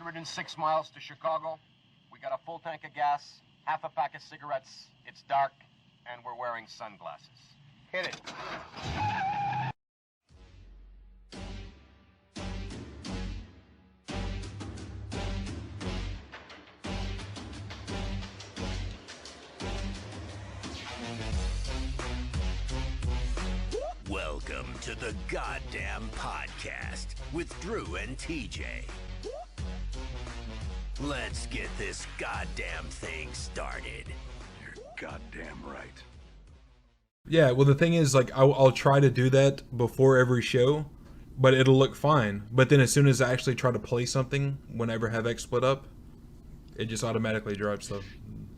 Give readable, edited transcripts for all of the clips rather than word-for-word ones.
106 miles to Chicago. We got a full tank of gas, half a pack of cigarettes. It's dark, and we're wearing sunglasses. Hit it. Welcome to the Goddamn Podcast with Drew and TJ. Let's get this goddamn thing started. You're goddamn right. Yeah, well, the thing is, like, I'll try to do that before every show, but it'll look fine. But then as soon as I actually try to play something, whenever I have X split up, it just automatically drops stuff.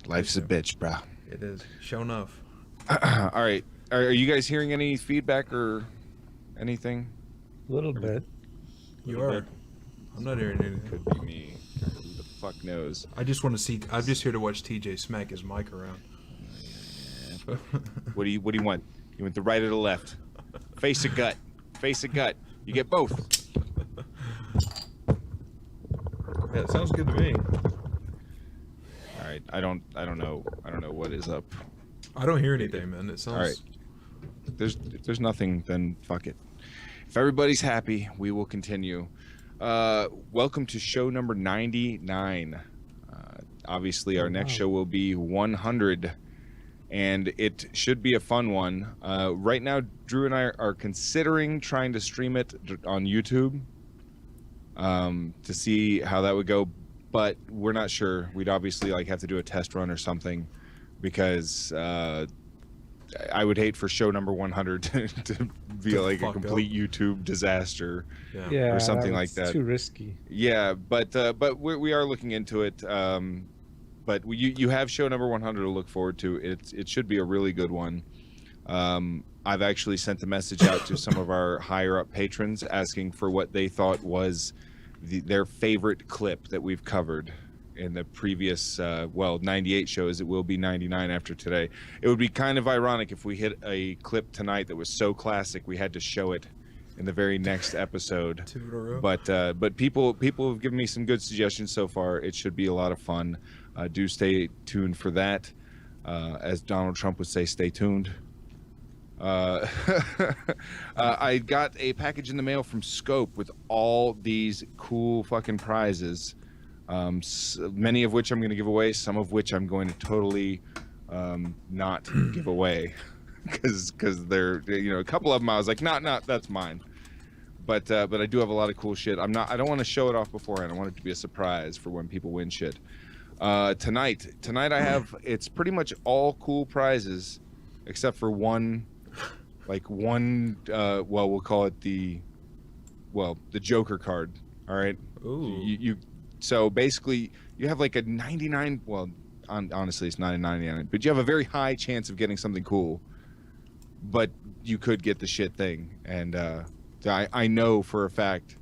Life's a bitch, bro. It is. Show enough. All right. Are you guys hearing any feedback or anything? A little bit. You are. I'm not hearing anything. Could be me. Who the fuck knows? I just want to see. I'm just here to watch TJ smack his mic around. What do you want? You want the right or the left? Face or gut? Face or gut? You get both. Yeah, it sounds good to me. All right. I don't know what is up. I don't hear anything, man. It sounds. All right. If there's nothing, then fuck it. If everybody's happy, we will continue. Welcome to show number 99. Obviously, our next show will be 100, and it should be a fun one. Right now, Drew and I are considering trying to stream it on YouTube to see how that would go, but we're not sure. We'd obviously have to do a test run or something, because I would hate for show number 100 to be like a complete YouTube disaster, or something like that. Too risky. Yeah, but we are looking into it. But you have show number 100 to look forward to. It should be a really good one. I've actually sent a message out to some of our higher up patrons asking for what they thought was their favorite clip that we've covered in the previous 98 shows. It will be 99 after today. It would be kind of ironic if we hit a clip tonight that was so classic we had to show it in the very next episode. But people have given me some good suggestions so far. It should be a lot of fun. Do stay tuned for that. As Donald Trump would say, stay tuned. I got a package in the mail from Scope with all these cool fucking prizes. Many of which I'm going to give away, some of which I'm going to totally not give away, because they're, a couple of them I was like, no, that's mine. But I do have a lot of cool shit. I don't want to show it off beforehand. I want it to be a surprise for when people win shit. Tonight I have, it's pretty much all cool prizes except for one, we'll call it the Joker card. All right. Ooh. So basically, you have like a 99. Well, honestly, it's not a 99, but you have a very high chance of getting something cool. But you could get the shit thing, and I know for a fact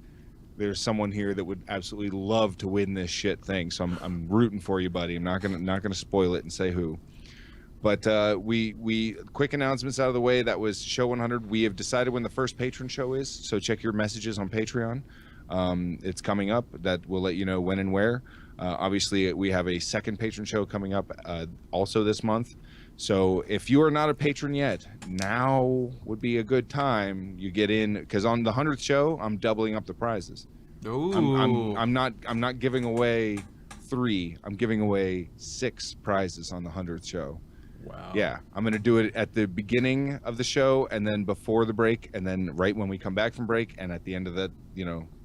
there's someone here that would absolutely love to win this shit thing. So I'm rooting for you, buddy. I'm not gonna spoil it and say who. But we quick announcements out of the way. That was show 100. We have decided when the first patron show is. So check your messages on Patreon. It's coming up. That will let you know when and where. Obviously, we have a second patron show coming up also this month. So if you are not a patron yet, now would be a good time. You get in, because on the 100th show, I'm doubling up the prizes. Ooh. I'm not giving away 3. I'm giving away 6 prizes on the 100th show. Wow. Yeah, I'm going to do it at the beginning of the show, and then before the break, and then right when we come back from break, and at the end of that,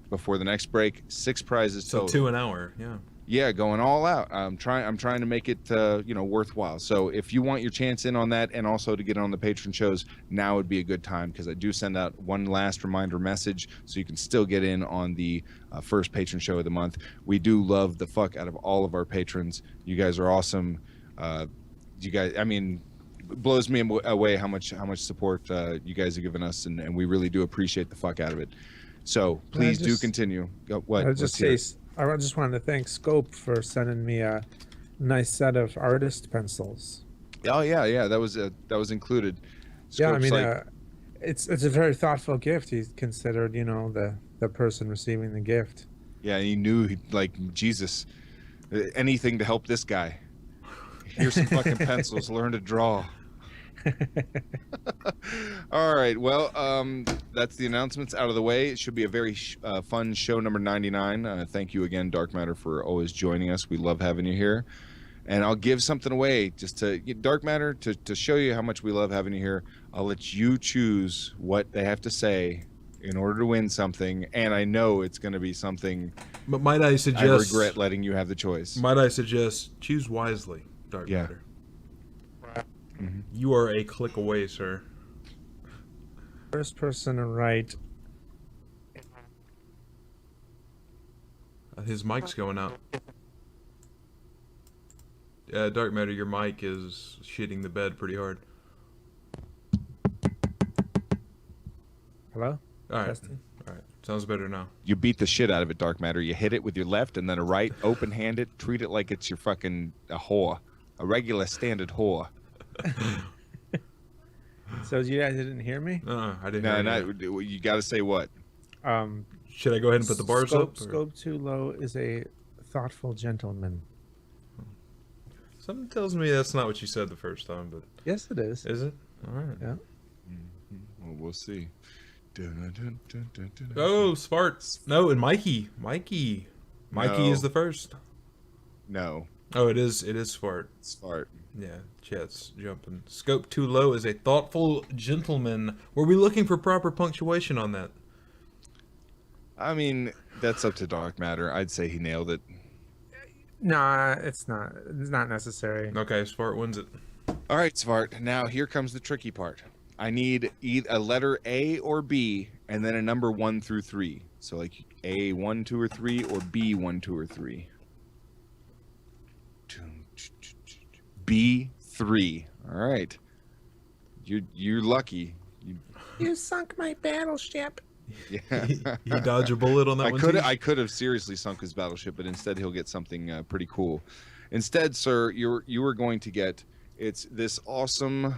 before the next break. 6 prizes total. So 2 an hour, yeah. Yeah, going all out. I'm trying to make it worthwhile. So if you want your chance in on that, and also to get on the patron shows, now would be a good time, because I do send out one last reminder message so you can still get in on the first patron show of the month. We do love the fuck out of all of our patrons. You guys are awesome. You guys, it blows me away how much support you guys have given us, and we really do appreciate the fuck out of it. So please do continue. What? I just wanted to thank Scope for sending me a nice set of artist pencils. Oh yeah, that was included. Scope's it's a very thoughtful gift. He's considered, the person receiving the gift. Yeah, he knew, like, Jesus, anything to help this guy. Here's some fucking pencils. Learn to draw. All right. Well, that's the announcements out of the way. It should be a very fun show number 99. Thank you again, Dark Matter, for always joining us. We love having you here. And I'll give something away just to Dark Matter to show you how much we love having you here. I'll let you choose what they have to say in order to win something, and I know it's going to be something. But might I suggest? I regret letting you have the choice. Might I suggest choose wisely, Dark Matter. Mm-hmm. You are a click away, sir. First person to write. His mic's going out. Dark Matter, your mic is shitting the bed pretty hard. Hello? All right. Testing. All right. Sounds better now. You beat the shit out of it, Dark Matter. You hit it with your left and then a right, open-handed. Treat it like it's your fucking a whore. A regular standard whore. So you guys didn't hear me? I didn't hear you. You got to say what? Should I go ahead and put the bars up? Or? Scope too low is a thoughtful gentleman. Something tells me that's not what you said the first time, but Yes, it is. is it? All right. Yeah. Well, we'll see. Oh, Sparts. No, and Mikey. Mikey No. is the first. No. Oh, it is Spart. Smart. Yeah, chat's jumping. Scope too low is a thoughtful gentleman. Were we looking for proper punctuation on that? I mean, that's up to Dark Matter. I'd say he nailed it. Nah, it's not. It's not necessary. Okay, Spart wins it. All right, Svart. Now here comes the tricky part. I need either a letter A or B, and then a number 1 through 3. So like A 1, 2, or 3, or B 1, 2, or 3. B 3. All right. You're lucky. You sunk my battleship. Yeah. You dodge a bullet on that one. I could have seriously sunk his battleship, but instead he'll get something pretty cool. Instead, sir, you are going to get this awesome.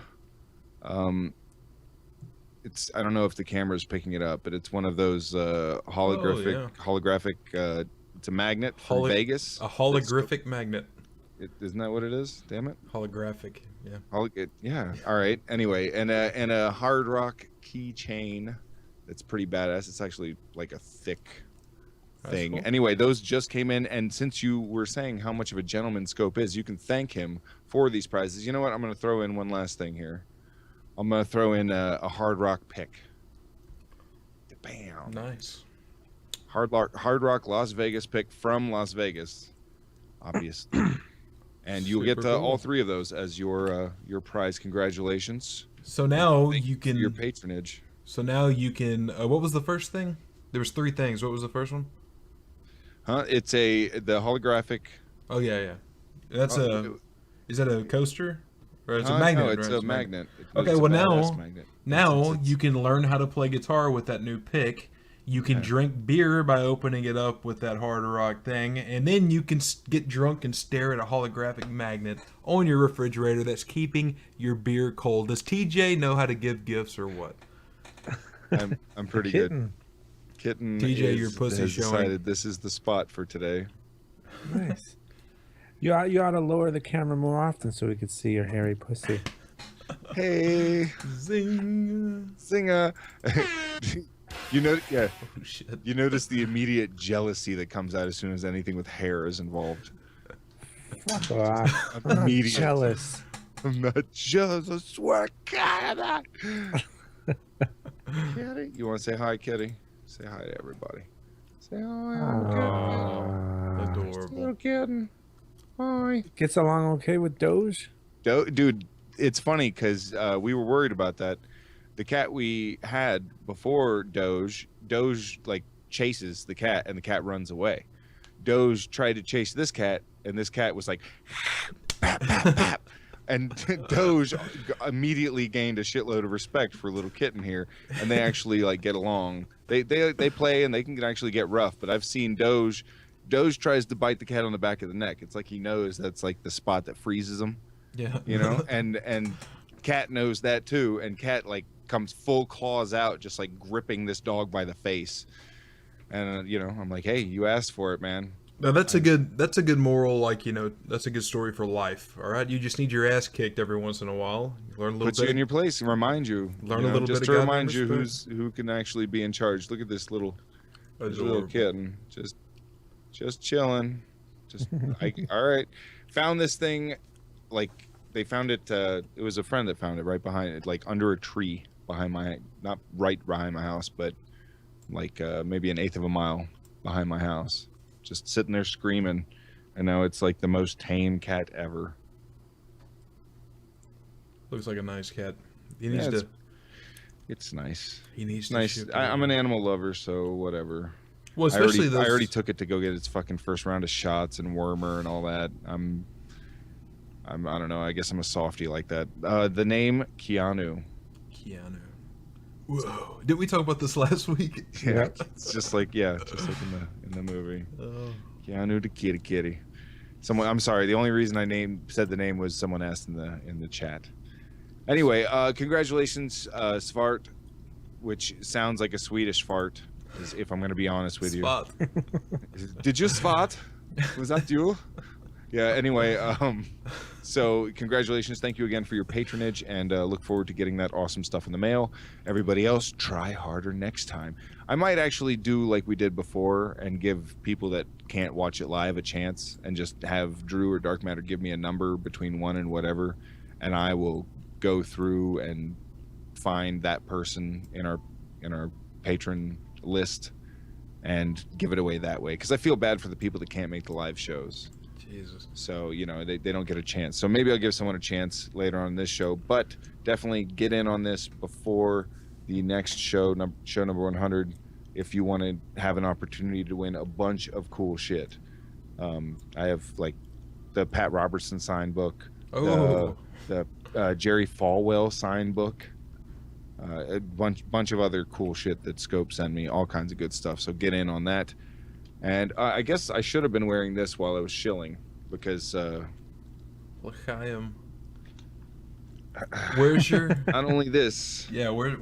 It's I don't know if the camera's picking it up, but it's one of those holographic. It's a magnet from Vegas. A holographic magnet. Isn't that what it is? Damn it. Holographic. Yeah. Yeah. All right. Anyway, and a hard rock keychain. That's pretty badass. It's actually like a thick thing. Cool. Anyway, those just came in, and since you were saying how much of a gentleman Scope is, you can thank him for these prizes. You know what? I'm going to throw in one last thing here. I'm going to throw in a hard rock pick. Bam. Nice. Hard rock Las Vegas pick from Las Vegas, obviously. And you'll get cool. all 3 of those as your prize. Congratulations. So now you can your patronage. So now you can. What was the first thing? There was 3 things. What was the first one? Huh? It's the holographic. Oh yeah. That's Is that a coaster? Or it's a magnet? No, it's right? a magnet. Okay, well now you can learn how to play guitar with that new pick. You can drink beer by opening it up with that hard rock thing, and then you can get drunk and stare at a holographic magnet on your refrigerator that's keeping your beer cold. Does TJ know how to give gifts or what? I'm pretty good. Kitten TJ, your pussy has showing. decided this is the spot for today. Nice. You ought to lower the camera more often so we could see your hairy pussy. Hey, Zing. Zinga. You know, yeah. Oh, shit. You notice the immediate jealousy that comes out as soon as anything with hair is involved. Fuck off. I'm not jealous. I'm not jealous. I swear, God. Kitty, you want to say hi, Kitty? Say hi to everybody. Say hi. Adorable. Little kitten. Hi. Gets along okay with Doge? Dude, it's funny because we were worried about that. The cat we had before Doge like chases the cat and the cat runs away. Doge tried to chase this cat and this cat was like, bap, bap, bap. And Doge immediately gained a shitload of respect for little kitten here, and they actually like get along. They play and they can actually get rough. But I've seen Doge tries to bite the cat on the back of the neck. It's like he knows that's like the spot that freezes him. Yeah. You know, and Cat knows that too, and Cat like comes full claws out, just like gripping this dog by the face. And I'm like, hey, you asked for it, man. Now that's a good moral, like, that's a good story for life. All right, you just need your ass kicked every once in a while. You learn a little Puts you in your place and remind you. Learn a little just bit to of remind goddamn you respect. who can actually be in charge. Look at this little kitten, just chilling. All right. Found this thing, like they found it. It was a friend that found it right behind it, like under a tree not right behind my house, but like maybe an eighth of a mile behind my house. Just sitting there screaming, and now it's like the most tame cat ever. Looks like a nice cat. It's nice. He needs to nice. shoot I'm an animal lover, so whatever. Well, I especially already took it to go get its fucking first round of shots and wormer and all that. I don't know. I guess I'm a softie like that. The name Keanu. Whoa! Didn't we talk about this last week? Yeah, it's just like in the movie. Oh. Keanu the kitty. I'm sorry. The only reason I said the name was someone asked in the chat. Anyway, congratulations, Svart, which sounds like a Swedish fart. If I'm going to be honest with you. Did you Svart? Was that you? Yeah. Anyway, so congratulations. Thank you again for your patronage, and look forward to getting that awesome stuff in the mail. Everybody else, try harder next time. I might actually do like we did before and give people that can't watch it live a chance, and just have Drew or Dark Matter give me a number between 1 and whatever, and I will go through and find that person in our patron list and give it away that way, because I feel bad for the people that can't make the live shows. Jesus. So they don't get a chance. So maybe I'll give someone a chance later on in this show, but definitely get in on this before the next show number 100 if you want to have an opportunity to win a bunch of cool shit. I have like the Pat Robertson signed book, the Jerry Falwell signed book, a bunch of other cool shit that Scope sent me, all kinds of good stuff. So get in on that. And I guess I should have been wearing this while I was shilling, because L'chaim. Where's your not only this. Yeah, where's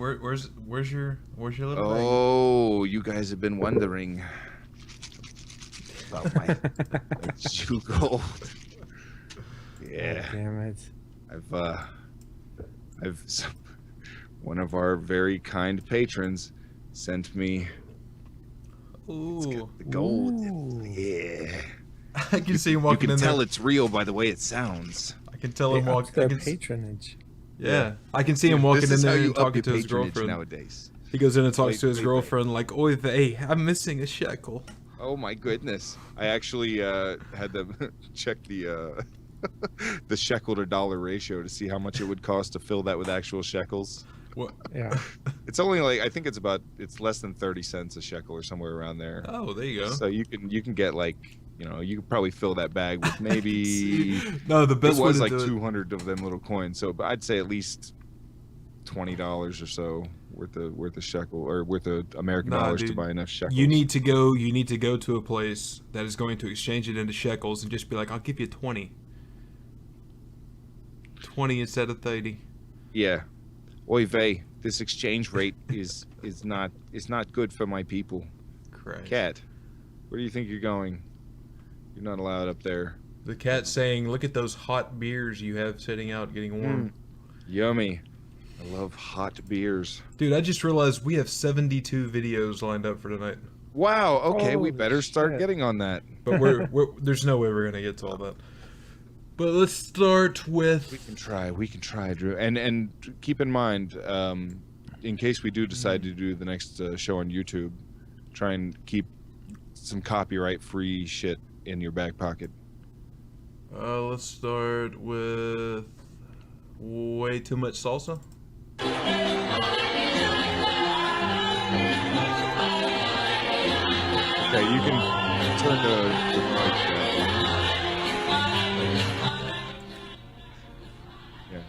your little Oh, you guys have been wondering about my Jugo. Yeah. Oh, damn it. I've one of our very kind patrons sent me. Ooh. It's got the gold. Ooh. Yeah. I can see him walking in You can tell there. it's real by the way it sounds. I can tell him walking. Their patronage. Yeah, I can see him walking This in is how there you and up talking your to his patronage girlfriend. nowadays. He goes in and talks to his Wait. girlfriend like, "Oy vey, I'm missing a shekel." Oh my goodness! I actually had to check the the shekel to dollar ratio to see how much it would cost to fill that with actual shekels. What? Yeah. It's only like, I think it's less than 30 cents a shekel or somewhere around there. Oh, there you go. So you can get like, you could probably fill that bag with maybe No, the best it way was to like do it. 200 of them little coins. So but I'd say at least $20 or so worth of shekel, or worth of American dollars to dude. buy enough shekels. You need to go to a place that is going to exchange it into shekels and just be like, "I'll give you 20. 20 instead of 30. Yeah. Oy vey, this exchange rate is not good for my people. Christ. Cat, where do you think you're going? You're not allowed up there. The cat's saying, "Look at those hot beers you have sitting out getting warm." Yummy. I love hot beers. Dude, I just realized we have 72 videos lined up for tonight. Wow, okay, we Holy better start shit. getting on that. But there's no way we're going to get to all that. But let's start with... We can try, Drew. And keep in mind, in case we do decide to do the next show on YouTube, try and keep some copyright-free shit in your back pocket. Let's start with way too much salsa. Okay, you can turn the mic down. Yeah.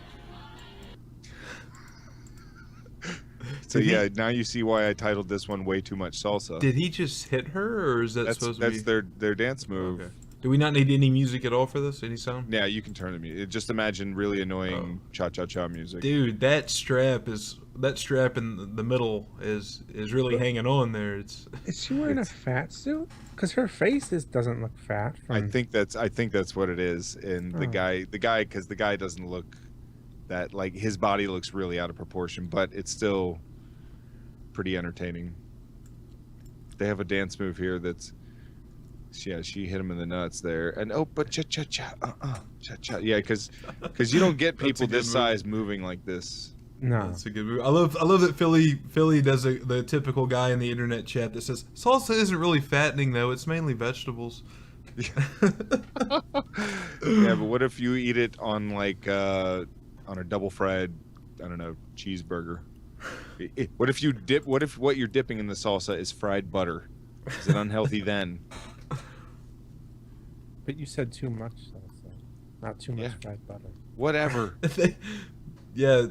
So yeah, now you see why I titled this one "Way Too Much Salsa." Did he just hit her, or is that supposed to be... That's their dance move. Okay. Do we not need any music at all for this? Any sound? Yeah, you can turn the music. Just imagine really annoying cha-cha-cha music. Dude, that strap in the middle is really hanging on there. Is she wearing a fat suit? Because her face doesn't look fat. I think that's what it is. And the guy, because the guy doesn't look that, like, his body looks really out of proportion, but it's still pretty entertaining. They have a dance move here that's, yeah, she hit him in the nuts there, and but cha-cha-cha, cha-cha, yeah, because you don't get people this size moving like this. No, that's a good move. I love that Philly does the typical guy in the internet chat that says salsa isn't really fattening though; it's mainly vegetables. Yeah, but what if you eat it on like on a double fried, I don't know, cheeseburger? What if you dip? What if what you're dipping in the salsa is fried butter? Is it unhealthy then? But you said too much salsa, not too much fried butter. Whatever. Yeah,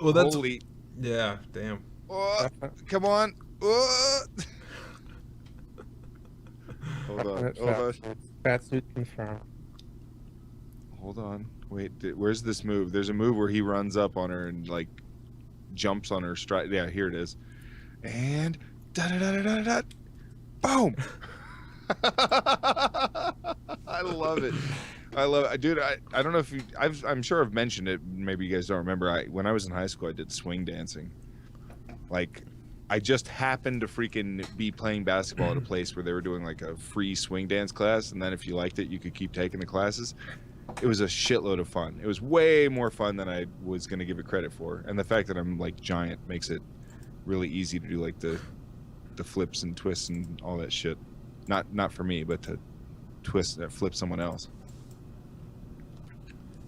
well that's Holy. Yeah, damn. Oh, come on. Oh. Hold on. Fat suit confirmed. Hold on. Wait, where's this move? There's a move where he runs up on her and like jumps on her stride. Yeah, here it is. And da-da-da-da-da-da. Boom. I love it. Dude. I don't know if I'm sure I've mentioned it. Maybe you guys don't remember. When I was in high school, I did swing dancing. Like, I just happened to freaking be playing basketball at a place where they were doing like a free swing dance class, and then if you liked it, you could keep taking the classes. It was a shitload of fun. It was way more fun than I was gonna give it credit for, and the fact that I'm like giant makes it really easy to do like the flips and twists and all that shit. Not for me, but to flip someone else.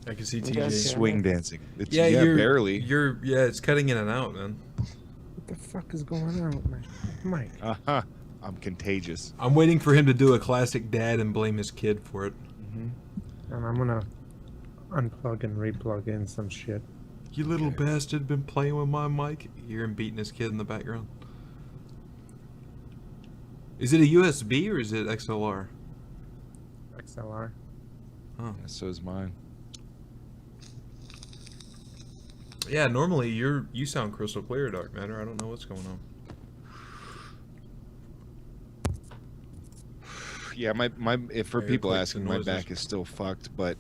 I can see TJ Swing dancing. It's, barely. Barely. It's cutting in and out, man. What the fuck is going on with my mic? I'm contagious. I'm waiting for him to do a classic dad and blame his kid for it. Mm-hmm. And I'm gonna unplug and replug in some shit. You little bastard, been playing with my mic. You hear him beating his kid in the background. Is it a USB or is it XLR? XLR. Huh. Yeah, so is mine. Yeah, normally you sound crystal clear, Dark Matter. I don't know what's going on. Yeah, if for people asking, my back is still fucked, but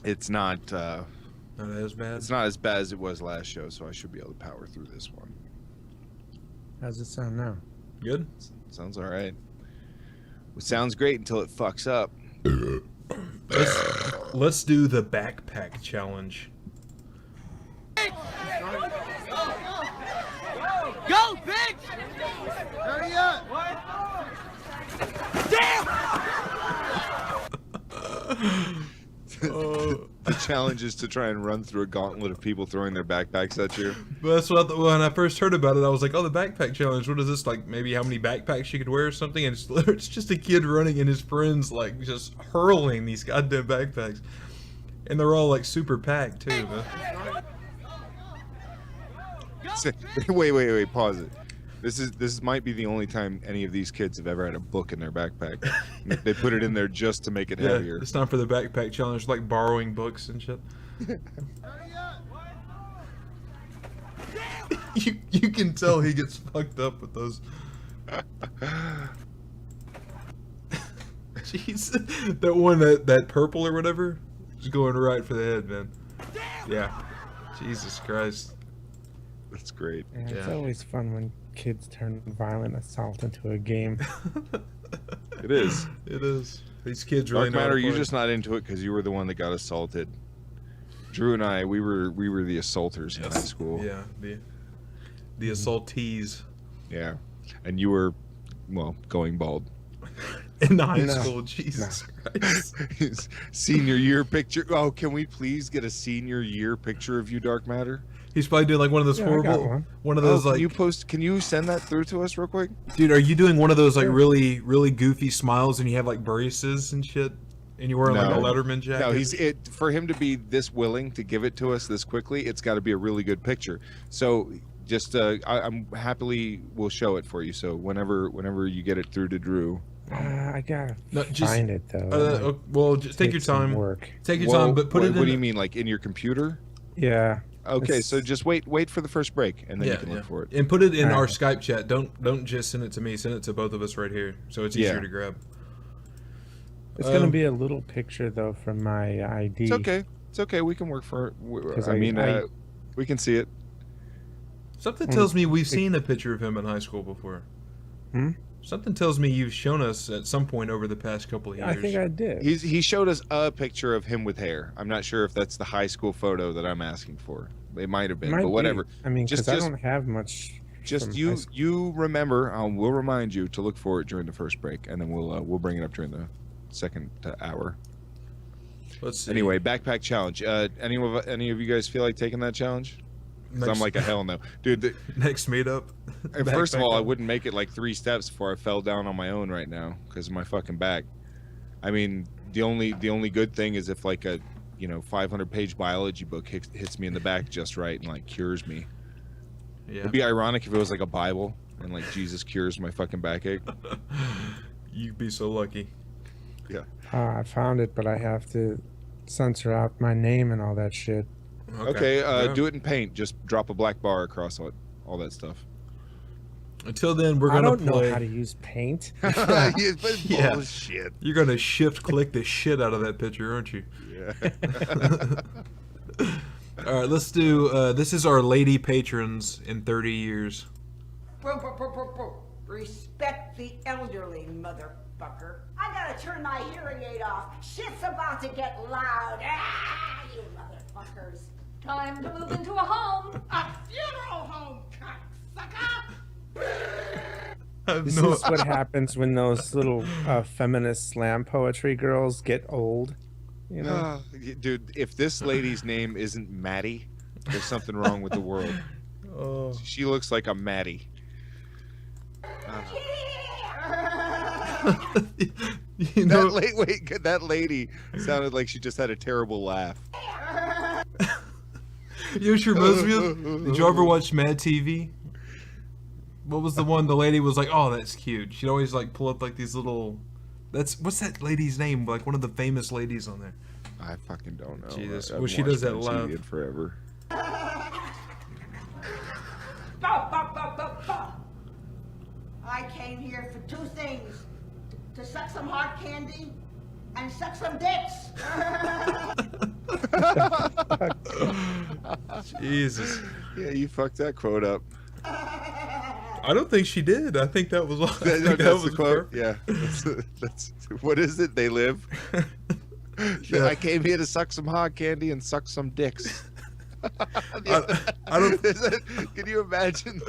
it's not. Not as bad. It's not as bad as it was last show, so I should be able to power through this one. How's it sound now? Good. Sounds all right. It sounds great until it fucks up. Let's do the backpack challenge. Go, bitch! Hurry up! What? Damn! The challenge is to try and run through a gauntlet of people throwing their backpacks at you. But that's what when I first heard about it, I was like, "Oh, the backpack challenge. What is this? Like maybe how many backpacks you could wear or something?" And it's just a kid running and his friends like just hurling these goddamn backpacks, and they're all like super packed too, man. Wait, pause it. This might be the only time any of these kids have ever had a book in their backpack. They put it in there just to make it heavier. It's time for the backpack challenge, like borrowing books and shit. You can tell he gets fucked up with those. Jeez, that one that purple or whatever is going right for the head, man. Yeah, Jesus Christ. That's great. Yeah, it's always fun when kids turn violent assault into a game. It is. It is. These kids really Dark know how to Matter, you're play. just not into it because you were the one that got assaulted. Drew and I, we were the assaulters in high school. Yeah, the assaultees. Yeah, and you were, well, going bald. In high school, Jesus Christ. Senior year picture. Oh, can we please get a senior year picture of you, Dark Matter? He's probably doing like one of those horrible, one of those like. Can you send that through to us real quick? Dude, are you doing one of those like really goofy smiles and you have like braces and shit, and you're wearing like a Letterman jacket? No, for him to be this willing to give it to us this quickly, it's got to be a really good picture. So just I'm happily will show it for you. So whenever you get it through to Drew, I gotta No, just find it though. well, just take your some time. Work. Take your Whoa, time, but put it in. What do you mean, like in your computer? Yeah. Okay, It's- so just wait for the first break, and then Yeah, you can yeah. look for it. And put it in our Alright. Skype chat. Don't just send it to me. Send it to both of us right here, so it's easier Yeah. to grab. It's gonna be a little picture though from my ID. It's okay. It's okay. We can work for it. 'Cause I mean, I- we can see it. Something tells me we've seen a picture of him in high school before. Hmm? Something tells me you've shown us at some point over the past couple of years. I think I did. He showed us a picture of him with hair. I'm not sure if that's the high school photo that I'm asking for. It might have been, Might but be. whatever. I mean, Just- because I just- don't have much. Just from high you school. you remember. We'll remind you to look for it during the first break, and then we'll bring it up during the second hour. Let's see. Anyway, backpack challenge. Any of you guys feel like taking that challenge? 'Cause I'm Next- like a hell no, dude. next meetup. First of Backpack all, I challenge. wouldn't make it like 3 steps before I fell down on my own right now because of my fucking back. I mean, the only good thing is if like a 500-page biology book hits me in the back just right and like cures me. Yeah. It'd be ironic if it was like a Bible and like Jesus cures my fucking backache. You'd be so lucky. Yeah. I found it, but I have to censor out my name and all that shit. Okay. Yeah. Do it in Paint. Just drop a black bar across all that stuff. Until then, we're I gonna don't play. know how to use Paint. Yeah. Bullshit. You're gonna shift click the shit out of that picture, aren't you? Yeah. All right, let's do. This is our lady patrons in 30 years. Boo, boo, boo, boo, boo. Respect the elderly, motherfucker. I gotta turn my hearing aid off. Shit's about to get loud. Ah, you motherfuckers. Time to move into a home. A funeral home, cocksucker. This is what happens when those little feminist slam poetry girls get old. You know? Dude, if this lady's name isn't Maddie, there's something wrong with the world. Oh. She looks like a Maddie. You know, That lady sounded like she just had a terrible laugh. you know what she reminds me of? Did you ever watch Mad TV? What was the one the lady was like, oh, that's cute. She'd always like pull up like these little. What's that lady's name? Like one of the famous ladies on there. I fucking don't know. Jesus. I've Well, she watched does that on laugh. TV in forever. Bo, bo, bo, bo, bo. I came here for 2 things. To suck some hard candy and suck some dicks. Jesus. Yeah, you fucked that quote up. I don't think she did. I think that was all. I think That's that was the quote. perfect. Yeah. That's what is it? They live. Yeah. I came here to suck some hard candy and suck some dicks. I don't. Can you imagine?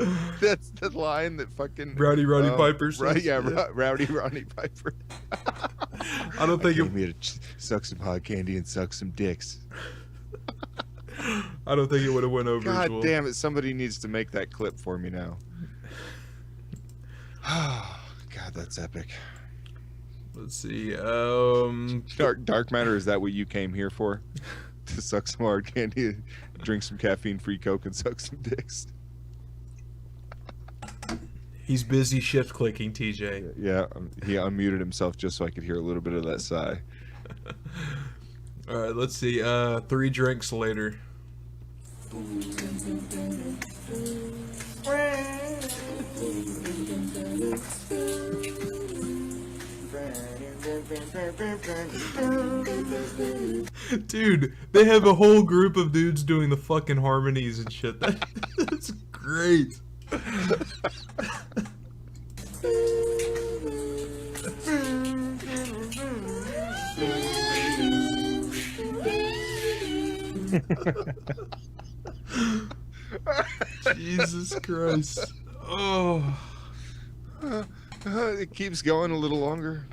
That's the line that fucking Rowdy Roddy Piper says. Right? Yeah, Yeah. Rowdy Roddy Piper. I don't think Came it. here to suck some hard candy and suck some dicks. I don't think it would have went over. as God well. damn it! Somebody needs to make that clip for me now. God, that's epic. Let's see. Dark matter. Is that what you came here for? To suck some hard candy, drink some caffeine-free Coke, and suck some dicks. He's busy shift clicking, TJ. Yeah, he unmuted himself just so I could hear a little bit of that sigh. All right, let's see. 3 drinks later. Dude, they have a whole group of dudes doing the fucking harmonies and shit. That's great. Jesus Christ. Oh. It keeps going a little longer.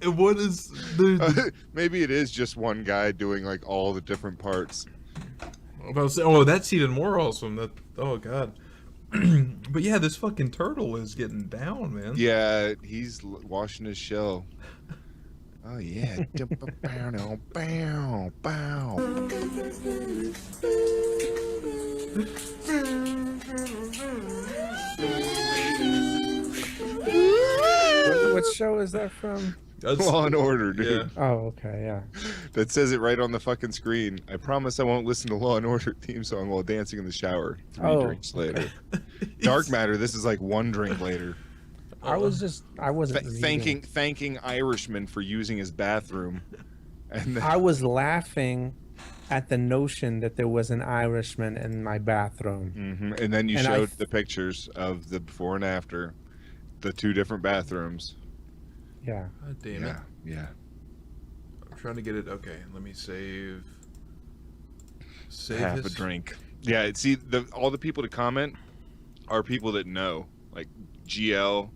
What is the Maybe it is just one guy doing like all the different parts. about to say, oh, that's even more awesome. That, oh god. But yeah, this fucking turtle is getting down, man. Yeah, he's washing his shell. Oh yeah. Bow, bow, bow. What show is that from? That's, Law and Order, dude. yeah. Oh, okay, yeah. That says it right on the fucking screen. I promise I won't listen to Law and Order theme song while dancing in the shower. 3 drinks later. Dark Matter, this is like 1 drink later. I wasn't reading. Thanking Irishman for using his bathroom. And then, I was laughing at the notion that there was an Irishman in my bathroom. and then you And showed the pictures of the before and after, the 2 different bathrooms. Yeah. God damn it. Yeah. I'm trying to get it. Okay, let me save. Half a drink. Yeah, see, all the people to comment are people that know, like GL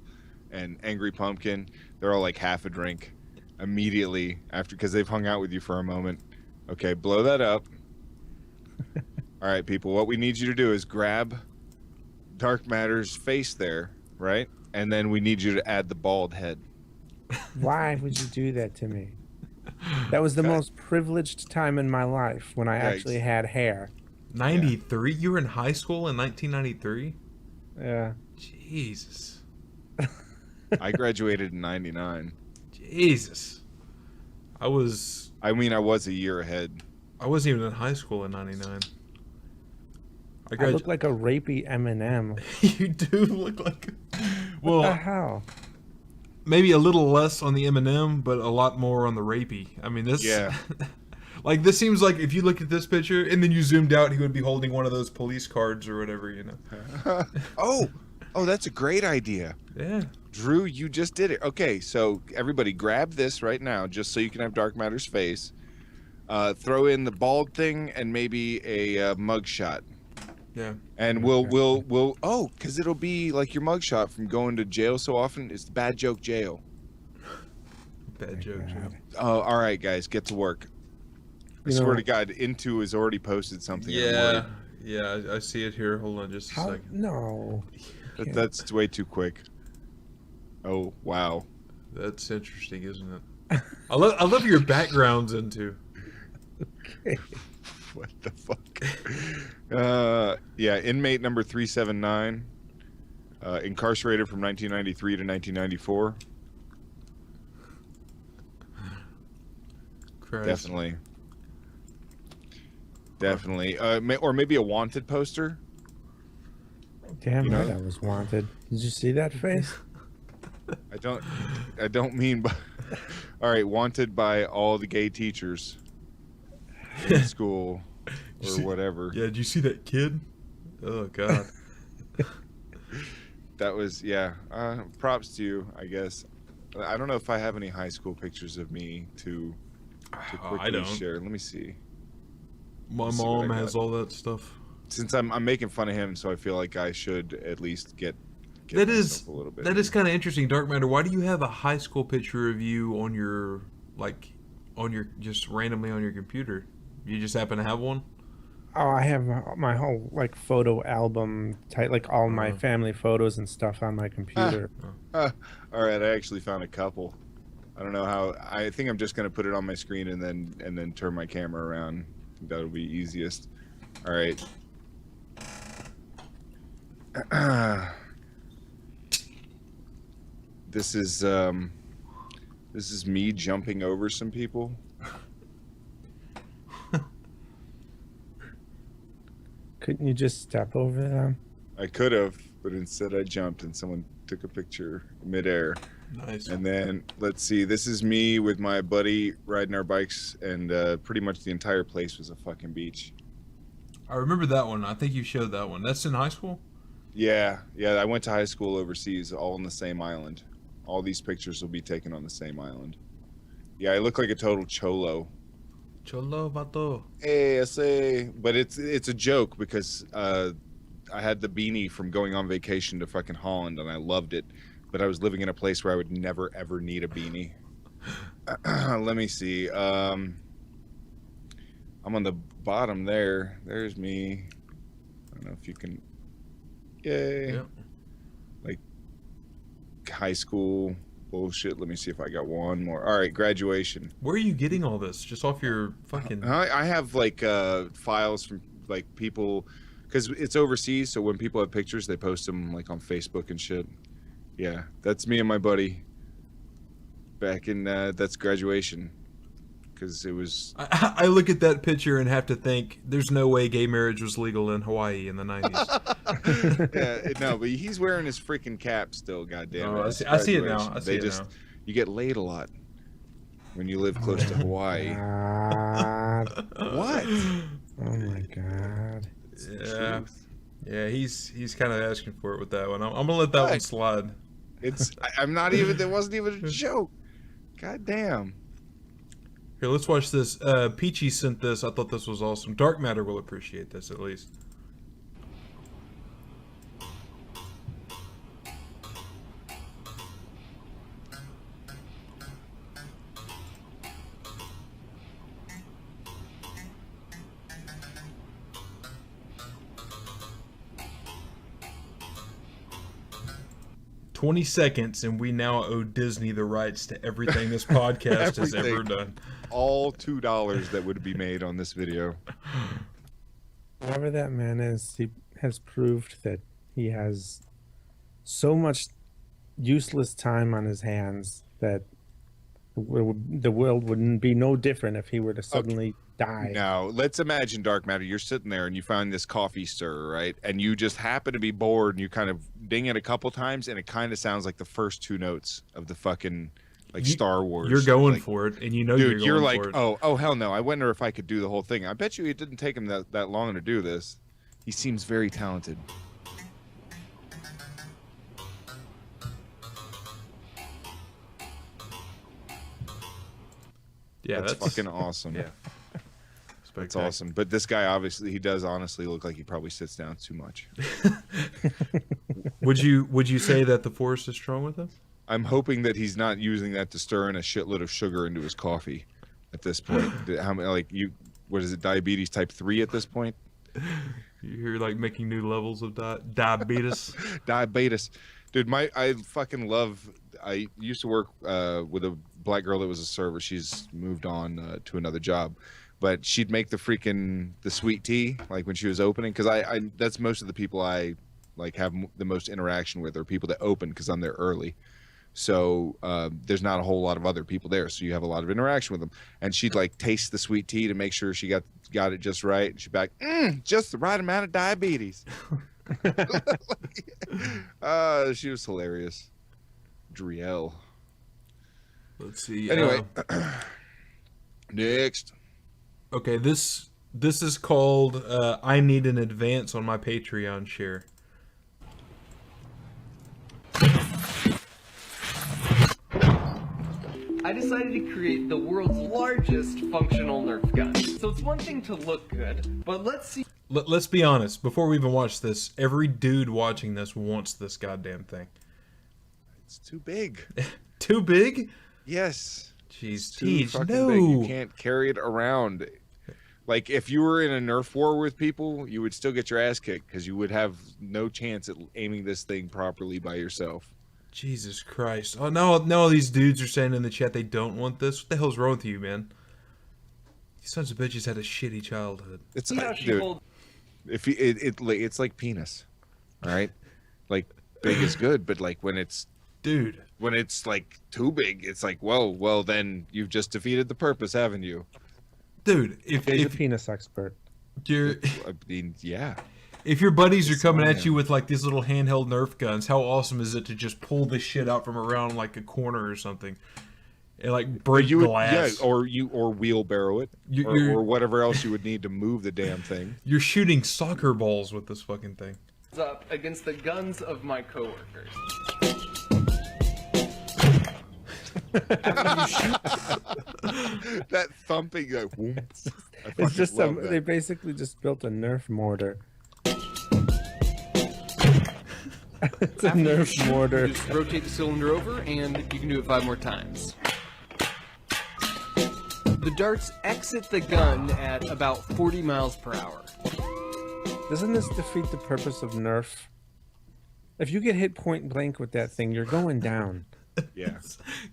and Angry Pumpkin. They're all like half a drink immediately after, because they've hung out with you for a moment. Okay, blow that up. All right, people, what we need you to do is grab Dark Matter's face there, right? And then we need you to add the bald head. Why would you do that to me? That was the most privileged time in my life when I actually had hair. 93? You were in high school in 1993? Yeah. Jesus. I graduated in 99. Jesus. I was I mean, I was a year ahead. I wasn't even in high school in 99. I look like a rapey Eminem. You do look like well, what the hell? Maybe a little less on the Eminem, but a lot more on the rapey. I mean, this Yeah. like this seems like if you look at this picture and then you zoomed out, he would be holding one of those police cards or whatever, you know. Oh, that's a great idea. Yeah. Drew, you just did it. Okay, so everybody grab this right now just so you can have Dark Matter's face. Throw in the bald thing and maybe a mugshot. Yeah. And we'll because it'll be like your mugshot from going to jail so often. It's the Bad Joke Jail. Bad joke, Joe. Oh, all right, guys, get to work. I swear to God, Into has already posted something. Yeah. Yeah, I see it here. Hold on just a second. No. That's way too quick. Oh, wow. That's interesting, isn't it? I love your backgrounds Into. Okay. What the fuck? Yeah, inmate number 379, incarcerated from 1993 to 1994. Christ. Definitely. Or maybe a wanted poster. Damn right, I was wanted. Did you see that face? I don't mean by. All right, wanted by all the gay teachers in school or whatever. Yeah, did you see that kid? Oh God. That was props to you, I guess. I don't know if I have any high school pictures of me to quickly I don't. share. Let me see. My Let's see what mom I has got. all that stuff. Since I'm making fun of him, so I feel like I should at least get That myself is a little bit. that is kind of interesting, Dark Matter. Why do you have a high school picture of you on your just randomly on your computer? You just happen to have one? Oh, I have my whole photo album type, all my family photos and stuff on my computer. All right, I actually found a couple. I don't know how. I think I'm just gonna put it on my screen and then turn my camera around. I think that'll be easiest. All right. This is me jumping over some people. Couldn't you just step over them? I could have, but instead I jumped and someone took a picture midair. Nice. And then let's see, this is me with my buddy riding our bikes, and pretty much the entire place was a fucking beach. I remember that one. I think you showed that one. That's in high school? Yeah, I went to high school overseas, all on the same island. All these pictures will be taken on the same island. Yeah, I look like a total cholo. Cholo vato. Hey, I say, but it's a joke because I had the beanie from going on vacation to fucking Holland, and I loved it. But I was living in a place where I would never ever need a beanie. Let me see. I'm on the bottom there. There's me. I don't know if you can. Yay. Yep. Like high school. Bullshit. Let me see if I got one more. All right, graduation. Where are you getting all this? Just off your fucking... I have like files from like people, because it's overseas. So when people have pictures, they post them like on Facebook and shit. Yeah, that's me and my buddy. Back in that's graduation, because it was. I look at that picture and have to think, there's no way gay marriage was legal in Hawaii in the 90s. Yeah, no, but he's wearing his freaking cap still. Goddamn! Oh, I see it now. I see it now. You get laid a lot when you live close to Hawaii. What? Oh my god. Yeah, yeah. He's kind of asking for it with that one. I'm gonna let that one slide. I'm not even. That wasn't even a joke. God damn. Here, let's watch this. Peachy sent this. I thought this was awesome. Dark Matter will appreciate this at least. "20 seconds, and we now owe Disney the rights to everything this podcast has ever done." All $2 that would be made on this video. Whoever that man is, he has proved that he has so much useless time on his hands that the world wouldn't be no different if he were to suddenly die. Now, let's imagine, Dark Matter, you're sitting there and you find this coffee stirrer, right? And you just happen to be bored and you kind of ding it a couple times and it kind of sounds like the first two notes of the fucking, like, Star Wars. You're going like, for it, and you know dude, you're going like, for it. oh, hell no. I wonder if I could do the whole thing. I bet you it didn't take him that long to do this. He seems very talented. Yeah, that's fucking awesome. Yeah. That's awesome. But this guy, obviously, he does honestly look like he probably sits down too much. Would you say that the Force is strong with him? I'm hoping that he's not using that to stir in a shitload of sugar into his coffee at this point. How many, like, what is it, diabetes type 3 at this point? You're like making new levels of diabetes. Diabetes. Dude, I fucking love, I used to work with a black girl that was a server. She's moved on to another job. But she'd make the sweet tea, like when she was opening, because I that's most of the people I like have the most interaction with are people that open, because I'm there early. So there's not a whole lot of other people there, so you have a lot of interaction with them. And she'd like taste the sweet tea to make sure she got it just right. And she'd be like, just the right amount of diabetes. She was hilarious. Driel. Let's see. Anyway, next. Okay, this is called I Need an Advance on my Patreon share. I decided to create the world's largest functional Nerf gun. So it's one thing to look good, but let's see. Let's be honest, before we even watch this, every dude watching this wants this goddamn thing. It's too big. Too big? Yes. Jeez, Too fucking big. You can't carry it around. Like, if you were in a Nerf war with people, you would still get your ass kicked, because you would have no chance at aiming this thing properly by yourself. Jesus Christ. Oh, no, these dudes are saying in the chat they don't want this. What the hell's wrong with you, man? These sons of bitches had a shitty childhood. It's like, dude, it's like penis, all right? Like, big is good, but like when it's... Dude. When it's like too big, it's like, well, then you've just defeated the purpose, haven't you? Dude, if you're a penis expert, I mean, yeah. If your buddies are coming at you with like these little handheld Nerf guns, how awesome is it to just pull this shit out from around like a corner or something, and like break glass? Yeah, or wheelbarrow it, or whatever else you would need to move the damn thing. You're shooting soccer balls with this fucking thing. Up against the guns of my coworkers. That thumping, like, it's just they basically just built a Nerf mortar. It's a Nerf mortar. Just rotate the cylinder over, and you can do it 5 more times. The darts exit the gun at about 40 miles per hour. Doesn't this defeat the purpose of Nerf? If you get hit point blank with that thing, you're going down. Yeah.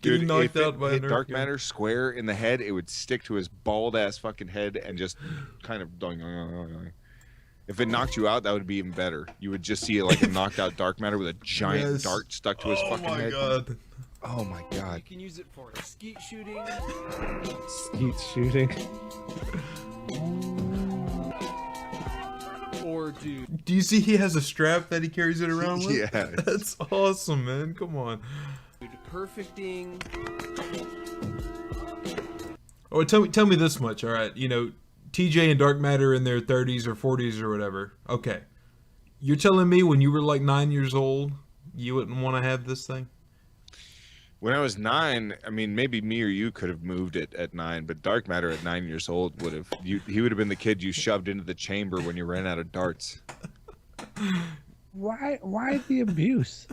Getting knocked if it out by a hit Nerf Dark gun. Matter square in the head, it would stick to his bald ass fucking head and just kind of. If it knocked you out, that would be even better. You would just see like a knocked out Dark Matter with a giant Yes. dart stuck to his fucking head. God. Oh my god. You can use it for skeet shooting. Skeet shooting. Or dude. Do you see he has a strap that he carries it around with? Yeah. That's awesome, man. Come on. Perfecting. Oh, tell me this much, all right? You know, TJ and Dark Matter in their 30s or 40s or whatever. Okay. You're telling me when you were like 9 years old, you wouldn't want to have this thing? When I was 9, I mean, maybe me or you could have moved it at 9, but Dark Matter at 9 years old would have. He would have been the kid you shoved into the chamber when you ran out of darts. Why the abuse?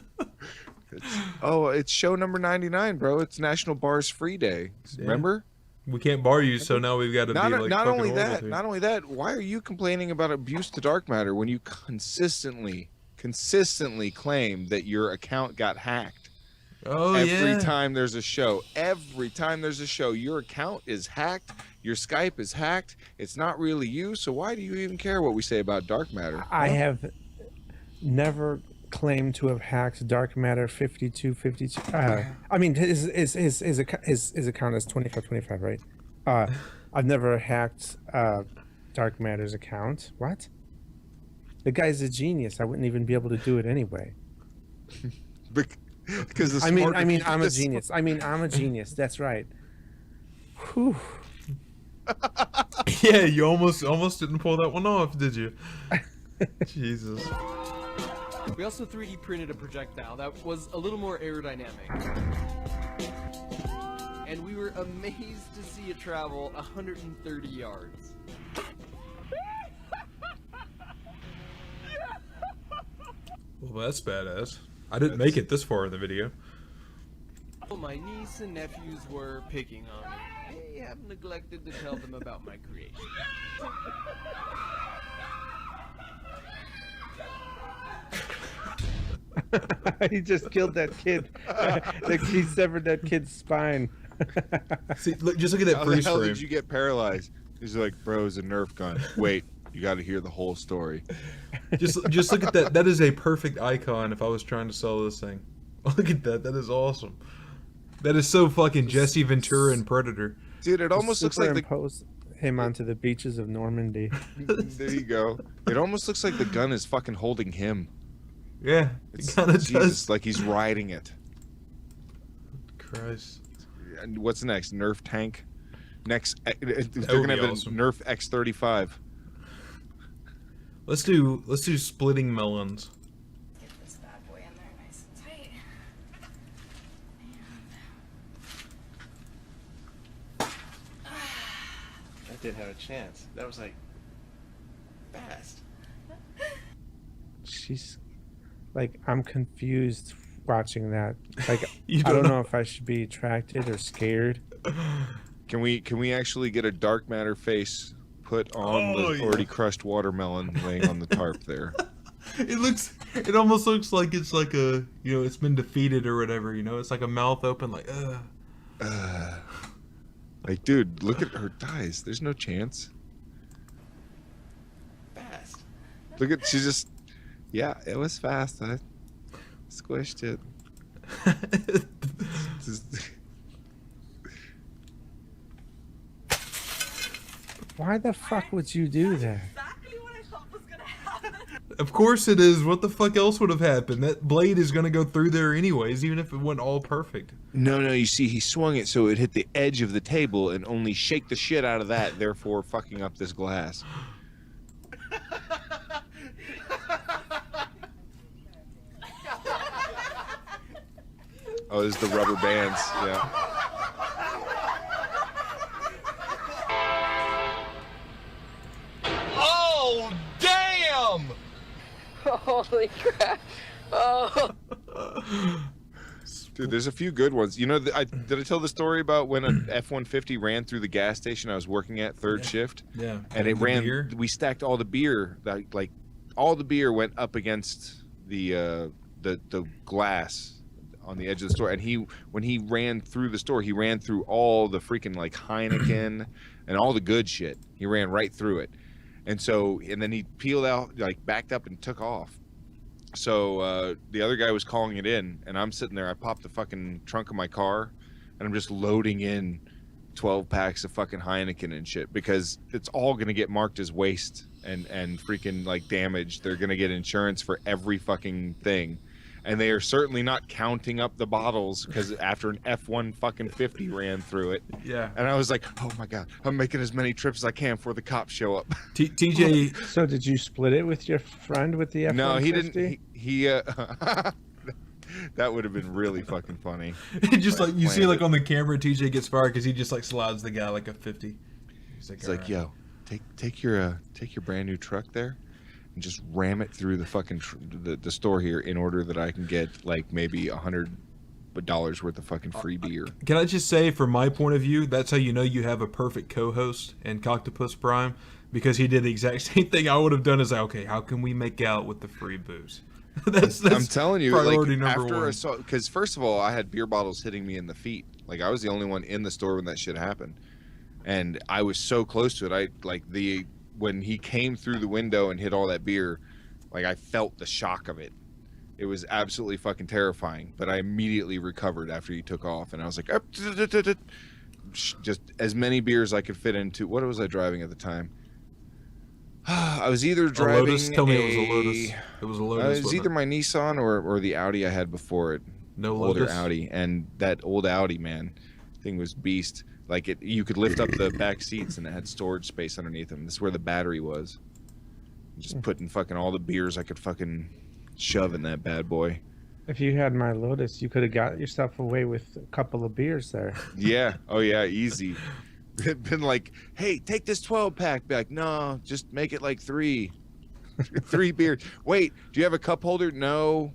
It's show number 99, bro. It's National Bars Free Day. Remember? We can't bar you, so now we've got to be like Not fucking only horrible that, to you. not only that. Why are you complaining about abuse to Dark Matter when you consistently claim that your account got hacked? Oh, Every time there's a show, your account is hacked, your Skype is hacked, it's not really you, so why do you even care what we say about Dark Matter? I have never claimed to have hacked Dark Matter 5252. I mean, his account is 2525, right? I've never hacked Dark Matter's account. What? The guy's a genius. I wouldn't even be able to do it anyway. Because I'm a genius. I'm a genius. That's right. Whew. Yeah, you almost didn't pull that one off, did you? Jesus. We also 3D printed a projectile that was a little more aerodynamic. And we were amazed to see it travel 130 yards. Well, that's badass. I didn't make it this far in the video. My niece and nephews were picking on me. They have neglected to tell them about my creation. He just killed that kid. Like he severed that kid's spine. See, just look at that How the freeze hell frame. did you get paralyzed? He's like, bro, it's a Nerf gun. Wait, you got to hear the whole story. Just look at that. That is a perfect icon if I was trying to sell this thing. Look at that. That is awesome. That is so fucking Jesse Ventura and Predator. Dude, it almost looks like the... Superimpose him onto the beaches of Normandy. There you go. It almost looks like the gun is fucking holding him. Yeah, it kind of Jesus, does. like he's riding it. Christ. And what's next? Nerf tank? Next, they're would gonna be have awesome. a Nerf X35. Let's do splitting melons. Get this bad boy in there nice and tight. That didn't have a chance. That was like fast. She's like, I'm confused watching that. Like, You I don't don't know if I should be attracted or scared. Can we actually get a Dark Matter face put on the already crushed watermelon laying on the tarp there? It almost looks like it's like a, it's been defeated or whatever, it's like a mouth open like, Like, dude, look at her thighs. There's no chance. Fast. Look at, she just, yeah, it was fast. I squished it. Why the fuck would you do that? Of course it is. What the fuck else would have happened? That blade is gonna go through there anyways, even if it went all perfect. No, you see, he swung it so it hit the edge of the table and only shake the shit out of that, therefore fucking up this glass. Oh, this is the rubber bands, yeah. Oh, damn! Holy crap. Oh. Dude, there's a few good ones. You know, did I tell the story about when an F-150 ran through the gas station I was working at, third shift? Yeah. And it The ran, beer? we stacked all the beer, all the beer went up against the glass on the edge of the store. And when he ran through the store, he ran through all the freaking like Heineken and all the good shit. He ran right through it. And then he peeled out, like backed up and took off. So the other guy was calling it in, and I'm sitting there. I popped the fucking trunk of my car, and I'm just loading in 12 packs of fucking Heineken and shit, because it's all going to get marked as waste and freaking like damage. They're going to get insurance for every fucking thing. And they are certainly not counting up the bottles, because after an F1 fucking 50 ran through it. Yeah. And I was like, oh my God, I'm making as many trips as I can before the cops show up. TJ. So did you split it with your friend with the F-150? No, he didn't. He that would have been really fucking funny. Just like you see, like on the camera, TJ gets fired because he just like slides the guy like a 50. He's like, yo, take your brand new truck there, and just ram it through the fucking the store here in order that I can get like maybe $100 worth of fucking free beer. Can I just say, from my point of view, that's how you know you have a perfect co-host in Coctopus Prime, because he did the exact same thing I would have done. Is like, okay, how can we make out with the free booze? that's I'm telling you, priority like, number one. Because first of all, I had beer bottles hitting me in the feet. Like, I was the only one in the store when that shit happened, and I was so close to it. When he came through the window and hit all that beer, like, I felt the shock of it. It was absolutely fucking terrifying. But I immediately recovered after he took off, and I was like, just as many beers I could fit into. What was I driving at the time? I was either driving a Lotus. Tell me it was a Lotus. It was a Lotus. It was either my Nissan or the Audi I had before it. No older Lotus. Audi, and that old Audi, man, thing was beast. Like, you could lift up the back seats and it had storage space underneath them. This is where the battery was. Just putting fucking all the beers I could fucking shove in that bad boy. If you had my Lotus, you could have got yourself away with a couple of beers there. Yeah. Oh yeah, easy. Been like, hey, take this 12-pack. Be like, no, just make it like 3. 3 beers. Wait, do you have a cup holder? No,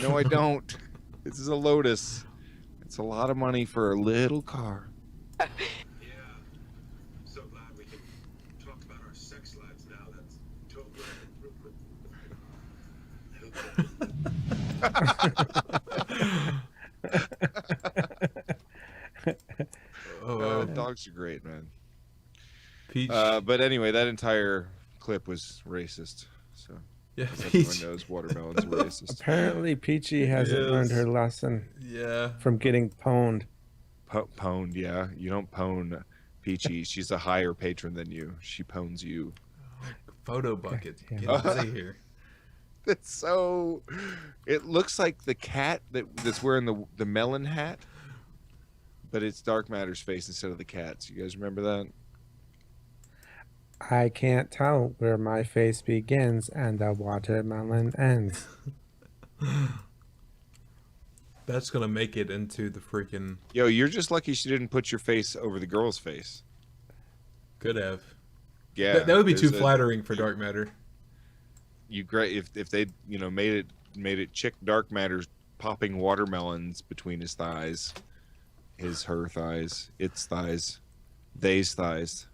I don't. This is a Lotus. It's a lot of money for a little car. Yeah. So glad we can talk about our sex lives now. That's Dogs are great, man. Peach. But anyway, that entire clip was racist. So yeah, everyone knows watermelons are racist. Apparently, Peachy hasn't learned her lesson. Yeah. From getting pwned. Pwned, yeah. You don't pwn Peachy. She's a higher patron than you. She pwns you. Photo bucket. Get out of here. That's so. It looks like the cat that's wearing the melon hat, but it's Dark Matter's face instead of the cat's. You guys remember that? I can't tell where my face begins and the watermelon ends. That's gonna make it into the freaking. Yo, you're just lucky she didn't put your face over the girl's face. Could have. Yeah, that would be too flattering for Dark Matter. You great if they made it Chick Dark Matter popping watermelons between his thighs, her thighs, its thighs, they's thighs.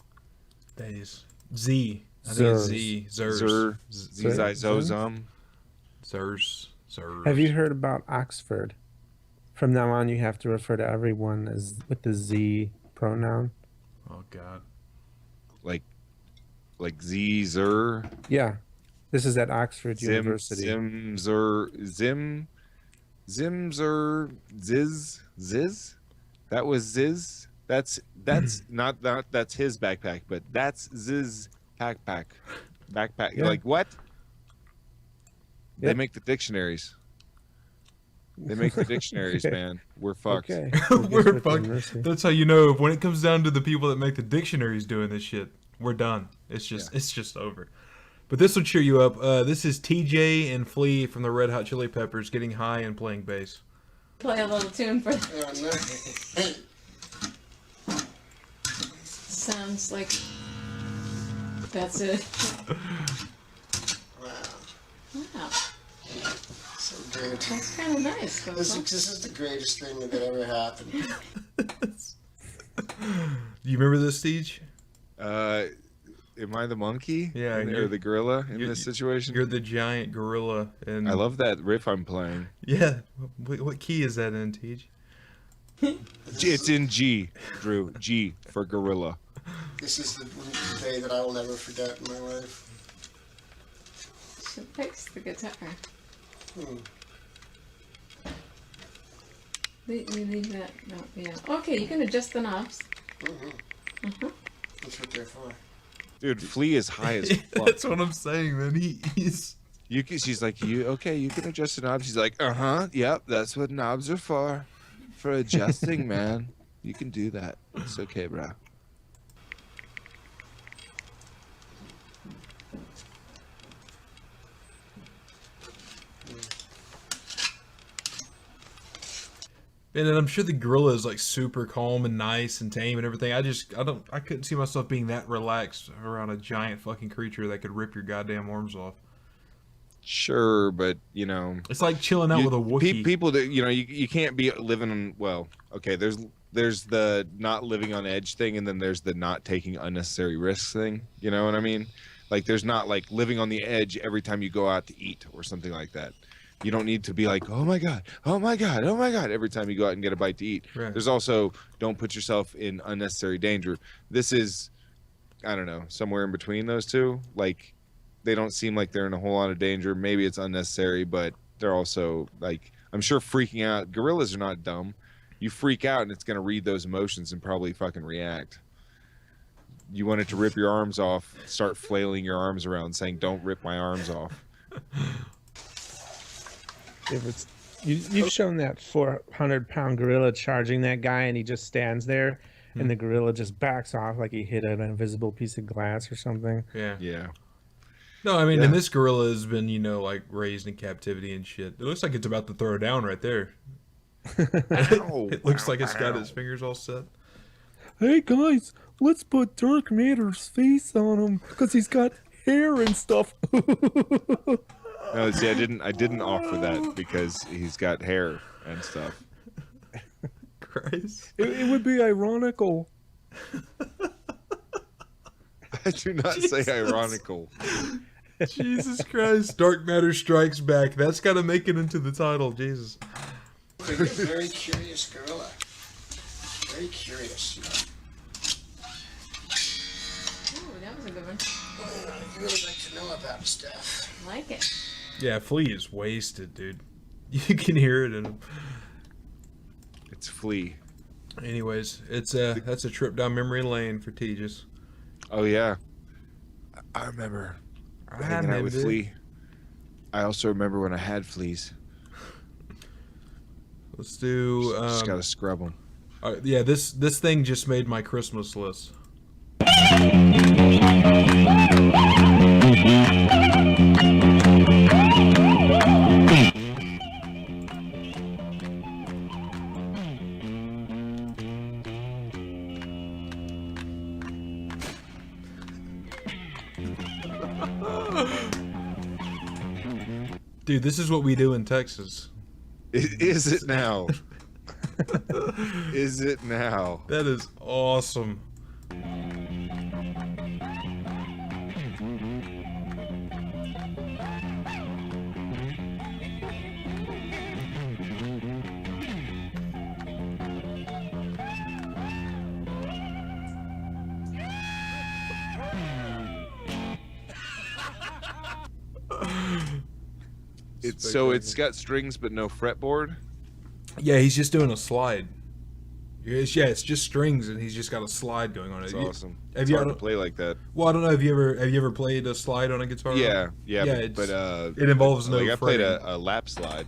Days. Z. I think it's Z. Zers. Zizizozum. Zers. Have you heard about Oxford? From now on, you have to refer to everyone as with the Z pronoun. Oh God. Like Z-zer? Yeah. This is at Oxford University. Zimzer, Ziz? That was Ziz? That's not that's his backpack, but that's Ziz backpack. Yeah. Like what? Yep. They make the dictionaries. Man. We're fucked. Okay. We're fucked. That's how you know when it comes down to the people that make the dictionaries doing this shit, we're done. It's just over. But this will cheer you up. This is TJ and Flea from the Red Hot Chili Peppers getting high and playing bass. Play a little tune for Sounds like that's it. Wow. So good. That's kind of nice. This is the greatest thing that ever happened. Do you remember this, Siege? Am I the monkey? Yeah, Or the gorilla in this situation? You're the giant gorilla, and I love that riff I'm playing. Yeah. What key is that in, Tej? It's in G, Drew. G for gorilla. This is the day that I will never forget in my life. Should fix the guitar. Leave that. No, yeah. Okay, you can adjust the knobs. That's what they're for. Dude, Flea is high as fuck. That's what I'm saying, man. He's. She's like, you can adjust the knobs. She's like, yep, that's what knobs are for adjusting, man. You can do that. It's okay, bro. And then I'm sure the gorilla is like super calm and nice and tame and everything. I couldn't see myself being that relaxed around a giant fucking creature that could rip your goddamn arms off. Sure, but you know, it's like chilling out with a Wookiee. People that you can't be living on. Well, okay, there's the not living on edge thing, and then there's the not taking unnecessary risks thing. You know what I mean? Like there's not like living on the edge every time you go out to eat or something like that. You don't need to be like, oh my god, oh my god, oh my god, every time you go out and get a bite to eat. Right. There's also don't put yourself in unnecessary danger. This is, I don't know, somewhere in between those two. Like, they don't seem like they're in a whole lot of danger. Maybe it's unnecessary, but they're also like, I'm sure freaking out. Gorillas are not dumb. You freak out and it's going to read those emotions and probably fucking react. You want it to rip your arms off, start flailing your arms around saying, don't rip my arms off. If it's you've shown that 400-pound gorilla charging that guy, and he just stands there, and the gorilla just backs off like he hit an invisible piece of glass or something. Yeah. No, I mean, and this gorilla has been, like raised in captivity and shit. It looks like it's about to throw down right there. It looks like it's got its fingers all set. Hey guys, let's put Dark Matter's face on him because he's got hair and stuff. No, see, I didn't offer that because he's got hair and stuff. Christ. It would be ironical. I do not say ironical. Jesus Christ. Dark Matter Strikes Back. That's got to make it into the title. Jesus. Very curious gorilla. Very curious. Ooh, that was a good one. I really like to know about stuff. Like it. Yeah, Flea is wasted, dude. You can hear it in him. It's Flea. Anyways, that's a trip down memory lane for Tejas. Oh yeah, I remember hanging out with Flea. I also remember when I had fleas. Let's do. Just gotta scrub them. Yeah, this thing just made my Christmas list. Dude, this is what we do in Texas. Is it now? Is it now? That is awesome. It's got strings but no fretboard. Yeah, he's just doing a slide. It's just strings, and he's just got a slide going on. It's awesome. Have it's you hard to play like that. Well, I don't know. Have you ever played a slide on a guitar? Yeah, but it involves no. Like I played a lap slide.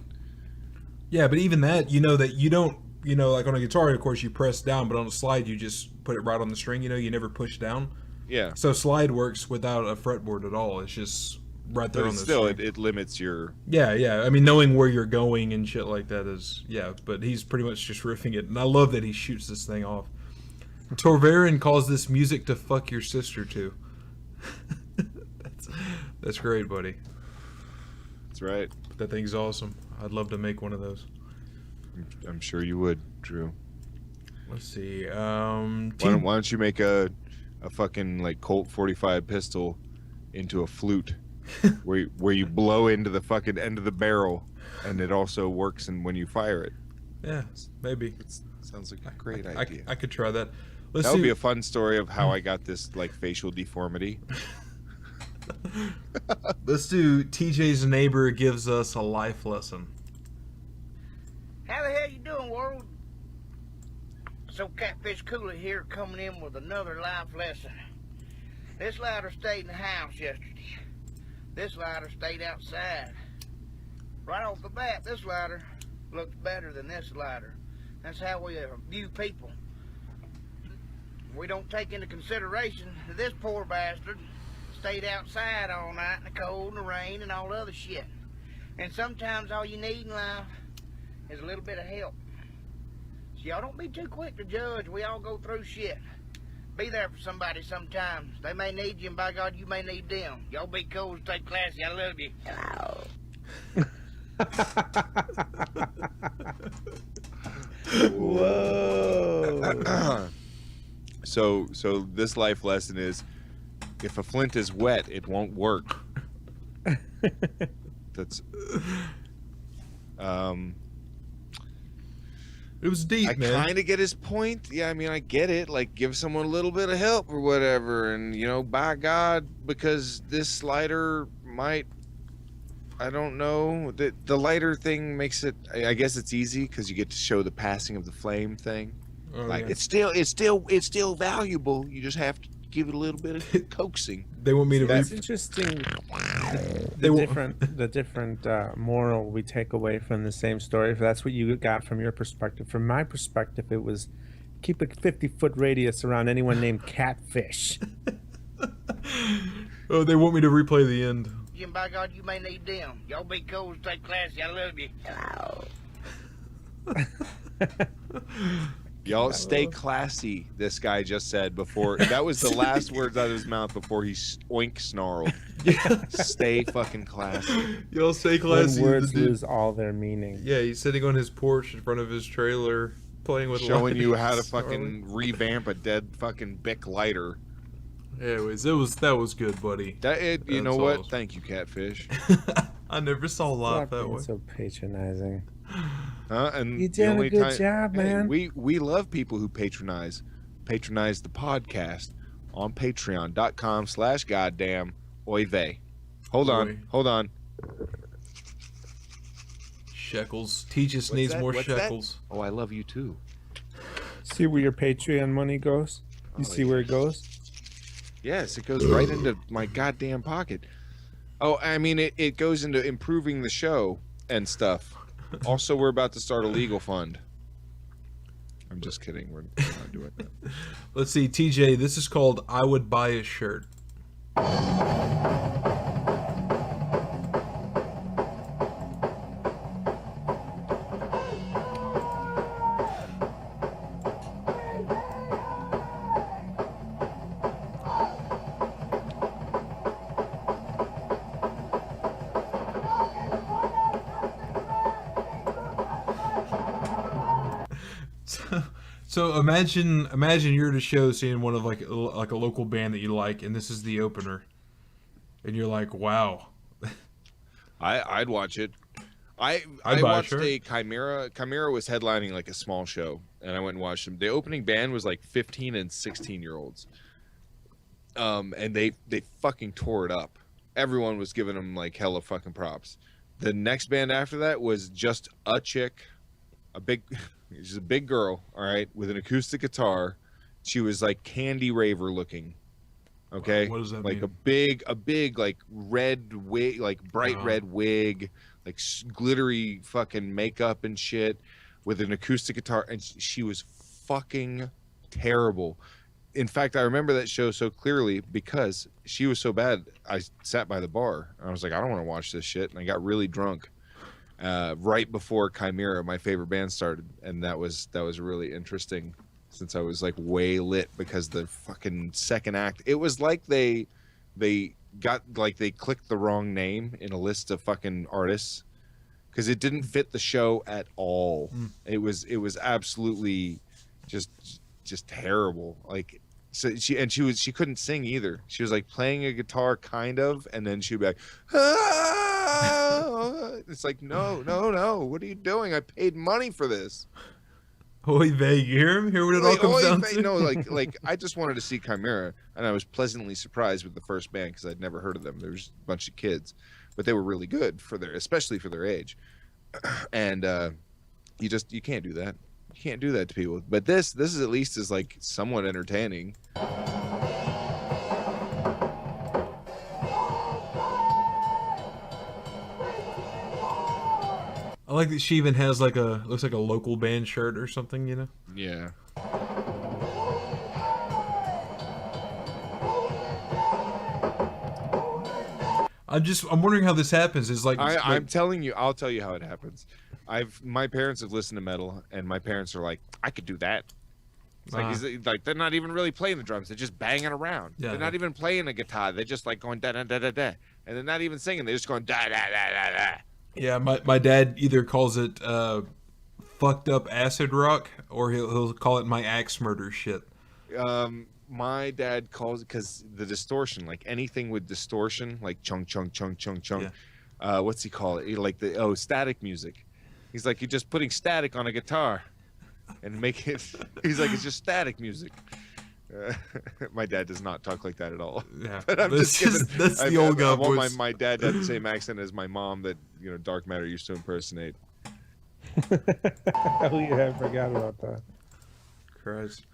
Yeah, but even that, that you don't, like on a guitar, of course, you press down, but on a slide, you just put it right on the string. You never push down. Yeah. So slide works without a fretboard at all. It's just right there but on the still, string. it limits your. Yeah. I mean, knowing where you're going and shit like that is, but he's pretty much just riffing it. And I love that he shoots this thing off. Torvarin calls this music to fuck your sister to. That's great, buddy. That's right. That thing's awesome. I'd love to make one of those. I'm sure you would, Drew. Let's see. Why don't you make a a fucking like Colt 45 pistol into a flute, where you blow into the fucking end of the barrel, and it also works and when you fire it. Yeah, maybe. Sounds like a great idea. I could try that. That would be a fun story of how I got this like facial deformity. Let's do TJ's neighbor gives us a life lesson. How the hell you doing, world? So Catfish Cooler here coming in with another life lesson. This lighter stayed in the house yesterday. This lighter stayed outside. Right off the bat, this lighter looks better than this lighter. That's how we view people. We don't take into consideration that this poor bastard stayed outside all night in the cold and the rain and all the other shit. And sometimes all you need in life is a little bit of help. So y'all don't be too quick to judge. We all go through shit. Be there for somebody sometimes. They may need you, and by God, you may need them. Y'all be cool, stay classy. I love you. Whoa. So this life lesson is, if a flint is wet, it won't work. That's it was deep, man. I kind of get his point. Yeah, I mean, I get it. Like, give someone a little bit of help or whatever, and by God, because this lighter might. I don't know. The lighter thing makes it. I guess it's easy because you get to show the passing of the flame thing. Oh, like yeah. it's still valuable. You just have to give it a little bit of coaxing. They want me to. That's interesting. The different moral we take away from the same story. If that's what you got from your perspective. From my perspective, it was keep a 50-foot radius around anyone named Catfish. Oh, they want me to replay the end. And by God, you may need them. Y'all be cool, stay classy. I love you. Y'all stay classy, this guy just said before. That was the last words out of his mouth before he oink snarled. Stay fucking classy. Y'all stay classy. When words lose all their meaning. Yeah, he's sitting on his porch in front of his trailer playing with showing lights. you how to fucking revamp a dead fucking Bic lighter. Anyways, that was good, buddy. You know what? Thank you, Catfish. I never saw life that way. So patronizing. And you did a good job, man. We love people who patronize the podcast on patreon.com/goddamn oy vey. Hold on. Shekels. Tejas needs more shekels. Oh, I love you too. See where your Patreon money goes? You see where it goes? Yes, it goes right into my goddamn pocket. Oh, I mean, it goes into improving the show and stuff. Also, we're about to start a legal fund. I'm just kidding. We're not doing that. Let's see, TJ, this is called I Would Buy a Shirt. So imagine you're at a show seeing one of like a local band that you like, and this is the opener, and you're like, wow. I'd watch it. I watched a Chimera. Chimera was headlining like a small show, and I went and watched them. The opening band was like 15 and 16-year-olds, and they fucking tore it up. Everyone was giving them like hella fucking props. The next band after that was just a chick, she's a big girl, all right, with an acoustic guitar. She was like Candy Raver looking. Okay, what does that mean? A big like red wig, like bright red wig, like glittery fucking makeup and shit, with an acoustic guitar, and she was fucking terrible. In fact, I remember that show so clearly because she was so bad. I sat by the bar and I was like, I don't want to watch this shit, and I got really drunk right before Chimera, my favorite band, started, and that was really interesting. Since I was like way lit because the fucking second act, it was like they clicked the wrong name in a list of fucking artists because it didn't fit the show at all. It was absolutely just terrible. Like So she couldn't sing either. She was like playing a guitar kind of, and then she'd be like, ah! It's like, no, what are you doing? I paid money for this. Oy vey, you hear him? Hear what it all comes down to? No, like I just wanted to see Chimera, and I was pleasantly surprised with the first band because I'd never heard of them. There was a bunch of kids, but they were really good especially for their age. And you can't do that. You can't do that to people. But this is at least is like somewhat entertaining. I like that she even has like looks like a local band shirt or something, you know? Yeah. I'm wondering how this happens. Is like I'm telling you, I'll tell you how it happens. My parents have listened to metal, and my parents are like, I could do that. It's like they're not even really playing the drums; they're just banging around. Yeah, they're not even playing a guitar; they're just like going da da da da da, and they're not even singing; they're just going da da da da da. Yeah, my dad either calls it fucked up acid rock, or he'll call it my axe murder shit. My dad calls it because the distortion, like anything with distortion, like chung chung chung chung chung. Yeah. What's he call it? Like static music. He's like, you're just putting static on a guitar, and make it. He's like, it's just static music. My dad does not talk like that at all. Yeah, but I'm just kidding. That's the old guy I want voice. my dad to have the same accent as my mom that Dark Matter used to impersonate. Oh yeah, I forgot about that. Christ.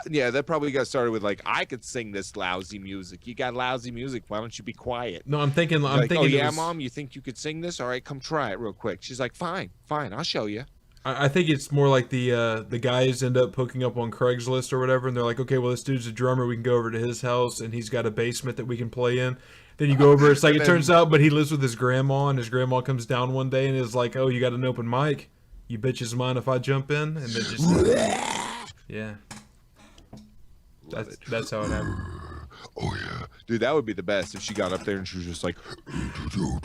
Yeah, that probably got started with like, I could sing this lousy music. You got lousy music. Why don't you be quiet? No, I'm thinking. Oh yeah, Mom, you think you could sing this? All right, come try it real quick. She's like, fine, I'll show you. I think it's more like the guys end up hooking up on Craigslist or whatever, and they're like, okay, well, this dude's a drummer. We can go over to his house, and he's got a basement that we can play in. Then you go over. It's like it turns out, but he lives with his grandma, and his grandma comes down one day and is like, oh, you got an open mic? You bitches mind if I jump in? And then just yeah. That's how it happened. Oh yeah, dude, that would be the best if she got up there and she was just like,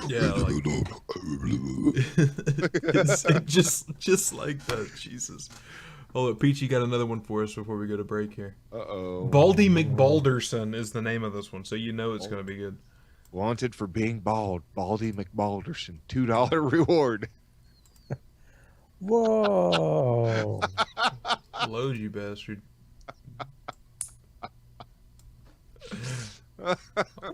yeah, like just like that. Jesus. Oh, look, Peachy got another one for us before we go to break here. Uh-oh. Baldy McBalderson is the name of this one, so you know it's going to be good. Wanted for being bald, Baldy McBalderson. $2 reward. Whoa. Load you bastard.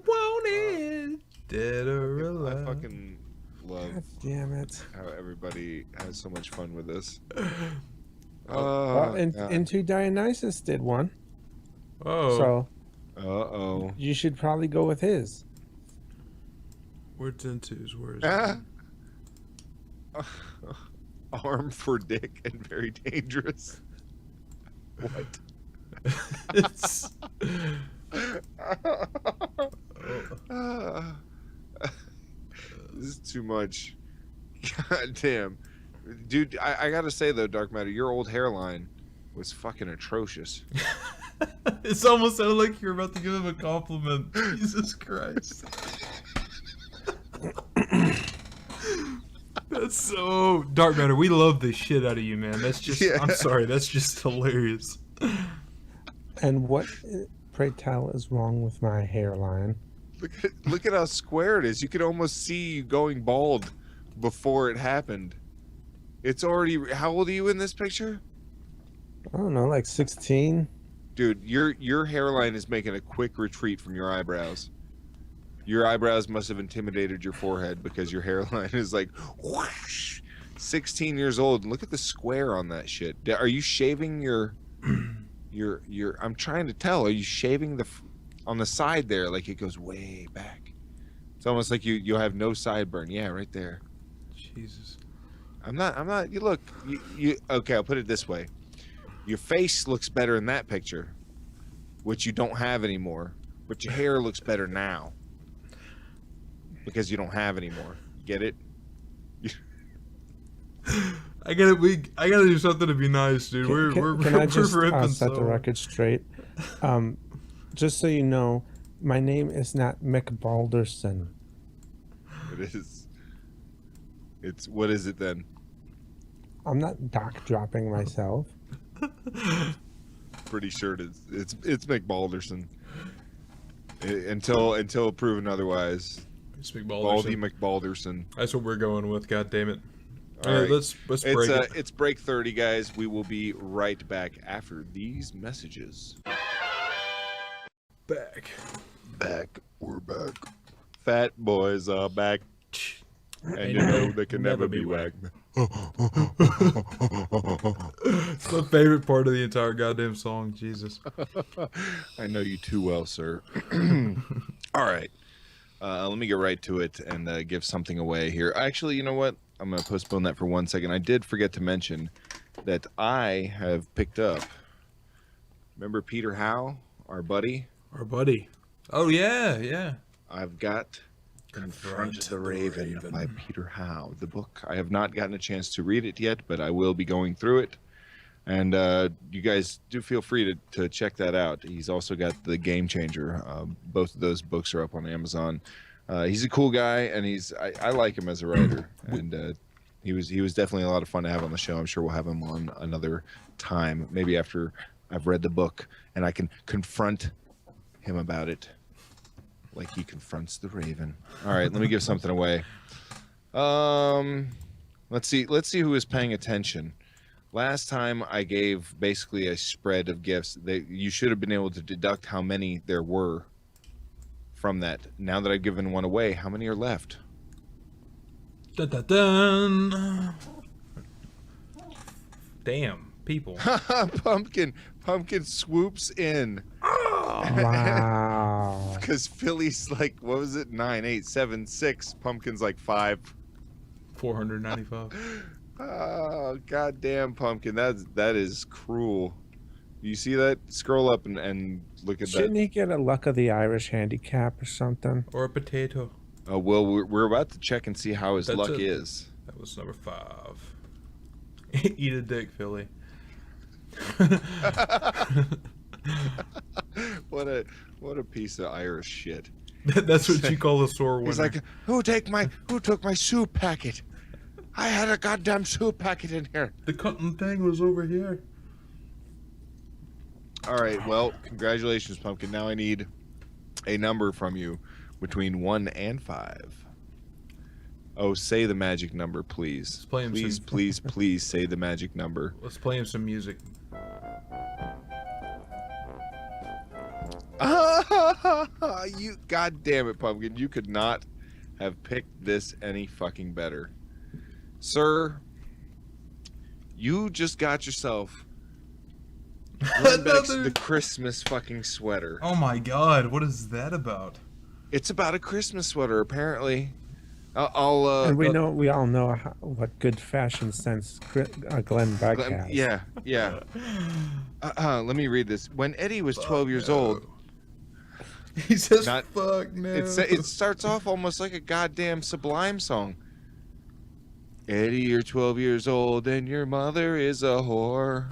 Wanted, dead or alive. I fucking love. God damn it! How everybody has so much fun with this. Well, Into Dionysus did one. Oh. So. You should probably go with his. Where's Into's? Where's Arm for dick and very dangerous. What? It's. This is too much. God damn. Dude, I gotta say though, Dark Matter, your old hairline was fucking atrocious. It's almost sounded like you're about to give him a compliment. Jesus Christ. That's so Dark Matter. We love the shit out of you, man. That's just I'm sorry, that's just hilarious. And what, pray tell, is wrong with my hairline? Look at how square it is. You could almost see you going bald before it happened. It's already. How old are you in this picture? I don't know, like 16. Dude, your hairline is making a quick retreat from your eyebrows. Your eyebrows must have intimidated your forehead because your hairline is like whoosh. 16 years old. Look at the square on that shit. Are you shaving your I'm trying to tell. Are you shaving on the side there like it goes way back? It's almost like you'll have no sideburn. Yeah, right there. Jesus. I'm not. You look. You okay? I'll put it this way. Your face looks better in that picture, which you don't have anymore. But your hair looks better now because you don't have anymore. Get it? I gotta do something to be nice, dude. Can I just set the record straight? Just so you know, my name is not McBalderson. It is. It's what is it then? I'm not doc dropping myself. pretty sure it's McBalderson. Until proven otherwise. It's Baldy McBalderson. McBalderson. That's what we're going with. God damn it! All right, let's break it. It's break 30, guys. We will be right back after these messages. Back. We're back. Fat boys are back. And you know they can never be whacked. It's my favorite part of the entire goddamn song. Jesus. I know you too well, sir. All right. Let me get right to it and give something away here. Actually, you know what? I'm going to postpone that for 1 second. I did forget to mention that I have picked up. Remember Peter Howe, our buddy? Our buddy. Oh, yeah. I've got Confront the Raven by Peter Howe, the book. I have not gotten a chance to read it yet, but I will be going through it. And you guys do feel free to check that out. He's also got The Game Changer. Both of those books are up on Amazon. He's a cool guy, and I like him as a writer. And he was definitely a lot of fun to have on the show. I'm sure we'll have him on another time, maybe after I've read the book and I can confront him about it. Like he confronts the Raven. All right, let me give something away. Let's see who is paying attention. Last time I gave basically a spread of gifts. You should have been able to deduct how many there were from that. Now that I've given one away, how many are left? Dun, dun, dun. Damn, people. Pumpkin swoops in. Wow. Because Philly's like, what was it? 9, 8, 7, 6. Pumpkin's like 5. 495. Oh, goddamn, Pumpkin. That is cruel. You see that? Scroll up and look at Shouldn't that. he get a Luck of the Irish handicap or something? Or a potato. Oh, well, we're about to check and see how his luck it. is. That was number 5. Eat a dick, Philly. What a piece of Irish shit. That's what you call a sore winner. He's like, who took my soup packet? I had a goddamn soup packet in here. The cotton thing was over here. All right, well, congratulations, Pumpkin. Now I need a number from you between 1 and 5. Oh, say the magic number, please. Please say the magic number. Let's play him some music. You, God damn it, Pumpkin. You could not have picked this any fucking better. Sir, you just got yourself the Christmas fucking sweater. Oh my god, what is that about? It's about a Christmas sweater, apparently. And we all know what good fashion sense Glenn Beck has. Yeah. Let me read this. When Eddie was 12 years old, he says, "Fuck no." It starts off almost like a goddamn Sublime song. Eddie, you're 12 years old and your mother is a whore.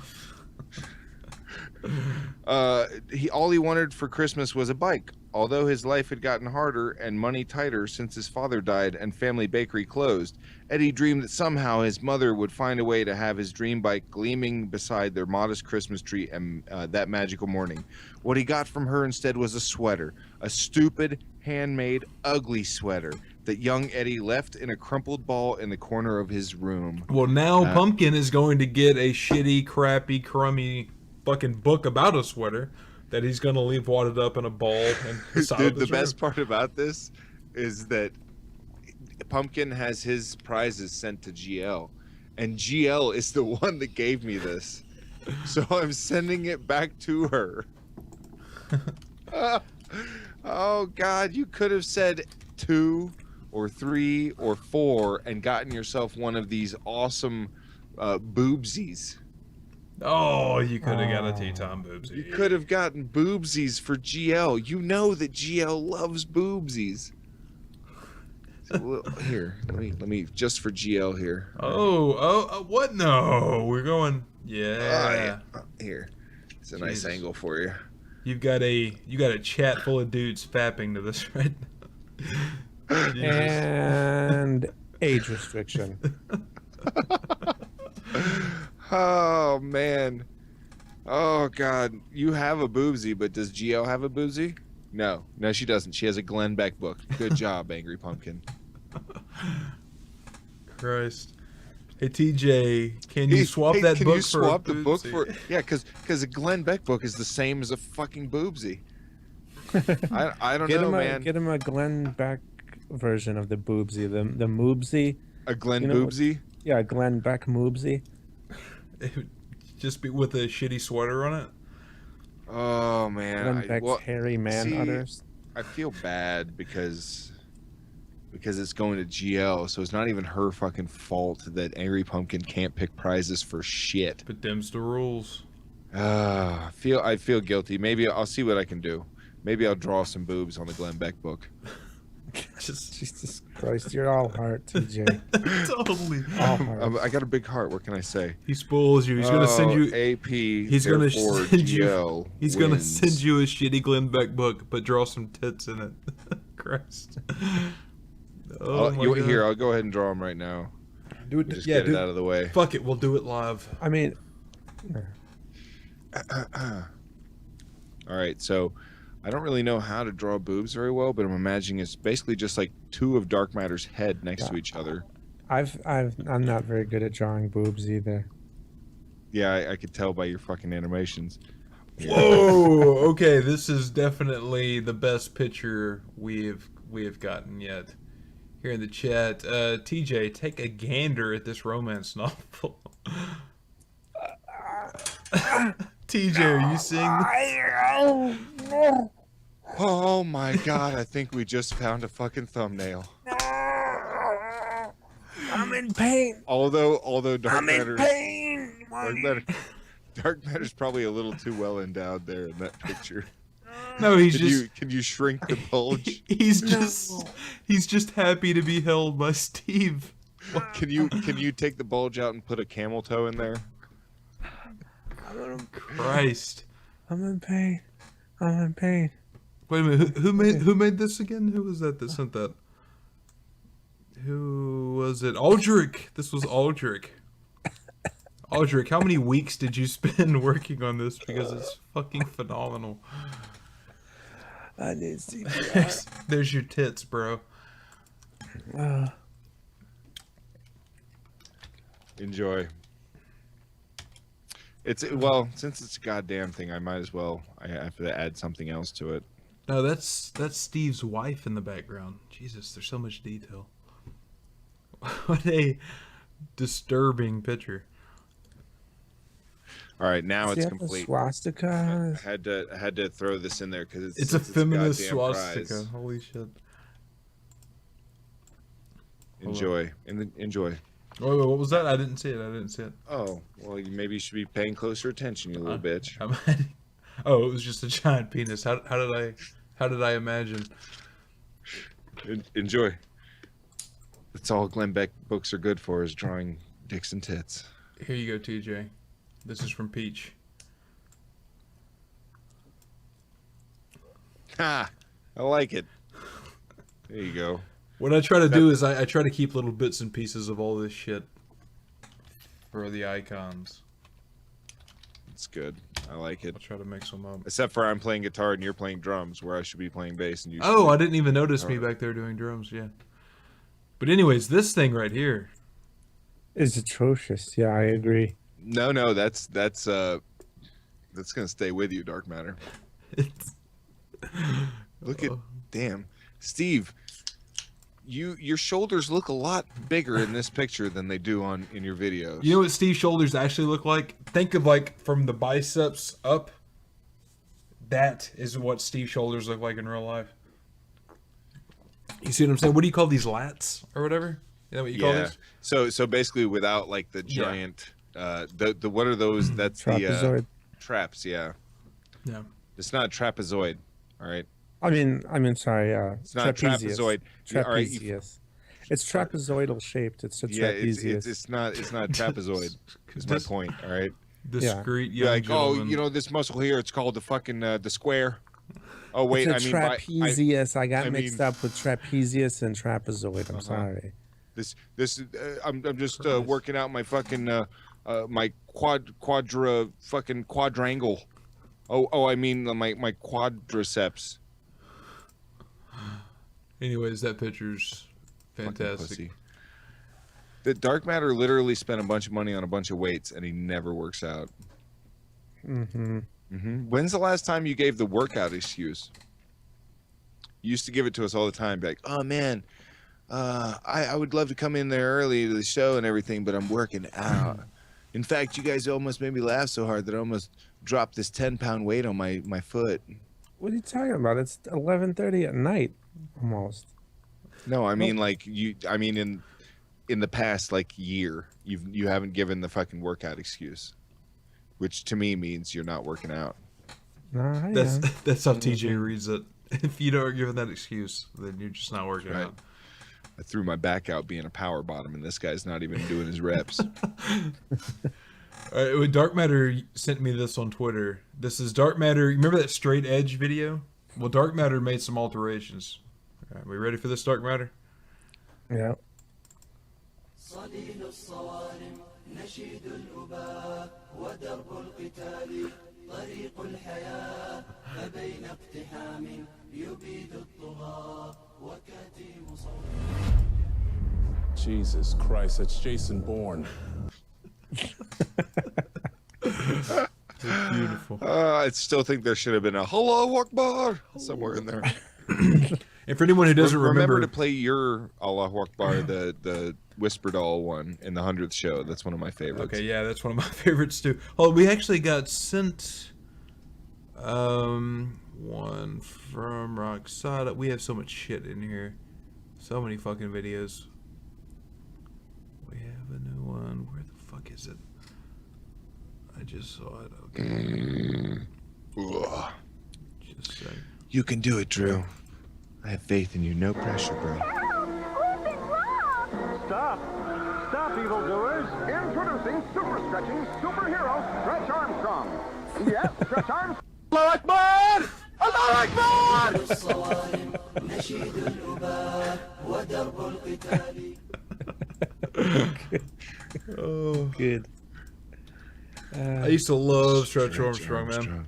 All he wanted for Christmas was a bike. Although his life had gotten harder and money tighter since his father died and family bakery closed, Eddie dreamed that somehow his mother would find a way to have his dream bike gleaming beside their modest Christmas tree and that magical morning. What he got from her instead was a sweater, a stupid, handmade, ugly sweater that young Eddie left in a crumpled ball in the corner of his room. Well, now Pumpkin is going to get a shitty, crappy, crummy fucking book about a sweater that he's going to leave wadded up in a ball. And Dude, the best part about this is that Pumpkin has his prizes sent to GL, and GL is the one that gave me this. So I'm sending it back to her. Oh, God, you could have said 2 or 3 or 4 and gotten yourself one of these awesome boobsies. Oh, you could have got a Teton boobsie. You could have gotten boobsies for GL. You know that GL loves boobsies. So, here, let me just for GL here. Oh, what? No, we're going. Yeah. Here, it's a nice angle for you. You got a chat full of dudes fapping to this right now. And age restriction. Oh man, Oh God, you have a boobsy, but does GL have a boobsy? No, she doesn't. She has a Glenn Beck book. Good job, Angry Pumpkin. Christ. Hey TJ, can you swap that can book you for swap a the book boobsy? for? Yeah, because a Glenn Beck book is the same as a fucking boobsy. I don't know, man. Get him a Glenn Beck version of the boobsy, the moobsy. A Glenn boobsy? Yeah, Glenn Beck moobsy. Just be with a shitty sweater on it. Oh man, Glenn Beck's hairy man udders. I feel bad because it's going to GL, so it's not even her fucking fault that Angry Pumpkin can't pick prizes for shit. But them's the rules. I feel guilty. Maybe I'll see what I can do. Maybe I'll draw some boobs on the Glenn Beck book. Jesus Christ, you're all heart, TJ. Totally. All heart. I got a big heart. What can I say? He spoils you. He's gonna send you AP. He's gonna send you. He's gonna wins. send you a shitty Glenn Beck book, but draw some tits in it. Christ. Oh my God. Here, I'll go ahead and draw them right now. Do it. Just Yeah, get it out of the way. Fuck it. We'll do it live. I mean. All right, so I don't really know how to draw boobs very well, but I'm imagining it's basically just like two of Dark Matter's head next to each other. I'm not very good at drawing boobs either. Yeah, I could tell by your fucking animations. Whoa. Okay, this is definitely the best picture we have gotten yet. Here in the chat, TJ, take a gander at this romance novel. TJ, are you seeing this? Oh my God, I think we just found a fucking thumbnail. I'm in pain. Although Dark I'm in Matter's, pain. Dark Matter's probably a little too well endowed there in that picture. No, Can you shrink the bulge? He's just happy to be held by Steve. Can you take the bulge out and put a camel toe in there? Christ. I'm in pain. I'm in pain. Wait a minute, who made this again? Who was that sent that? Who was it? Aldrich. This was Aldrich. Aldrich, how many weeks did you spend working on this? Because it's fucking phenomenal. I need CPR. There's your tits, bro. Enjoy. Since it's a goddamn thing, I might as well. I have to add something else to it. No, that's Steve's wife in the background. Jesus, there's so much detail. What a disturbing picture. All right, now Does it's he have a complete. swastika? I had to throw this in there because It's a feminist goddamn swastika. prize. Holy shit. Enjoy. Enjoy. Wait, what was that? I didn't see it. Oh, well, maybe you should be paying closer attention, you little bitch. Oh, it was just a giant penis. How did I imagine? Enjoy. That's all Glenn Beck books are good for, is drawing dicks and tits. Here you go, TJ. This is from Peach. Ha! I like it. There you go. What I try to do is I try to keep little bits and pieces of all this shit for the icons. It's good. I like it. I'll try to mix them up. Except for I'm playing guitar and you're playing drums, where I should be playing bass and you. Oh, I didn't even notice me back there doing drums. Yeah. But anyways, this thing right here is atrocious. Yeah, I agree. No, that's gonna stay with you, Dark Matter. Look at, damn, Steve. Your shoulders look a lot bigger in this picture than they do in your videos. You know what Steve's shoulders actually look like? Think of like from the biceps up. That is what Steve's shoulders look like in real life. You see what I'm saying? What do you call these, lats or whatever? You know what you call these? So basically, without like the giant, the what are those? That's trapezoid. The traps. Yeah. Yeah. It's not trapezoid. All right. I mean, sorry. It's not trapezoid. Trapezius. It's trapezoidal shaped. It's a trapezius. It's not trapezoid. Is my point. All right. Discreet young like, gentleman. oh, this muscle here. It's called the fucking the square. Oh wait, it's trapezius. I got mixed up with trapezius and trapezoid. I'm sorry. I'm just working out my fucking my quadrangle. Oh, I mean my quadriceps. Anyways, that picture's fantastic. The dark matter literally spent a bunch of money on a bunch of weights, and he never works out. When's the last time you gave the workout excuse? You used to give it to us all the time, be like, "Oh man, I would love to come in there early to the show and everything, but I'm working out. In fact, you guys almost made me laugh so hard that I almost dropped this 10-pound weight on my foot." What are you talking about? It's 11:30 at night, almost. No, I mean like I mean in the past like year, you haven't given the fucking workout excuse, which to me means you're not working out. No, that's how TJ reads it. If you don't give that excuse, then you're just not working out. I threw my back out being a power bottom, and this guy's not even doing his reps. Dark Matter sent me this on Twitter. This is Dark Matter. Remember that Straight Edge video? Well, Dark Matter made some alterations. All right, we ready for this, Dark Matter? Yeah. Jesus Christ, that's Jason Bourne. Beautiful. I still think there should have been a Allahu Akbar somewhere in there. And for anyone who doesn't remember to play your Allahu Akbar, the Whisper Doll one in the 100th show. That's one of my favorites. Okay, yeah, that's one of my favorites too. Oh, we actually got sent one from Roxada. We have so much shit in here. So many fucking videos. We have a new one. Where the fuck is it? I just saw it. Okay. Just a sec. You can do it, Drew. I have faith in you. No pressure, bro. Stop! Stop, evildoers! Introducing super stretching superhero Stretch Armstrong. Yes, Stretch Armstrong. Allah Akbar! Allah Akbar! Oh, good. I used to love Stretch Armstrong, man.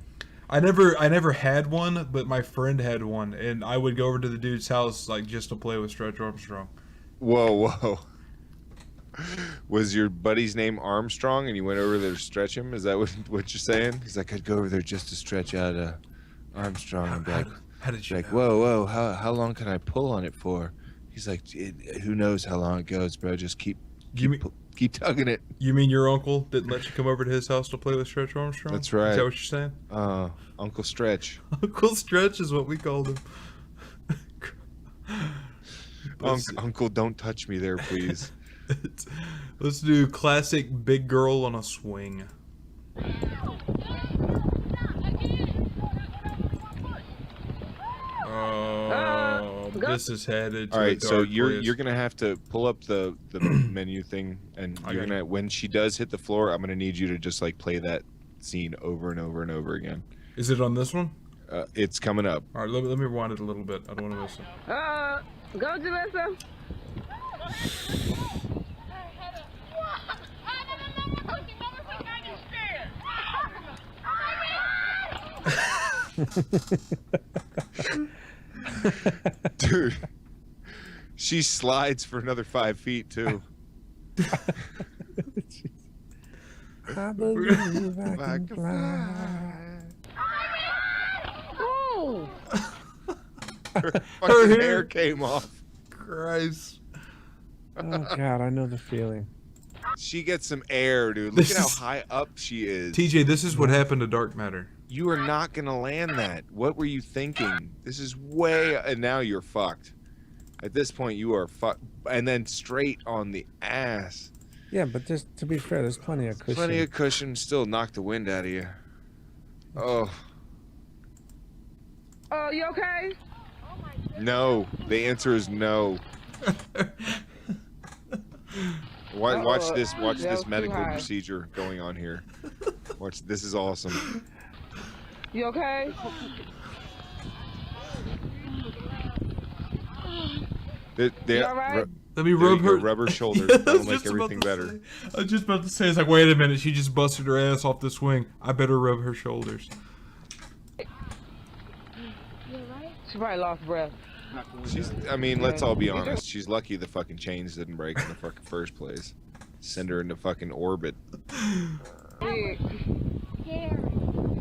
I never had one, but my friend had one, and I would go over to the dude's house like just to play with Stretch Armstrong. Whoa. Was your buddy's name Armstrong, and you went over there to stretch him? Is that what you're saying? He's like, I'd go over there just to stretch out Armstrong. And be like, how did you like, know? whoa, how long can I pull on it for? He's like, who knows how long it goes, bro? Just keep tugging it. You mean your uncle didn't let you come over to his house to play with Stretch Armstrong? That's right. Is that what you're saying? Uncle Stretch. Uncle Stretch is what we called him. Uncle, don't touch me there, please. Let's do classic big girl on a swing. Oh, this is headed to all right, a dark so you're place. gonna have to pull up the menu thing, and you're gonna, when she does hit the floor, I'm gonna need you to just like play that scene over and over and over again. Is it on this one? It's coming up. All right, let me rewind it a little bit. I don't want to miss it. Go, Jalissa. Dude, she slides for another 5 feet too. I believe I can fly. Oh! Her fucking hair came off. Christ. Oh God, I know the feeling. She gets some air, dude. Look at how high up she is. TJ, this is what happened to Dark Matter. You are not gonna land that. What were you thinking? This is way, and now you're fucked. At this point, you are fucked, and then straight on the ass. Yeah, but just to be fair, there's plenty of cushion. Plenty of cushion, still knock the wind out of you. Oh. Oh, you okay? No. The answer is no. Watch this medical procedure going on here. Watch, this is awesome. You okay? You all right? Let me There rub you go, her. rub her shoulder. Yeah, I That'll was make just about everything to better. say- I was just about to say, it's like, wait a minute, she just busted her ass off the swing. I better rub her shoulders. She probably lost breath. I mean, let's all be honest. She's lucky the fucking chains didn't break in the fucking first place. Send her into fucking orbit. Yeah.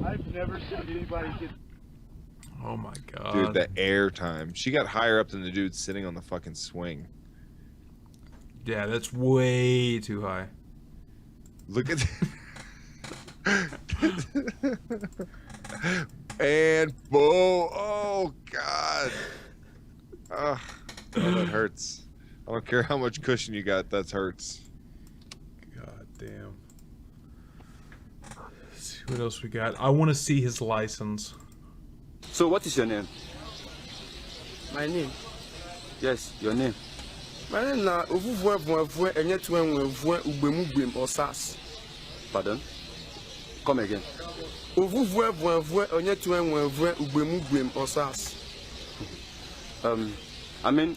I've never seen anybody get. Oh my god. Dude, the air time. She got higher up than the dude sitting on the fucking swing. Yeah, that's way too high. Look at and boom. Oh god. Oh, that hurts. I don't care how much cushion you got, that hurts. God damn. Let's see what else we got. I want to see his license. So what is your name? My name? Yes, your name. My name na Ovuvwe Enyetwenwe Ugbemubem Osas. Pardon? Come again. Ovuvwe Enyetwenwe Ugbemubem Osas. I mean,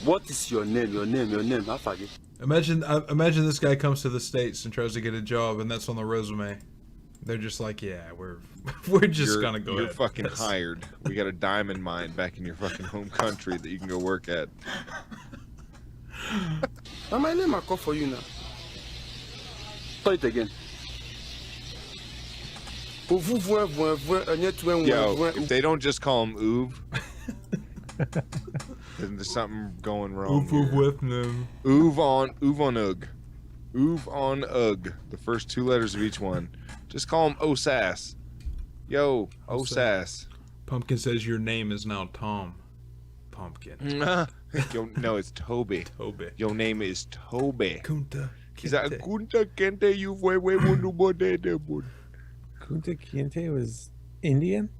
what is your name? Your name. I forget. Imagine this guy comes to the States and tries to get a job, and that's on the resume. They're just like, yeah, we're just gonna go. You're ahead. fucking hired. We got a diamond mine back in your fucking home country that you can go work at. Now my name I call for you now. Say it again. Ovuvwe Enyetwenwe. Yo, if they don't just call him Oov, then there's something going wrong. Oov on Ugg. Oov on Ugg. The first two letters of each one. Just call him Osas. Yo, Osas. Pumpkin says your name is now Tom. Pumpkin. Yo, no, it's Toby. Toby. Your name is Toby. Kunta. He's like, Kunta Kente, you way mundu bode de bud. Kunta Kinte was Indian?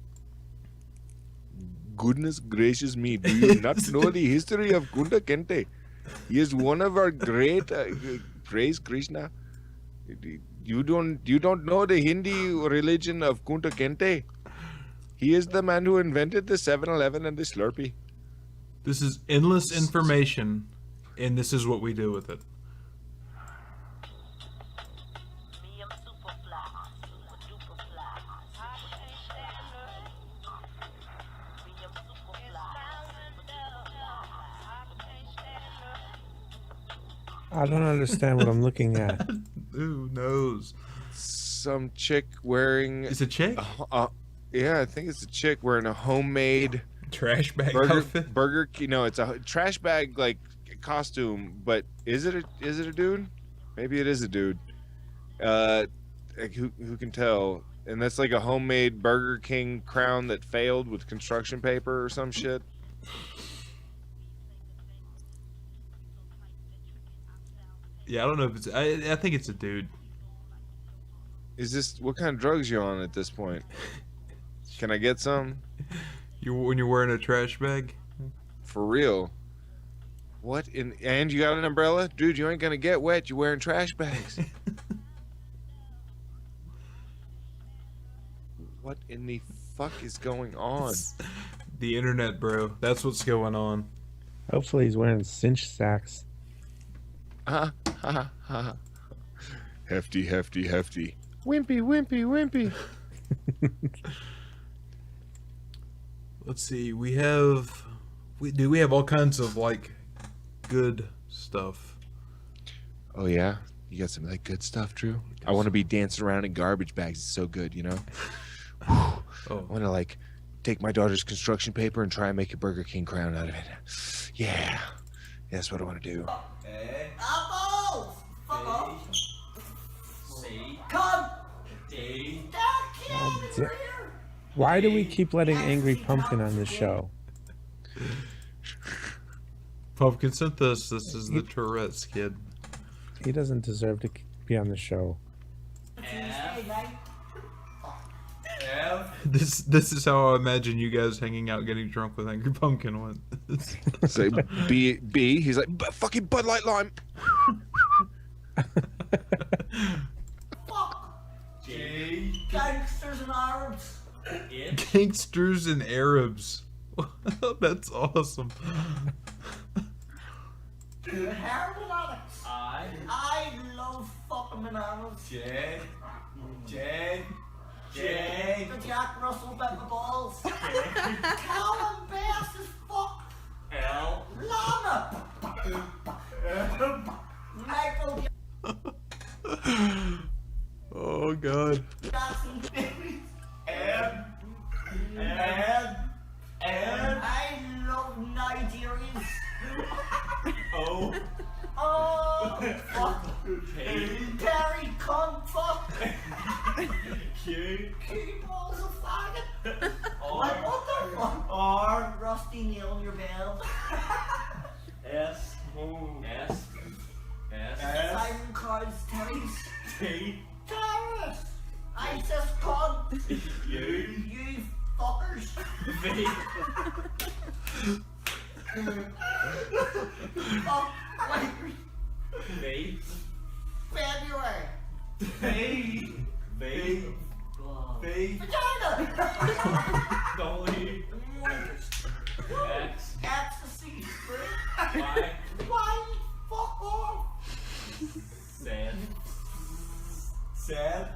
Goodness gracious me, do you not know the history of Kunta Kente? He is one of our great, praise Krishna. You don't know the Hindi religion of Kunta Kente? He is the man who invented the 7-Eleven and the Slurpee. This is endless information, and this is what we do with it. I don't understand what I'm looking at. Who knows? Some chick wearing... It's a chick? Yeah, I think it's a chick wearing a homemade... trash bag outfit? No, it's a trash bag, like, costume, but is it a dude? Maybe it is a dude. Like, who can tell? And that's like a homemade Burger King crown that failed with construction paper or some shit. Yeah, I don't know if it's... I think it's a dude. Is this... What kind of drugs you on at this point? Can I get some? When you're wearing a trash bag? For real? What in... And you got an umbrella? Dude, you ain't gonna get wet. You're wearing trash bags. What in the fuck is going on? The internet, bro. That's what's going on. Hopefully he's wearing cinch sacks. Hefty, hefty, hefty. Wimpy, wimpy, wimpy. Let's see. We have all kinds of like good stuff. Oh yeah, you got some like good stuff, Drew. I want to be dancing around in garbage bags. It's so good, you know. I want to like take my daughter's construction paper and try and make a Burger King crown out of it. Yeah, that's what I want to do. Apples! Fuck off! Come! Why do we keep letting Angry Pumpkin on this show? Pumpkin sent this. This is the Tourette's kid. He doesn't deserve to be on the show. This is how I imagine you guys hanging out getting drunk with Angry Pumpkin went. Say B. He's like fucking Bud Light Lime. Gangsters and Arabs. Gangsters and Arabs. That's awesome. Hair bananas. I love fucking bananas. Jane. The Jack Russell pepper balls. Colin Bass is fucked. L. Llama. Michael Oh god. Jackson. And I love Nigerians. O. Oh, fuck. K. Terry cunt fuck. Q. Balls of faggot. R. Like, what the fuck? R. Rusty nail in your bell. S. Simon Cow's Terry's. T. Terrorists. ISIS cunt. You fuckers. V. Fuck. V. February. V. Vagina. W. X. Ecstasy. Y. Why? Fuck off. Sad. Sad.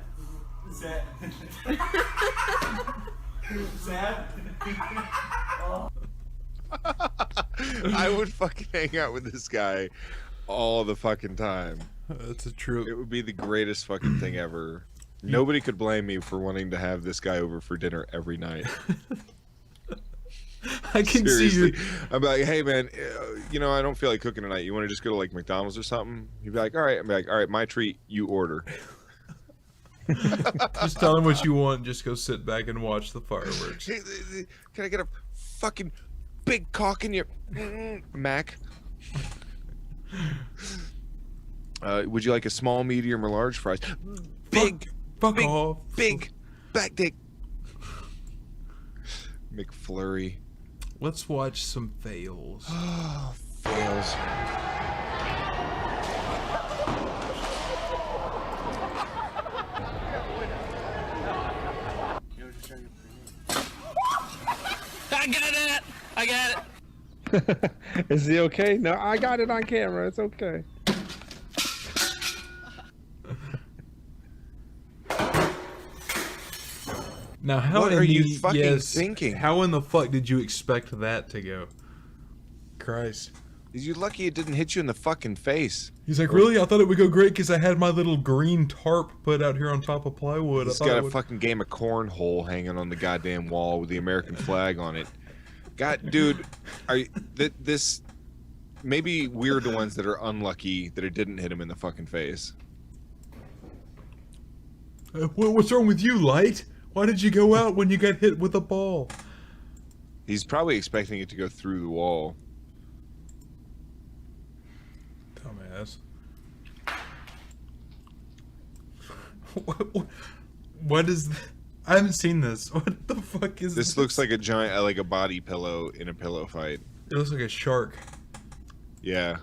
I would fucking hang out with this guy all the fucking time. That's a true. It would be the greatest fucking thing ever. Nobody could blame me for wanting to have this guy over for dinner every night. I can Seriously. see you. I'm like, hey man, you know, I don't feel like cooking tonight. You want to just go to like McDonald's or something? He'd be like, all right. I'm like, all right, my treat, you order. Just tell him what you want. Just go sit back and watch the fireworks. Hey, can I get a fucking big cock in your Mac? Would you like a small, medium, or large fries? Big, fuck big, off. Big, back dick. McFlurry. Let's watch some fails. Oh, fails. I got it. Is he okay? No, I got it on camera. It's okay. Now, how What in are the, you fucking thinking? How in the fuck did you expect that to go? Christ. You lucky it didn't hit you in the fucking face. He's like, really? I thought it would go great because I had my little green tarp put out here on top of plywood. He's I thought got it a would... fucking game of cornhole hanging on the goddamn wall with the American flag on it. God, dude, are you, this? Maybe we're the ones that are unlucky that it didn't hit him in the fucking face. What's wrong with you, Light? Why did you go out when you got hit with a ball? He's probably expecting it to go through the wall. Dumbass. What is? I haven't seen this. What the fuck is this? This looks like a giant, like a body pillow in a pillow fight. It looks like a shark. Yeah.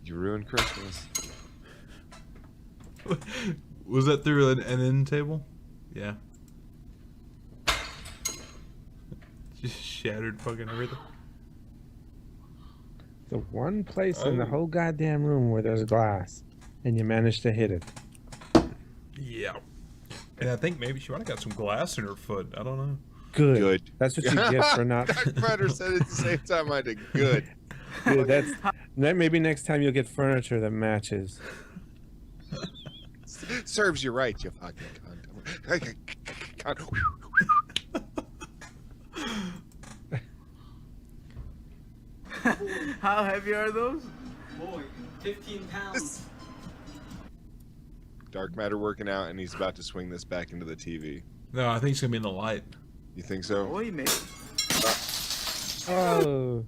You ruined Christmas. Was that through an end table? Yeah. Just shattered fucking everything. The one place in the whole goddamn room where there's glass, and you managed to hit it. Yeah. And I think maybe she might have got some glass in her foot. I don't know. Good. Good. That's what you get for not. Dark Predator said it at the same time I did. Good. Dude, maybe next time you'll get furniture that matches. Serves you right, you fucking cunt. How heavy are those? Boy, 15 pounds. Dark matter working out, and he's about to swing this back into the TV. No, I think it's gonna be in the light. You think so? Wait a minute. Oh.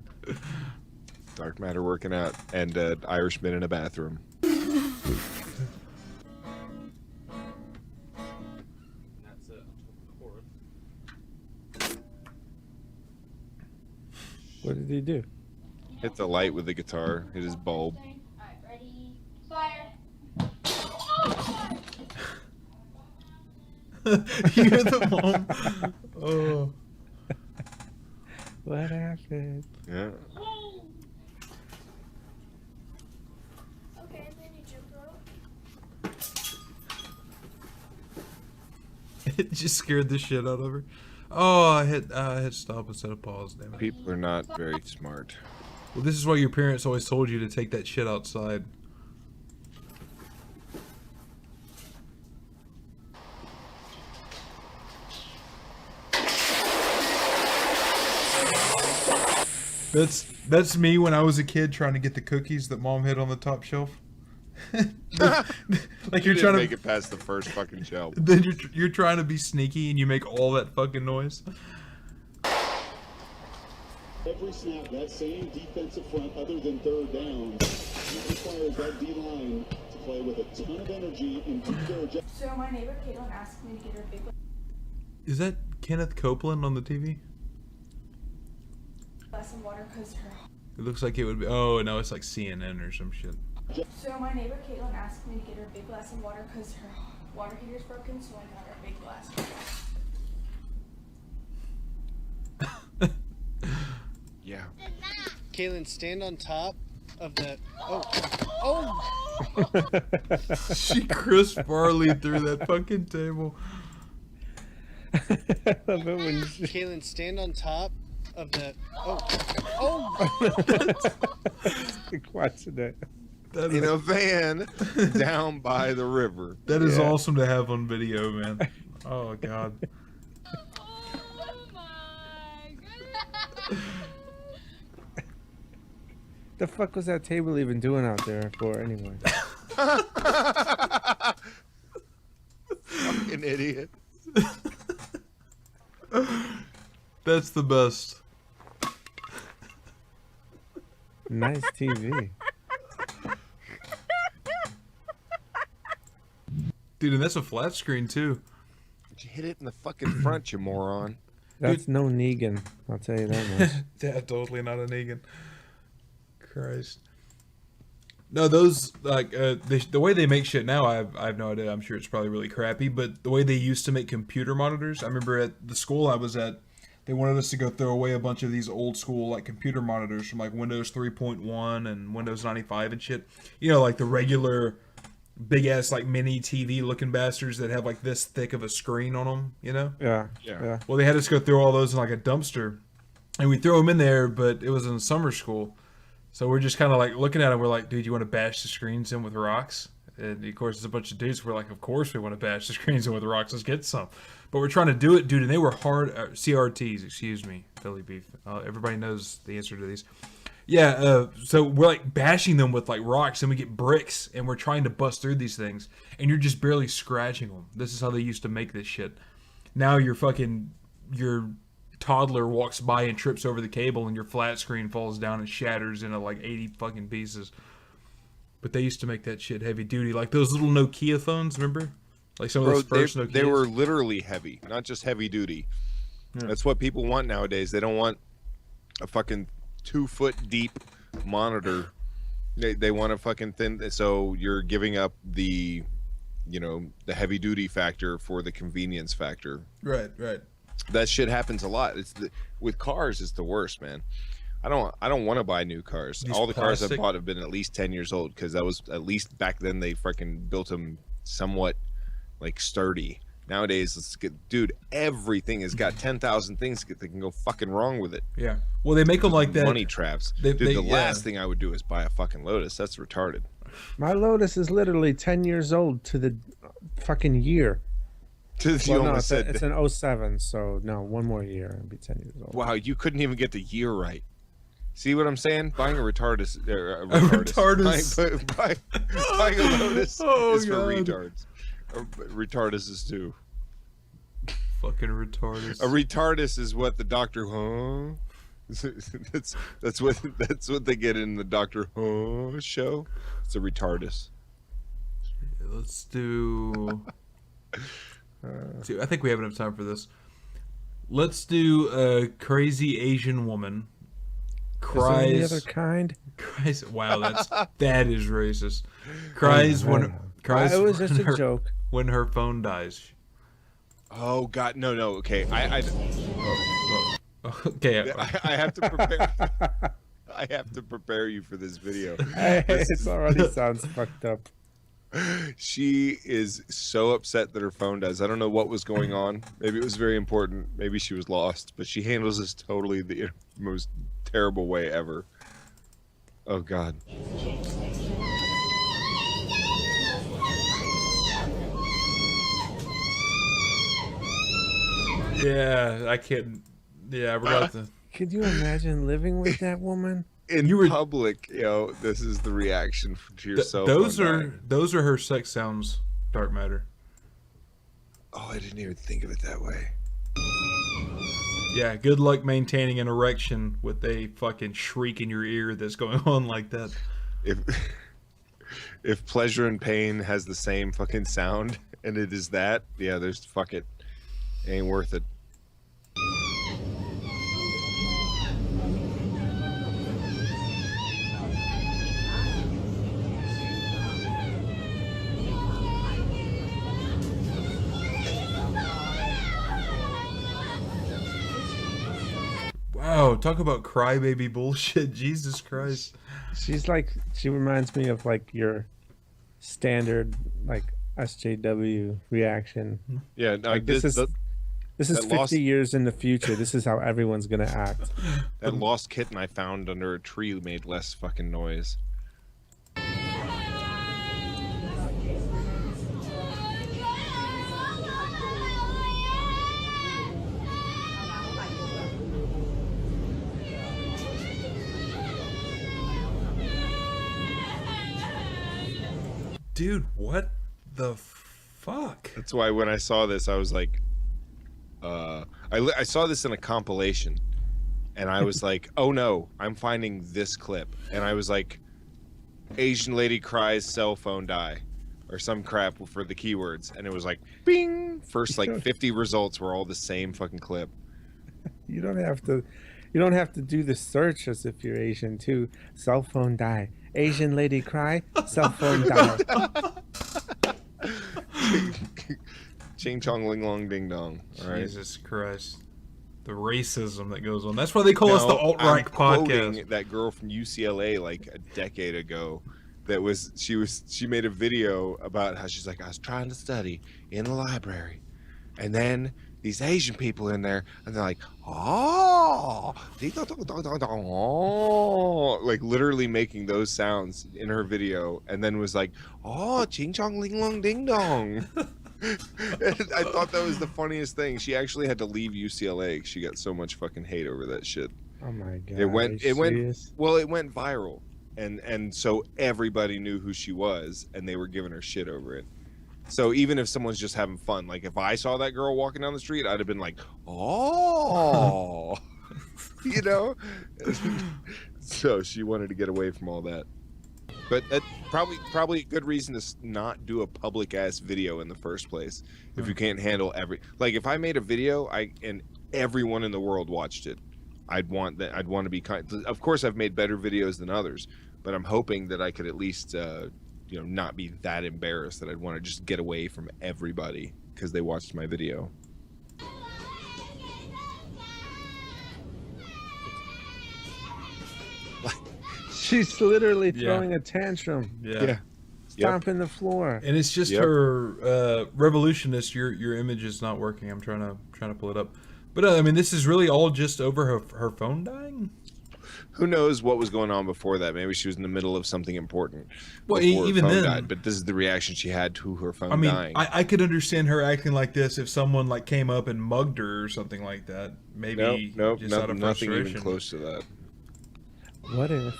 Dark matter working out, and Irishman in a bathroom. What did he do? Hit the light with the guitar. Hit his bulb. You hear the mom? Oh. What happened? Yeah. Okay, and then you jump rope. It just scared the shit out of her. Oh, I hit stop instead of pause. Damn it. People are not very smart. Well, this is why your parents always told you to take that shit outside. That's me when I was a kid trying to get the cookies that mom hid on the top shelf. Like you're trying to make it past the first fucking shelf. Then you're trying to be sneaky and you make all that fucking noise. Every snap, that same defensive front, other than third down, that requires that D-line to play with a ton of energy and keep their So my neighbor Caitlin asked me to get her big. Is that Kenneth Copeland on the TV? Glass of water because her. It looks like it would be. Oh no, it's like CNN or some shit. So my neighbor Caitlin asked me to get her a big glass of water because her water heater's broken, so I got her a big glass. Yeah. Caitlin, stand on top of the. Oh. She Chris Farley through that fucking table. I love it when Caitlin, stand on top of the. Watching it. In a van down by the river. That is awesome to have on video, man. Oh god. The fuck was that table even doing out there for anyway? Fucking idiot. That's the best. Nice TV. Dude, and that's a flat screen too. You hit it in the fucking front, you moron. That's no Negan, I'll tell you that much. Yeah, totally not a Negan. Christ. No, those like the way they make shit now, I have no idea. I'm sure it's probably really crappy, but the way they used to make computer monitors, I remember at the school I was at, they wanted us to go throw away a bunch of these old school like computer monitors from like Windows 3.1 and Windows 95 and shit. You know, like the regular big ass like mini TV looking bastards that have like this thick of a screen on them, you know? Yeah. Well, they had us go through all those in like a dumpster, and we throw them in there, but it was in summer school. So we're just kind of like looking at them. We're like, dude, you want to bash the screens in with rocks? And of course, there's a bunch of dudes. We're like, of course we want to bash the screens in with rocks. Let's get some. But we're trying to do it, dude. And they were hard CRTs. Excuse me, Philly beef. Everybody knows the answer to these. Yeah. So we're like bashing them with like rocks, and we get bricks, and we're trying to bust through these things, and you're just barely scratching them. This is how they used to make this shit. Now your toddler walks by and trips over the cable, and your flat screen falls down and shatters into like 80 fucking pieces. But they used to make that shit heavy duty, like those little Nokia phones. Remember, like some of those first Nokias. They were literally heavy, not just heavy duty. Yeah. That's what people want nowadays. They don't want a fucking 2-foot deep monitor. They want a fucking thin. So you're giving up the heavy duty factor for the convenience factor. Right. That shit happens a lot. With cars, it's the worst, man. I don't want to buy new cars. All the cars I've bought have been at least 10 years old, because that was at least back then they freaking built them somewhat like sturdy. Nowadays, dude, everything has got 10,000 things that can go fucking wrong with it. Yeah. Well, they make them like that. Money traps. Dude, the last thing I would do is buy a fucking Lotus. That's retarded. My Lotus is literally 10 years old to the fucking year. It's an 07, so no, one more year and be 10 years old. Wow, you couldn't even get the year right. See what I'm saying? Buying a retardus. Buying a Lotus is for retards. Retardus is too. Fucking retardus. A retardus is what the Doctor that's what they get in the Doctor Who show. It's a retardus. Let's do. I think we have enough time for this. Let's do a crazy Asian woman cries. Is there any other kind? Cries. Wow, that is racist. Cries when it was just a joke. When her phone dies. Oh God, no. Okay, Okay. I have to prepare. I have to prepare you for this video. It already sounds fucked up. She is so upset that her phone dies. I don't know what was going on. Maybe it was very important. Maybe she was lost. But she handles this totally the most terrible way ever. Oh God. Yeah, I can't. Yeah, we're about to. Could you imagine living with that woman? In public, this is the reaction to your cell Those phone are dying. those are her sex sounds. Dark matter. Oh, I didn't even think of it that way. Yeah, good luck maintaining an erection with a fucking shriek in your ear that's going on like that. If pleasure and pain has the same fucking sound and it is that, yeah, there's fuck it. Ain't worth it. Wow, talk about crybaby bullshit. Jesus Christ. She reminds me of like your standard like SJW reaction. Yeah, no, Like, this is that 50 lost- years in the future. This is how everyone's gonna act. That lost kitten I found under a tree made less fucking noise. Dude, what the fuck? That's why when I saw this, I was like, I saw this in a compilation, and I was like, oh no, I'm finding this clip, and I was like, Asian lady cries cell phone die, or some crap for the keywords, and it was like, bing, first like 50 results were all the same fucking clip. You don't have to do the search as if you're Asian too. Cell phone die. Asian lady cry. Cell phone die. Ching chong ling long ding dong. All right. Jesus Christ. The racism that goes on. That's why they call us the alt-right I'm podcast. quoting that girl from UCLA like a decade ago. She made a video about how she's like, I was trying to study in the library, and then these Asian people in there, and they're like, oh, like literally making those sounds in her video, and then was like, oh, ching chong ling long ding dong. And I thought that was the funniest thing. She actually had to leave UCLA. She got so much fucking hate over that shit. Oh my god. It went serious? well, it went viral, and so everybody knew who she was, and they were giving her shit over it. So even if someone's just having fun, like if I saw that girl walking down the street, I'd have been like, oh, you know. So she wanted to get away from all that. But that's probably a good reason to not do a public ass video in the first place. If you can't handle like if I made a video, and everyone in the world watched it, I'd want to be kind. Of course, I've made better videos than others, but I'm hoping that I could at least not be that embarrassed that I'd want to just get away from everybody because they watched my video. She's literally throwing a tantrum. Yeah. Stomping the floor. And it's just her revolutionist. Your image is not working. I'm trying to pull it up. But I mean, this is really all just over her phone dying. Who knows what was going on before that? Maybe she was in the middle of something important. Well, before even her phone then, died, but this is the reaction she had to her phone I mean, dying. I could understand her acting like this if someone like came up and mugged her or something like that. Maybe nope, just out of nothing frustration. even close to that. What if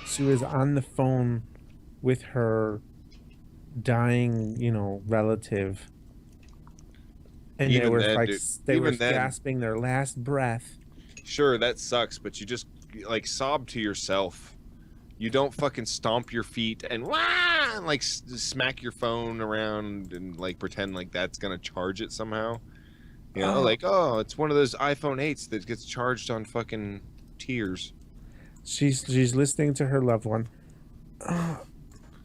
she was on the phone with her dying, relative, and Even they were then, like dude, they were even then- gasping their last breath. Sure, that sucks, but you just like sob to yourself. You don't fucking stomp your feet and wah, and like smack your phone around and like pretend like that's gonna charge it somehow. You know, like, oh, it's one of those iPhone 8s that gets charged on fucking tears. She's listening to her loved one. Oh,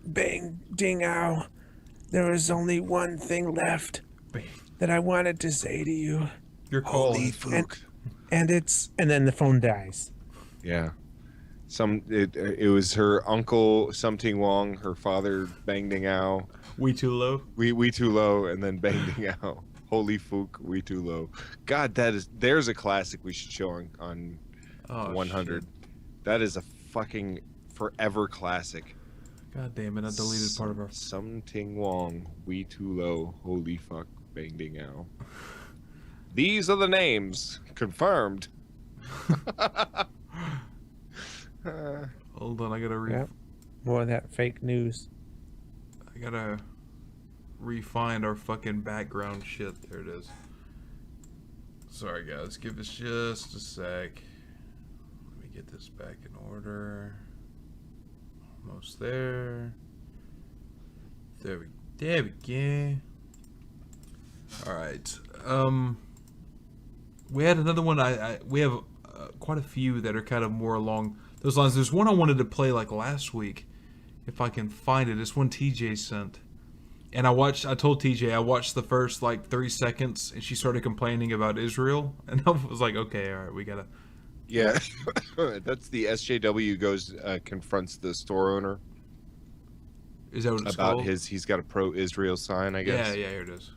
bang, ding, ow. There is only one thing left. that I wanted to say to you. You're Holy calling. fuck. And then the phone dies. Yeah. It was her uncle something Wong, her father Bang Ding Ao. We too low. We too low, and then Bang Ding Ao. Holy fuck, we too low. God, there's a classic we should show on 100. Shit. That is a fucking forever classic. God damn it! I deleted part of our. Something Wong, we too low. Holy fuck, Bang Ding Ao. These are the names confirmed. Hold on, I gotta Yep. More of that fake news. I gotta refine our fucking background shit. There it is. Sorry guys, give us just a sec. Let me get this back in order. Almost there. There we go. Alright. We had another one. We have quite a few that are kind of more along those lines. There's one I wanted to play like last week, if I can find it. It's one TJ sent, and I told TJ I watched the first like 3 seconds, and she started complaining about Israel, and I was like, okay, all right, we gotta. Yeah, that's the SJW goes confronts the store owner. Is that what it's about called? he's got a pro-Israel sign, I guess. Yeah, here it is.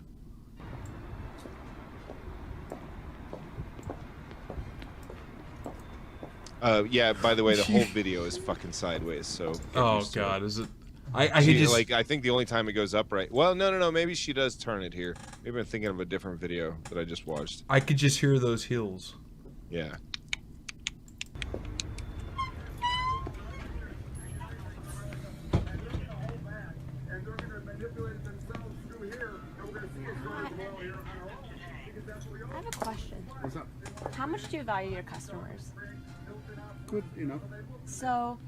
Yeah, by the way, the whole video is fucking sideways, so... Oh, God, is it... I could just... Like, I think the only time it goes upright... Well, no, maybe she does turn it here. Maybe I'm thinking of a different video that I just watched. I could just hear those heels. Yeah. I have a question. What's up? How much do you value your customers? Good, So,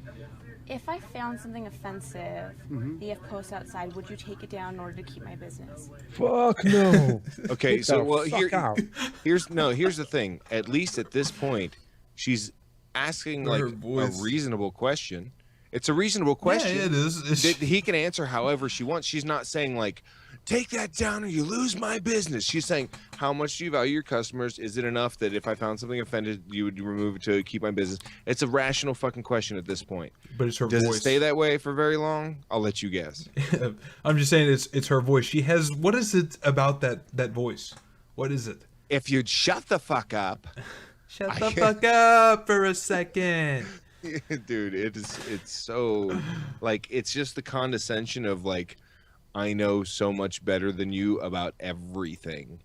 if I found something offensive Mhm. that you have posted outside, would you take it down in order to keep my business? Fuck no. Okay, Get so the well, fuck out. here's the thing. At least at this point, she's asking like Her a voice. reasonable question. It's a reasonable question. Yeah, it is. That he can answer however she wants. She's not saying like, take that down or you lose my business. She's saying, how much do you value your customers? Is it enough that if I found something offended, you would remove it to keep my business? It's a rational fucking question at this point. But it's her Does voice. it stay that way for very long? I'll let you guess. I'm just saying it's her voice. She has... What is it about that voice? What is it? If you'd shut the fuck up. Shut the fuck up for a second. Dude, it's so like it's just the condescension of like I know so much better than you about everything.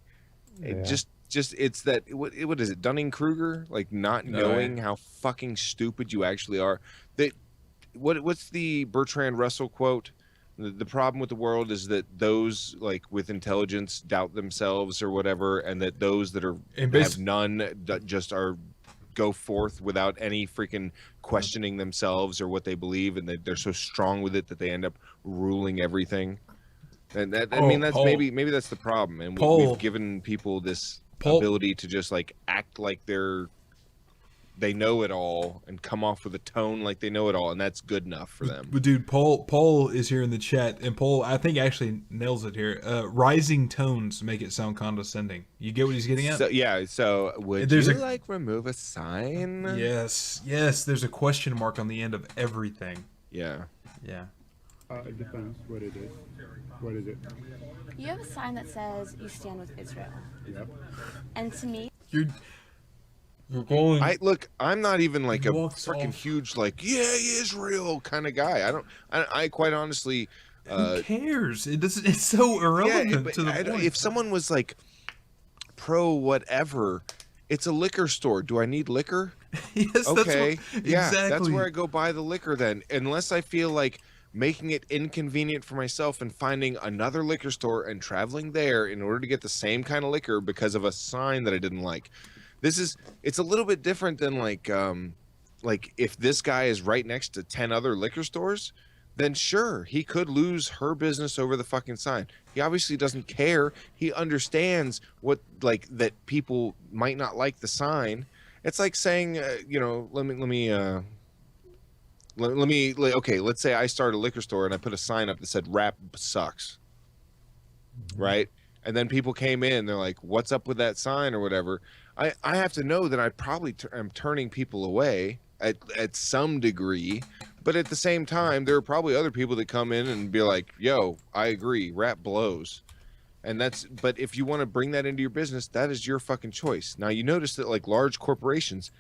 It just it's that what is it, Dunning-Kruger, like not knowing how fucking stupid you actually are. That what's the Bertrand Russell quote? The problem with the world is that those like with intelligence doubt themselves or whatever, and that those that are have none that just are go forth without any freaking questioning themselves or what they believe, and they're so strong with it that they end up ruling everything. And that, I mean, that's maybe that's the problem. And we've given people this ability to just like act like they know it all and come off with a tone like they know it all, and that's good enough for them. But dude, Paul is here in the chat, and Paul, I think, actually nails it here. Rising tones make it sound condescending. You get what he's getting at? So, yeah. So would you like remove a sign? Yes. There's a question mark on the end of everything. Yeah. It depends what it is. What is it? You have a sign that says you stand with Israel. Yep. And to me, You're going. I'm not even like a walks freaking off. huge like Israel kind of guy. I quite honestly. Who cares? It's so irrelevant to the point. If someone was like pro whatever, it's a liquor store. Do I need liquor? Yes, okay. That's Yeah, that's exactly. where I go buy the liquor then. Unless I feel like making it inconvenient for myself and finding another liquor store and traveling there in order to get the same kind of liquor because of a sign that I didn't like. It's a little bit different than like if this guy is right next to 10 other liquor stores, then sure, he could lose her business over the fucking sign. He obviously doesn't care. He understands what like that people might not like the sign. It's like saying, okay, let's say I start a liquor store and I put a sign up that said rap sucks. Right? and then people came in, they're like, what's up with that sign or whatever. I have to know that I probably am turning people away at some degree, but at the same time, there are probably other people that come in and be like, yo, I agree, rap blows. And but if you want to bring that into your business, that is your fucking choice. Now, you notice that like large corporations,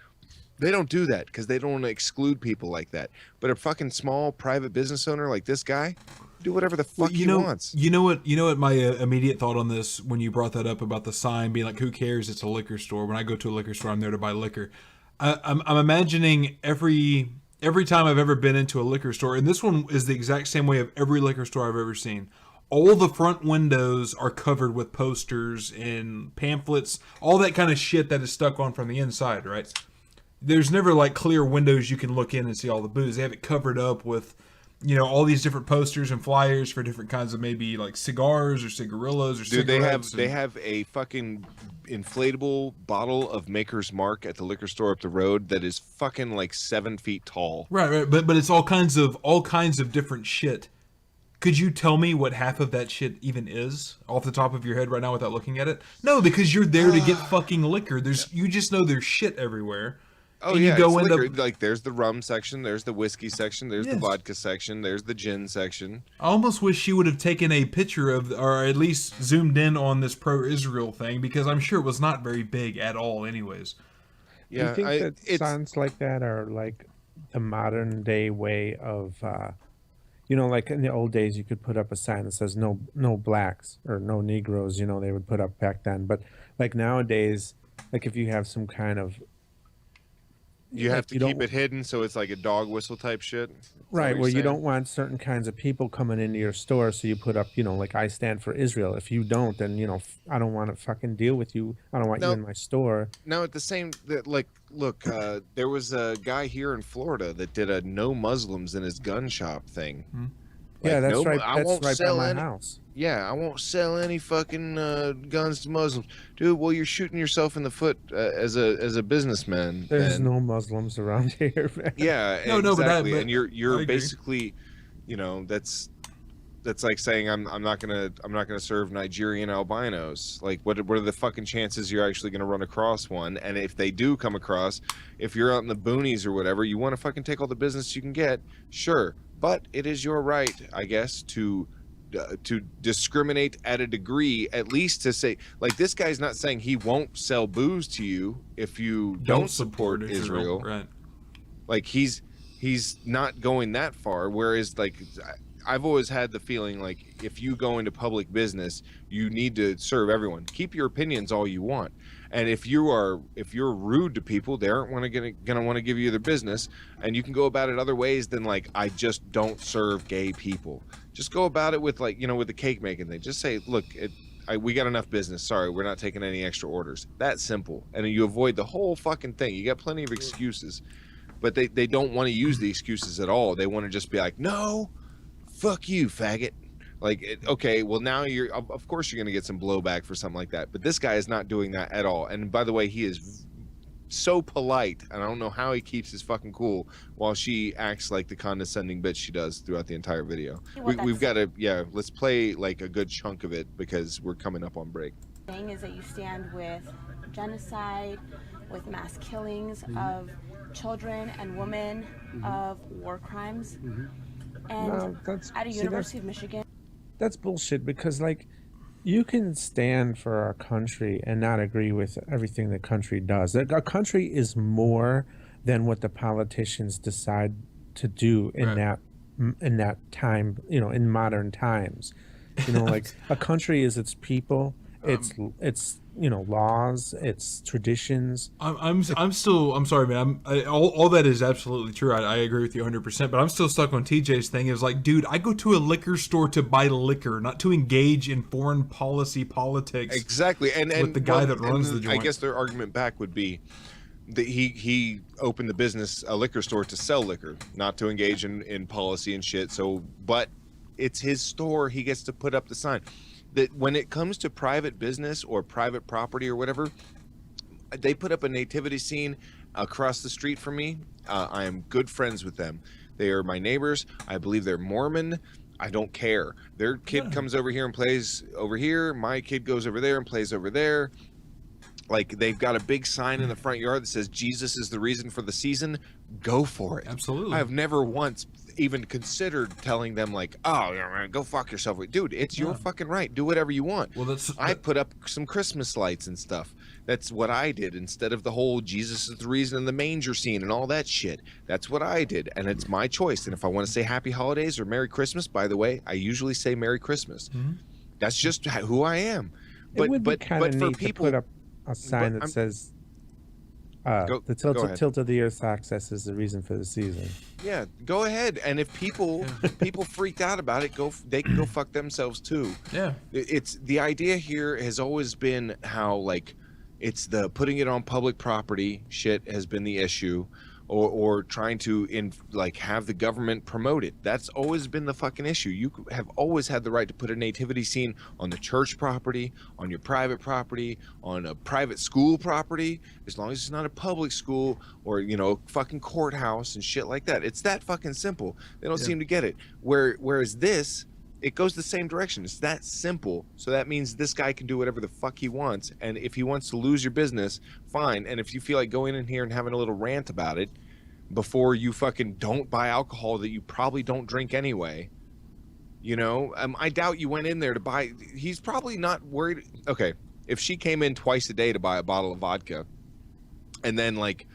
they don't do that because they don't want to exclude people like that. But a fucking small private business owner like this guy, do whatever the fuck he wants. You know what my immediate thought on this when you brought that up about the sign being like, who cares? It's a liquor store. When I go to a liquor store, I'm there to buy liquor. I'm imagining every time I've ever been into a liquor store, and this one is the exact same way of every liquor store I've ever seen. All the front windows are covered with posters and pamphlets, all that kind of shit that is stuck on from the inside, right? There's never like clear windows you can look in and see all the booze. They have it covered up with, all these different posters and flyers for different kinds of maybe like cigars or cigarillos or cigarettes. They have a fucking inflatable bottle of Maker's Mark at the liquor store up the road that is fucking like 7 feet tall. Right, but it's all kinds of different shit. Could you tell me what half of that shit even is off the top of your head right now without looking at it? No, because you're there to get fucking liquor. You just know there's shit everywhere. Oh, and yeah, you go it's into liquor. Like there's the rum section, there's the whiskey section, there's the vodka section, there's the gin section. I almost wish she would have taken a picture of, or at least zoomed in on this pro-Israel thing, because I'm sure it was not very big at all anyways. Yeah, do you think that signs like that are like the modern day way of... like in the old days, you could put up a sign that says no blacks or no Negroes, they would put up back then. But like nowadays, like if you have some kind of... You have to keep it hidden, so it's like a dog whistle type shit. Right, where you don't want certain kinds of people coming into your store, so you put up, like I stand for Israel. If you don't, then, I don't want to fucking deal with you. I don't want you in my store. Now, at the same, look, there was a guy here in Florida that did a no Muslims in his gun shop thing. Hmm. Yeah, that's right. That's right by my house. Yeah, I won't sell any fucking guns to Muslims, dude. Well, you're shooting yourself in the foot as a businessman. There's no Muslims around here, man. Yeah, exactly. And you're basically, that's like saying I'm not gonna serve Nigerian albinos. Like, what are the fucking chances you're actually gonna run across one? And if they do come across, if you're out in the boonies or whatever, you want to fucking take all the business you can get, sure. But it is your right, I guess, to discriminate at a degree, at least to say, like, this guy's not saying he won't sell booze to you if you don't support Israel. Right. Like, he's not going that far. Whereas, like, I've always had the feeling like if you go into public business, you need to serve everyone. Keep your opinions all you want. And if you're rude to people, they aren't gonna want to give you their business, and you can go about it other ways than like, I just don't serve gay people. Just go about it with like, with the cake making thing. Just say, look, we got enough business. Sorry, we're not taking any extra orders. That simple, and you avoid the whole fucking thing. You got plenty of excuses, but they don't want to use the excuses at all. They want to just be like, no, fuck you, faggot. Like, okay, well, now of course you're going to get some blowback for something like that. But this guy is not doing that at all. And by the way, he is so polite, and I don't know how he keeps his fucking cool while she acts like the condescending bitch she does throughout the entire video. We've got to, let's play like a good chunk of it because we're coming up on break. Thing is that you stand with genocide, with mass killings of children and women, of war crimes. And at a University of Michigan. That's bullshit, because like you can stand for our country and not agree with everything the country does. Our country is more than what the politicians decide to do in that time, in modern times. Like a country is its people, its laws, its traditions. I'm sorry, man. All that is absolutely true. I agree with you 100%. But I'm still stuck on TJ's thing. Is like, dude, I go to a liquor store to buy liquor, not to engage in foreign policy politics. Exactly, and with the guy that runs the joint. I guess their argument back would be that he opened a liquor store to sell liquor, not to engage in policy and shit. So, but it's his store. He gets to put up the sign. That when it comes to private business or private property or whatever, they put up a nativity scene across the street from me. I am good friends with them. They are my neighbors. I believe they're Mormon. I don't care. Their kid comes over here and plays over here. My kid goes over there and plays over there. Like, they've got a big sign in the front yard that says Jesus is the reason for the season. Go for it. Absolutely. I have never once even considered telling them, like, oh, yeah, man, go fuck yourself. Dude, it's your fucking right. Do whatever you want. Well, I put up some Christmas lights and stuff. That's what I did instead of the whole Jesus is the reason in the manger scene and all that shit. That's what I did, and it's my choice. And if I want to say Happy Holidays or Merry Christmas, by the way, I usually say Merry Christmas. That's just who I am. It would be kind of neat to put up a sign that says the tilt of the Earth's axis is the reason for the season. Yeah, go ahead. And if people freaked out about it, they can go fuck themselves too. Yeah. It's the idea here has always been how, like, it's the putting it on public property shit has been the issue, or trying to have the government promote it. That's always been the fucking issue. You have always had the right to put a nativity scene on the church property, on your private property, on a private school property, as long as it's not a public school or, fucking courthouse and shit like that. It's that fucking simple. They don't seem to get it. Whereas this, it goes the same direction. It's that simple. So that means this guy can do whatever the fuck he wants. And if he wants to lose your business, fine. And if you feel like going in here and having a little rant about it before you fucking don't buy alcohol that you probably don't drink anyway, I doubt you went in there to buy. He's probably not worried. Okay, if she came in twice a day to buy a bottle of vodka, and then, like,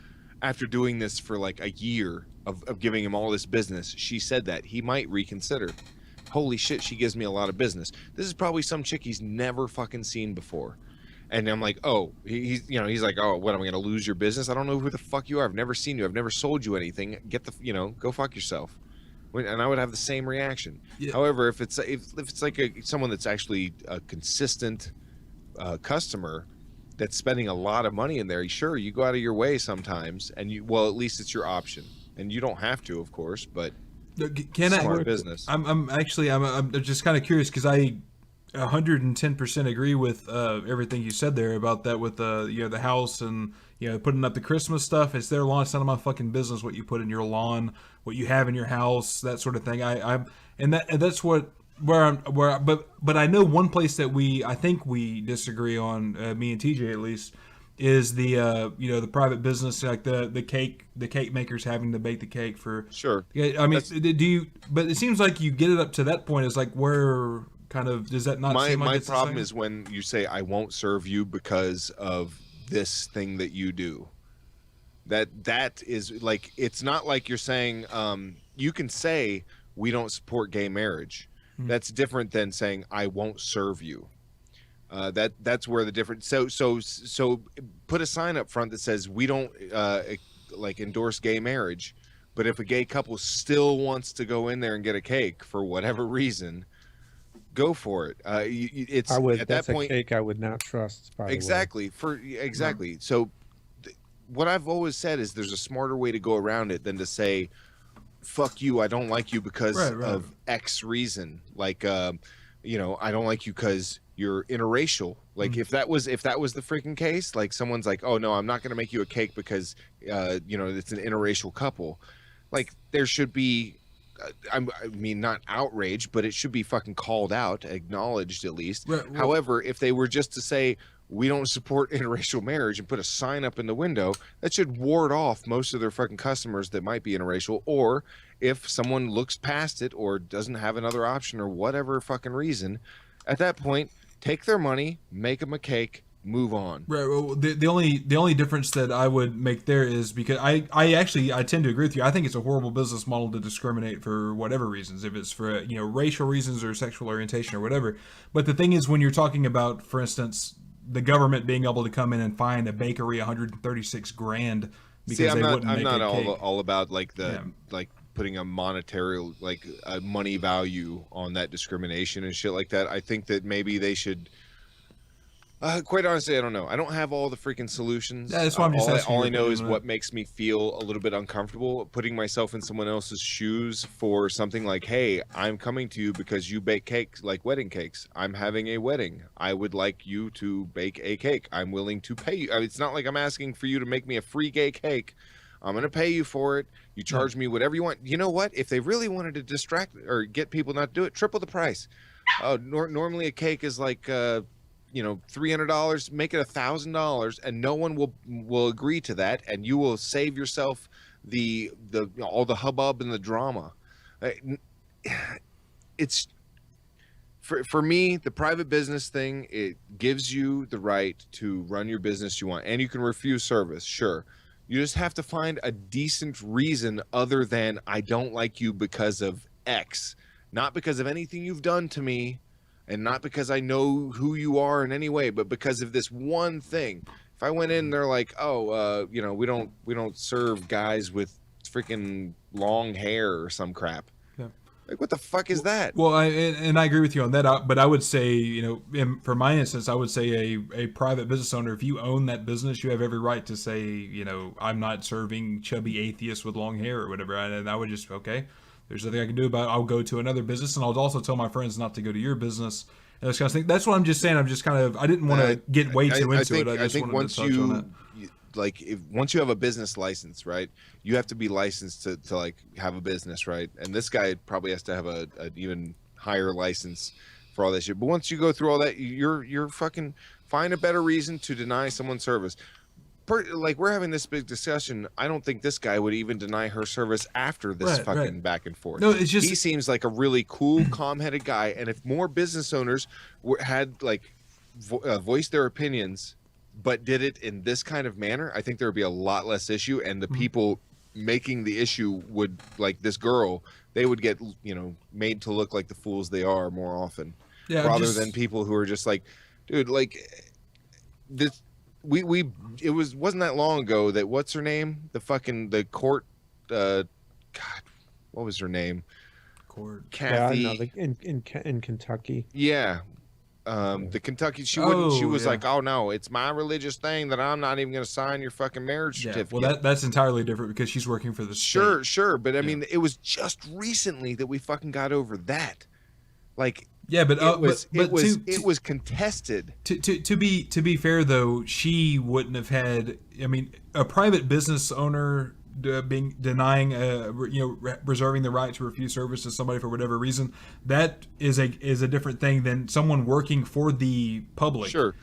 after doing this for like a year of giving him all this business, she said that he might reconsider. Holy shit, she gives me a lot of business. This is probably some chick he's never fucking seen before. And I'm like, oh, he's like, oh, what, am I going to lose your business? I don't know who the fuck you are. I've never seen you. I've never sold you anything. Go fuck yourself. And I would have the same reaction. Yeah. However, if it's like someone that's actually a consistent customer that's spending a lot of money in there, sure, you go out of your way sometimes, and at least it's your option. And you don't have to, of course, but smart business. I'm just kind of curious because I 110% agree with everything you said there about that with the house and putting up the Christmas stuff. It's their lawn. It's none of my fucking business what you put in your lawn, what you have in your house, that sort of thing. That's what but I know one place that I think we disagree on, me and TJ at least, is the the private business, like the cake makers having to bake the cake for. Sure. Yeah, I mean, but it seems like you get it up to that point. It's like, where kind of does that not seem like my it's problem is when you say I won't serve you because of this thing that you do. That is like, it's not like you're saying you can say we don't support gay marriage. That's different than saying I won't serve you. That's where the difference. So put a sign up front that says we don't endorse gay marriage, but if a gay couple still wants to go in there and get a cake for whatever reason, go for it. It's at that point, a cake I would not trust. Exactly. So what I've always said is there's a smarter way to go around it than to say, "Fuck you, I don't like you because of X reason." Like, I don't like you because you're interracial. Like, if that was the freaking case, like someone's like, oh no, I'm not going to make you a cake because it's an interracial couple. Like, there should be I mean, not outrage, but it should be fucking called out, acknowledged at least. However, if they were just to say we don't support interracial marriage and put a sign up in the window, that should ward off most of their fucking customers that might be interracial. Or if someone looks past it or doesn't have another option or whatever fucking reason, at that point, take their money, make them a cake, move on. Right. Well, the only difference that I would make there is because I tend to agree with you. I think it's a horrible business model to discriminate for whatever reasons, if it's for racial reasons or sexual orientation or whatever. But the thing is, when you're talking about, for instance, the government being able to come in and fine a bakery $136,000 because I'm wouldn't make not a cake. all about like putting a monetary, like a money value on that discrimination and shit like that. I think that maybe they should. Quite honestly, I don't know. I don't have all the freaking solutions. Yeah, that's why I'm just asking. All I know is what makes me feel a little bit uncomfortable, putting myself in someone else's shoes for something like, hey, I'm coming to you because you bake cakes, like wedding cakes. I'm having a wedding. I would like you to bake a cake. I'm willing to pay you. I mean, it's not like I'm asking for you to make me a free gay cake. I'm gonna pay you for it. You charge me whatever you want. You know what? If they really wanted to distract or get people not to do it, triple the price. Normally a cake is like $300. Make it $1,000, and no one will agree to that, and you will save yourself the all the hubbub and the drama. It's for me, the private business thing, it gives you the right to run your business you want, and you can refuse service, sure. You just have to find a decent reason other than I don't like you because of X, not because of anything you've done to me, and not because I know who you are in any way, but because of this one thing. If I went in, they're like, oh, we don't serve guys with freaking long hair or some crap. Yeah. Like, what the fuck is that? Well, I agree with you on that. But I would say, for my instance, I would say a private business owner, if you own that business, you have every right to say, I'm not serving chubby atheists with long hair or whatever. And I would just, okay, there's nothing I can do about it. I'll go to another business, and I'll also tell my friends not to go to your business. And this kind of thing. That's what I'm just saying. I'm just kind of, I didn't want to get way too into it. I think once once you have a business license, right, you have to be licensed to like have a business, right? And this guy probably has to have a even higher license for all that shit. But once you go through all that, you're fucking find a better reason to deny someone service. Like, we're having this big discussion. I don't think this guy would even deny her service after this back and forth. No, it's just, he seems like a really cool, calm-headed guy. And if more business owners had like voiced their opinions, but did it in this kind of manner, I think there would be a lot less issue, and the people making the issue would, like this girl, they would get made to look like the fools they are more often, rather than people who are just like, dude, like this. It wasn't that long ago that what's her name, the court, God, what was her name? Kathy. Yeah, in Kentucky. Yeah. The Kentucky, she was like, oh no, it's my religious thing that I'm not even going to sign your fucking marriage certificate. Well, that's entirely different because she's working for the state. Sure, but I mean, it was just recently that we fucking got over that. Like, yeah, but it was contested. To be fair though, she wouldn't have had. I mean, a private business owner denying, reserving the right to refuse service to somebody for whatever reason, that is a different thing than someone working for the public. Sure.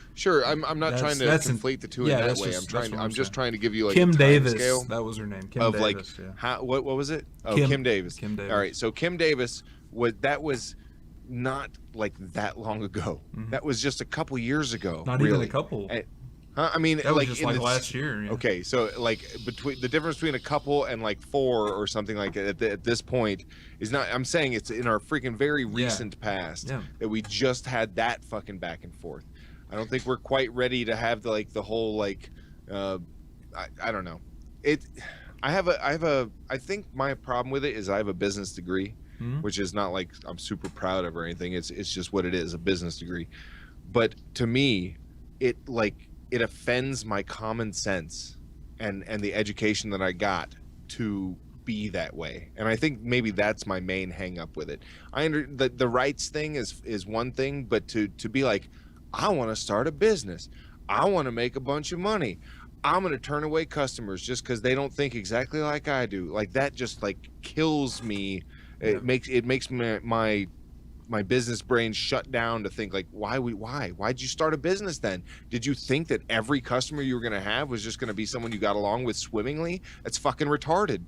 I'm not trying to conflate the two in that way. I'm just trying to give you like Kim a time Davis. Scale that was her name. Kim Davis. What was it? Oh, Kim Davis. Kim Davis. All right. So Kim Davis was not like that long ago. Mm-hmm. That was just a couple years ago. Not even a couple. I mean, that was just like last year. Yeah. Okay, so like between the difference between a couple and like 4 or something like at this point is not. I'm saying it's in our freaking very recent past that we just had that fucking back and forth. I don't think we're quite ready to have the whole I don't know. I think my problem with it is I have a business degree, which is not like I'm super proud of or anything. It's just what it is, a business degree. But to me, it offends my common sense and the education that I got to be that way. And I think maybe that's my main hang up with it. The rights thing is one thing, but to be like, I want to start a business. I want to make a bunch of money. I'm going to turn away customers just because they don't think exactly like I do. Like, that just like kills me. It makes my business brain shut down to think like, why'd you start a business then? Did you think that every customer you were going to have was just going to be someone you got along with swimmingly? That's fucking retarded.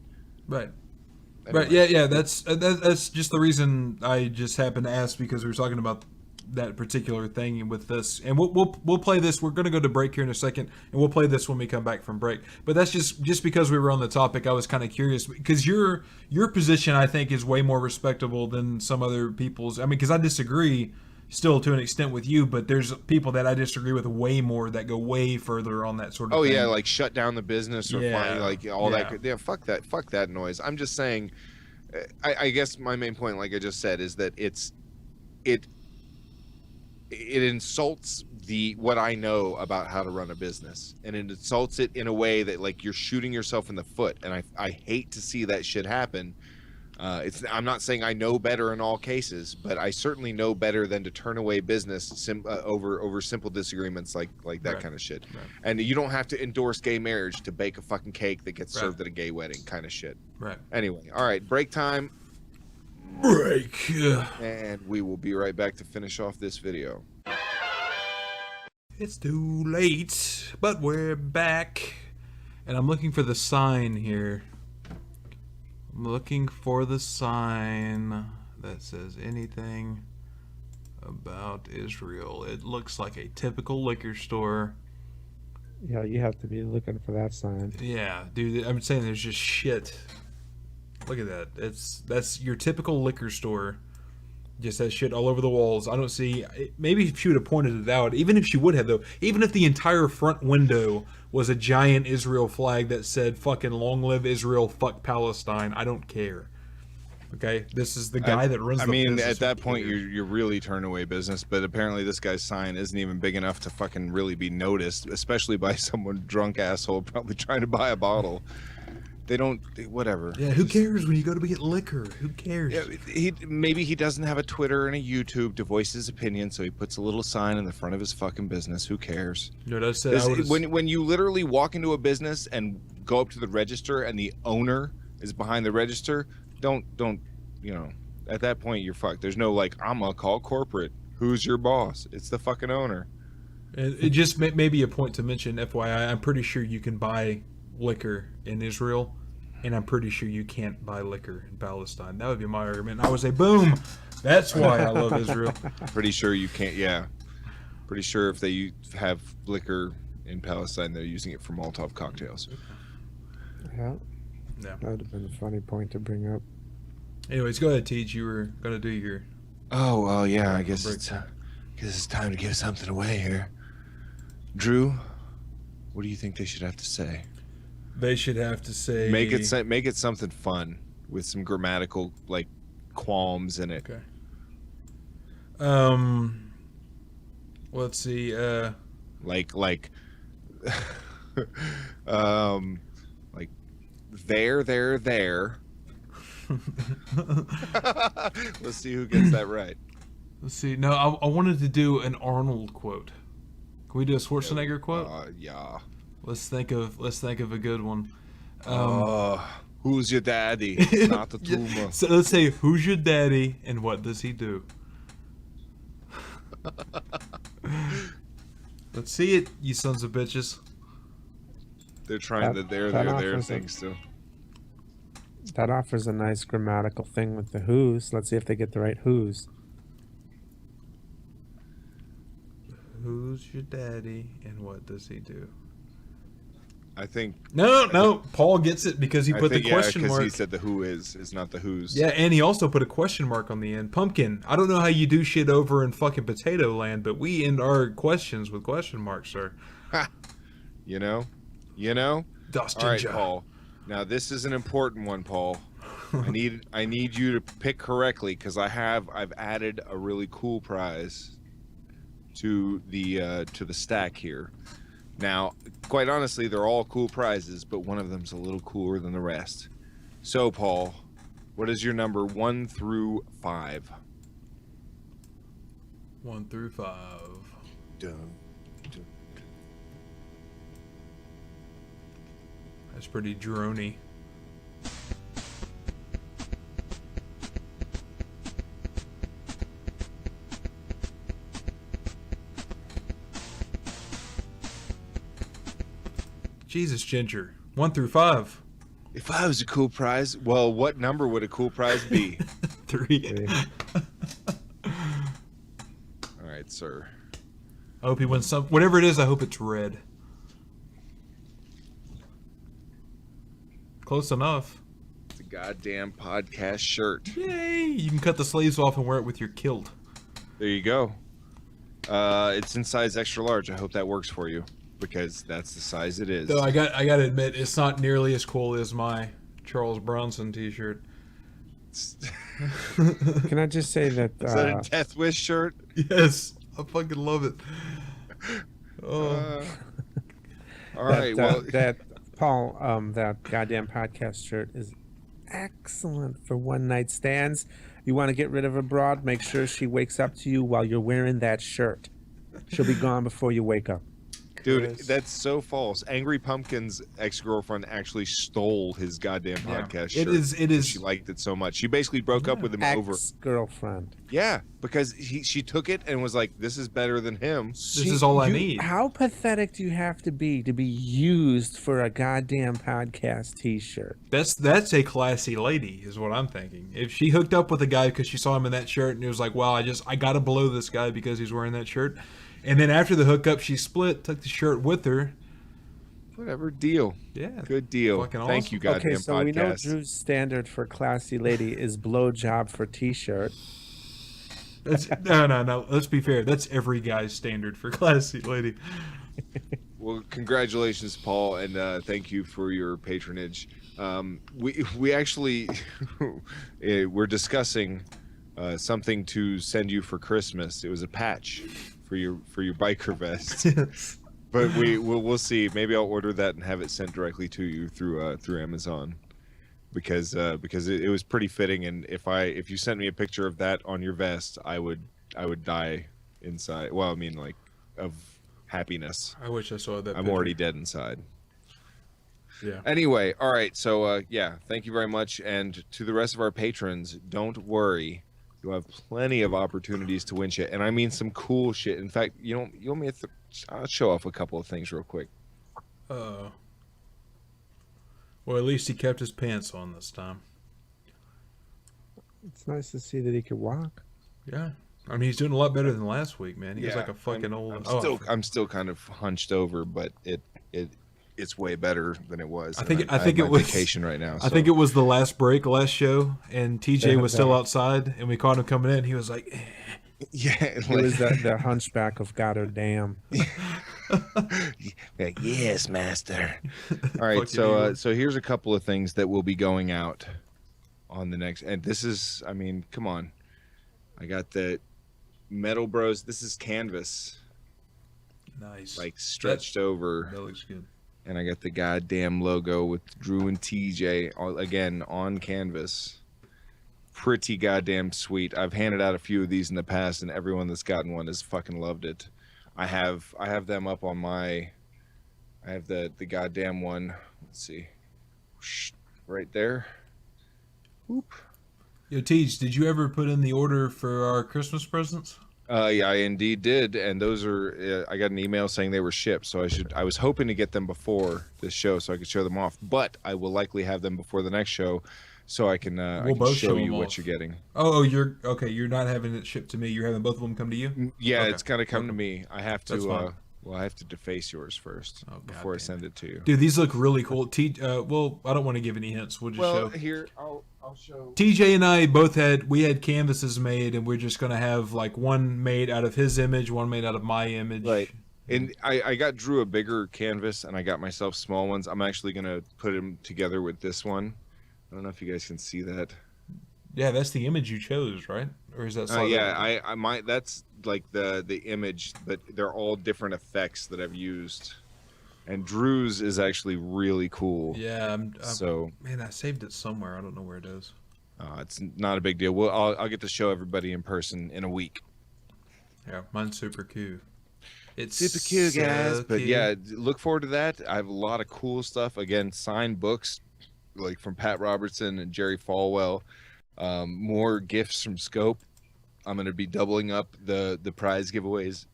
Right. Anyway. Right. Yeah. That's just the reason I just happened to ask, because we were talking about that particular thing with this, and we'll play this. We're going to go to break here in a second, and we'll play this when we come back from break. But that's just because we were on the topic. I was kind of curious because your position, I think, is way more respectable than some other people's. I mean, because I disagree still to an extent with you, but there's people that I disagree with way more that go way further on that sort of thing. Yeah, like shut down the business or like all that. Yeah, fuck that noise. I'm just saying. I guess my main point, like I just said, is that it insults what I know about how to run a business, and it insults it in a way that like you're shooting yourself in the foot, and I hate to see that shit happen. I'm not saying I know better in all cases, but I certainly know better than to turn away business over simple disagreements like that kind of shit. Right. And you don't have to endorse gay marriage to bake a fucking cake that gets served at a gay wedding kind of shit. Right. Anyway, all right, break time. Break. And we will be right back to finish off this video. It's too late, but we're back. And I'm looking for the sign here. I'm looking for the sign that says anything about Israel. It looks like a typical liquor store. Yeah, you have to be looking for that sign. Yeah, dude, I'm saying there's just shit. Look at that. That's your typical liquor store. Just has shit all over the walls. I don't see... Maybe if she would have pointed it out, even if she would have, though, even if the entire front window was a giant Israel flag that said fucking long live Israel, fuck Palestine, I don't care. Okay? This is the guy that runs the business. I mean, at that point, you're really turning away business, but apparently this guy's sign isn't even big enough to fucking really be noticed, especially by someone drunk asshole probably trying to buy a bottle. They don't, whatever. Yeah, who cares when you go to get liquor? Who cares? Yeah, maybe he doesn't have a Twitter and a YouTube to voice his opinion, so he puts a little sign in the front of his fucking business. Who cares? You know what I said? When you literally walk into a business and go up to the register and the owner is behind the register, don't you know? At that point, you're fucked. There's no like, I'm gonna call corporate. Who's your boss? It's the fucking owner. It just may be a point to mention, FYI. I'm pretty sure you can buy liquor in Israel, and I'm pretty sure you can't buy liquor in Palestine. That would be my argument. I would say, boom, that's why I love Israel. Pretty sure you can't. Yeah, pretty sure if they have liquor in Palestine, they're using it for Molotov cocktails. Yeah, that would have been a funny point to bring up. Anyways, go ahead, Tej. You were gonna do your... Oh well, yeah. I guess it's time to give something away here. Drew, what do you think they should have to say? They should have to say... Make it something fun with some grammatical like qualms in it. Okay. Let's see. Like like there. Let's see who gets that right. Let's see. No, I wanted to do an Arnold quote. Can we do a Schwarzenegger quote? Yeah. Let's think of a good one. Who's your daddy? It's not a tumor. So let's say, who's your daddy and what does he do? Let's see it, you sons of bitches. They're trying their thing still. That offers a nice grammatical thing with the who's. Let's see if they get the right who's. Who's your daddy and what does he do? I think no. Paul gets it because he put the question mark. He said the who is not the who's. Yeah, and he also put a question mark on the end. Pumpkin. I don't know how you do shit over in fucking potato land, but we end our questions with question marks, sir. You know. Dust All right, ginger. Paul. Now this is an important one, Paul. I need you to pick correctly because I've added a really cool prize to the stack here. Now, quite honestly, they're all cool prizes, but one of them's a little cooler than the rest. So, Paul, what is your number 1 through 5? 1 through 5. Dun. That's pretty drony. Jesus, Ginger. 1 through 5. If I was a cool prize, well, what number would a cool prize be? 3. All right, sir. I hope he wins some. Whatever it is, I hope it's red. Close enough. It's a goddamn podcast shirt. Yay! You can cut the sleeves off and wear it with your kilt. There you go. It's in size extra large. I hope that works for you. Because that's the size it is. Though I gotta admit, it's not nearly as cool as my Charles Bronson t-shirt. Can I just say that... Is that a Death Wish shirt? Yes. I fucking love it. Oh. All right, well... That, Paul, that goddamn podcast shirt is excellent for one night stands. You want to get rid of a broad, make sure she wakes up to you while you're wearing that shirt. She'll be gone before you wake up. Dude, that's so false. Angry Pumpkin's ex-girlfriend actually stole his goddamn podcast shirt. It is. She liked it so much. She basically broke up with him over. Ex-girlfriend. Yeah, because she took it and was like, "This is better than him. This is all I need." How pathetic do you have to be used for a goddamn podcast T-shirt? That's a classy lady, is what I'm thinking. If she hooked up with a guy because she saw him in that shirt and he was like, "Well, I gotta blow this guy because he's wearing that shirt," and then after the hookup, she split, took the shirt with her. Whatever, deal. Yeah, good deal. Fucking Thank you, goddamn Okay, so podcast. we know Drew's standard for classy lady is blowjob for T-shirt. That's no. Let's be fair. That's every guy's standard for classy lady. Well, congratulations, Paul, and thank you for your patronage. We actually we're discussing something to send you for Christmas. It was a patch for your biker vest. Yes. But we'll see. Maybe I'll order that and have it sent directly to you through Amazon, because it was pretty fitting. And if you sent me a picture of that on your vest, I would die inside. Well, I mean, like, of happiness. I wish I saw that. I'm already dead inside. Yeah. Anyway, all right. So yeah, thank you very much. And to the rest of our patrons, don't worry. You'll have plenty of opportunities to win shit, and I mean some cool shit. In fact, you want me to I'll show off a couple of things real quick. Well, at least he kept his pants on this time. It's nice to see that he could walk. Yeah. I mean, he's doing a lot better than last week, man. He was like a fucking I'm still kind of hunched over, but it's way better than it was. I think it it was vacation right now. I think it was the last show, and TJ was still outside, and we caught him coming in. He was like, "Yeah, it was the hunchback of Goddard-Dam." Yes, master. All right, so here's a couple of things that will be going out on the next, and this is, I mean, come on, I got the Metal Bros. This is canvas. Nice. Like stretched over. That looks good. And I got the goddamn logo with Drew and TJ again on canvas. Pretty goddamn sweet. I've handed out a few of these in the past, and everyone that's gotten one has fucking loved it. I have them up on my. I have the goddamn one. Let's see, right there. Whoop. Yo, Tej, did you ever put in the order for our Christmas presents? Yeah, I indeed did, and those are. I got an email saying they were shipped, so I was hoping to get them before this show so I could show them off. But I will likely have them before the next show, so I can both show you them what off. you're getting. Oh, you're okay. You're not having it shipped to me. You're having both of them come to you. Yeah, Okay. it's gotta come to me. I have That's to. fine. Well, I have to deface yours first before I send it to you. Dude, these look really cool. Well, I don't want to give any hints. We'll just show. Here I'll show. TJ and I both had canvases made, and we're just gonna have like one made out of his image, one made out of my image. Right. And I got Drew a bigger canvas, and I got myself small ones. I'm actually gonna put them together with this one. I don't know if you guys can see that. Yeah, that's the image you chose, right? Or is that? Yeah, I might. That's like the image, but they're all different effects that I've used. And Drew's is actually really cool. Yeah. So man, I saved it somewhere. I don't know where it is. it's not a big deal. Well, I'll get to show everybody in person in a week. Yeah, mine's super cute. It's super cute, guys. so But cute. yeah, look forward to that. I have a lot of cool stuff. Again, signed books, like from Pat Robertson and Jerry Falwell. More gifts from Scope. I'm going to be doubling up the prize giveaways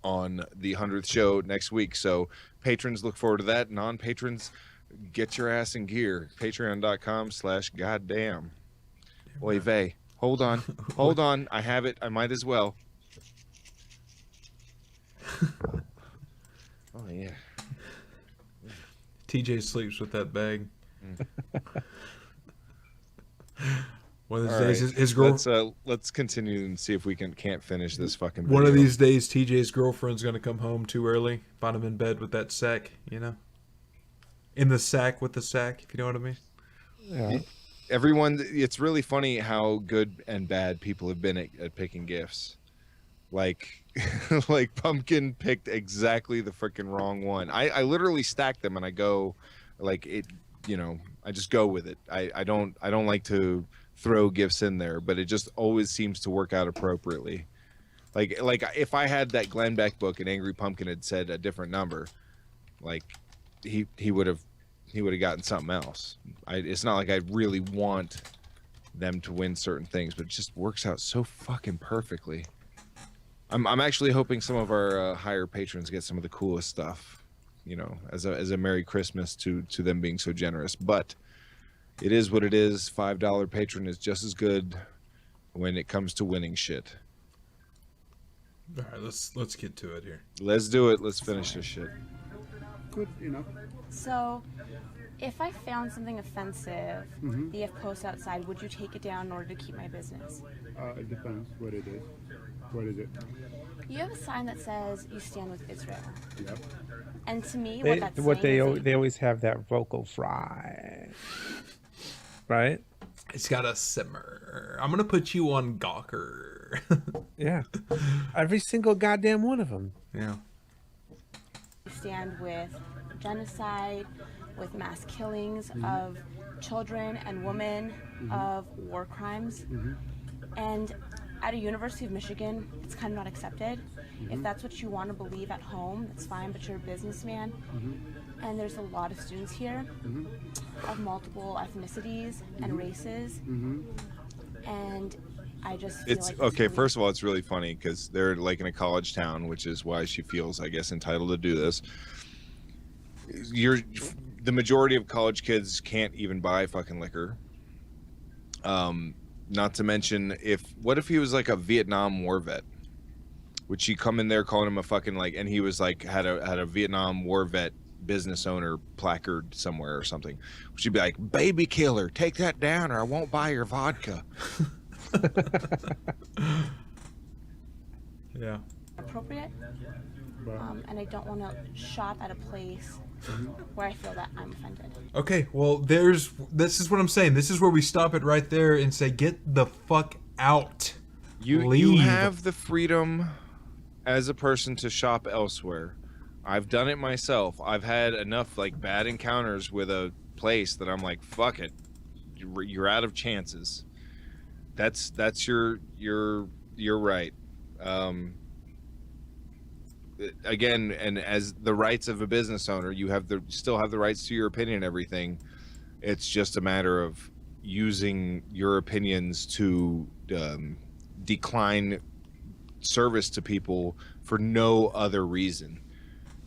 on the 100th show next week. So patrons, look forward to that. Non-patrons, get your ass in gear. Patreon.com/goddamn. Oy vey. Hold on. Hold on. I have it. I might as well. Oh, yeah. TJ sleeps with that bag. One of these All days, right. his girl. Let's continue and see if we can't finish this fucking One of video. these days, TJ's girlfriend's gonna come home too early, find him in bed with that sack, in the sack with the sack, if you know what I mean. Yeah. Everyone, it's really funny how good and bad people have been at picking gifts. Like, like Pumpkin picked exactly the freaking wrong one. I literally stacked them, and I go, like, I just go with it. I don't like to throw gifts in there, but it just always seems to work out appropriately. Like if I had that Glenn Beck book and Angry Pumpkin had said a different number, like he would have gotten something else. It's not like I really want them to win certain things, but it just works out so fucking perfectly. I'm actually hoping some of our higher patrons get some of the coolest stuff, as a Merry Christmas to them being so generous. But it is what it is. $5 patron is just as good when it comes to winning shit. All right, let's get to it here. Let's do it. Let's finish this shit. Good, So, if I found something offensive, that you have posts outside, would you take it down in order to keep my business? It depends what it is. What is it? You have a sign that says you stand with Israel. Yep. And to me, they always have that vocal fry, right? It's got a simmer. I'm gonna put you on Gawker. Yeah, every single goddamn one of them. Yeah. You stand with genocide, with mass killings of children and women, of war crimes, and at a University of Michigan, it's kind of not accepted. If that's what you want to believe at home, that's fine, but you're a businessman. And there's a lot of students here of multiple ethnicities and races. And I just feel It's like okay. really... First of all, it's really funny because they're like in a college town, which is why she feels, I guess, entitled to do this. The majority of college kids can't even buy fucking liquor. Not to mention, what if he was like a Vietnam War vet? Would she come in there calling him a fucking and he was like had a Vietnam War vet business owner placard somewhere or something? Would she be like, "Baby killer, take that down or I won't buy your vodka"? Yeah. Appropriate. And I don't want to shop at a place where I feel that I'm offended. Okay, well, this is what I'm saying. This is where we stop it right there and say, get the fuck out. You have the freedom as a person to shop elsewhere. I've done it myself. I've had enough bad encounters with a place that I'm like, fuck it, you're out of chances. That's your right. Again, and as the rights of a business owner, you still have the rights to your opinion and everything. It's just a matter of using your opinions to decline service to people for no other reason.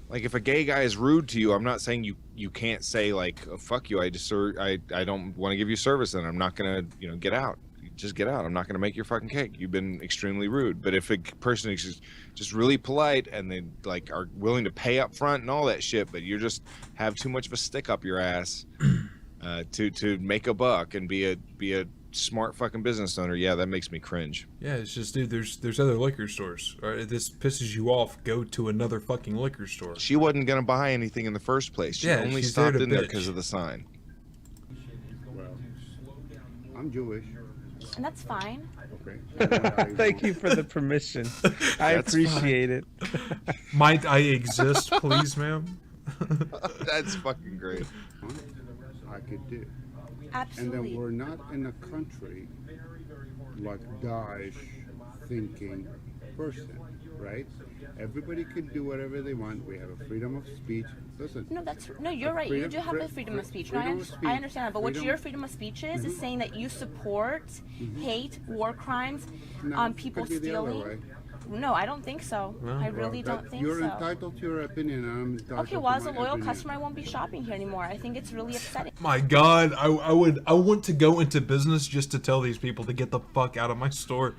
Like if a gay guy is rude to you, I'm not saying you can't say oh, fuck you, I don't want to give you service, and I'm not gonna get out. Just get out. I'm not going to make your fucking cake. You've been extremely rude. But if a person is just really polite and they are willing to pay up front and all that shit, but you just have too much of a stick up your ass to make a buck and be a smart fucking business owner, yeah, that makes me cringe. Yeah, it's just, dude, there's other liquor stores. All right, if this pisses you off, go to another fucking liquor store. She wasn't going to buy anything in the first place. She only stopped in there because of the sign. Well, I'm Jewish. And that's fine. Okay. Thank you for the permission. I appreciate it. Might I exist, please, ma'am? That's fucking great. I could do. Absolutely. And then we're not in a country like Daesh thinking person, right? Everybody can do whatever they want. We have a freedom of speech. Listen. No, you're right. You do have the freedom of speech. I understand that. But what your freedom of speech is saying that you support hate, war crimes, people stealing. No, I don't think so. I really don't think so. You're entitled to your opinion, and I'm entitled okay, well, as a loyal customer, I won't be shopping here anymore. I think it's really upsetting. My God, I want to go into business just to tell these people to get the fuck out of my store.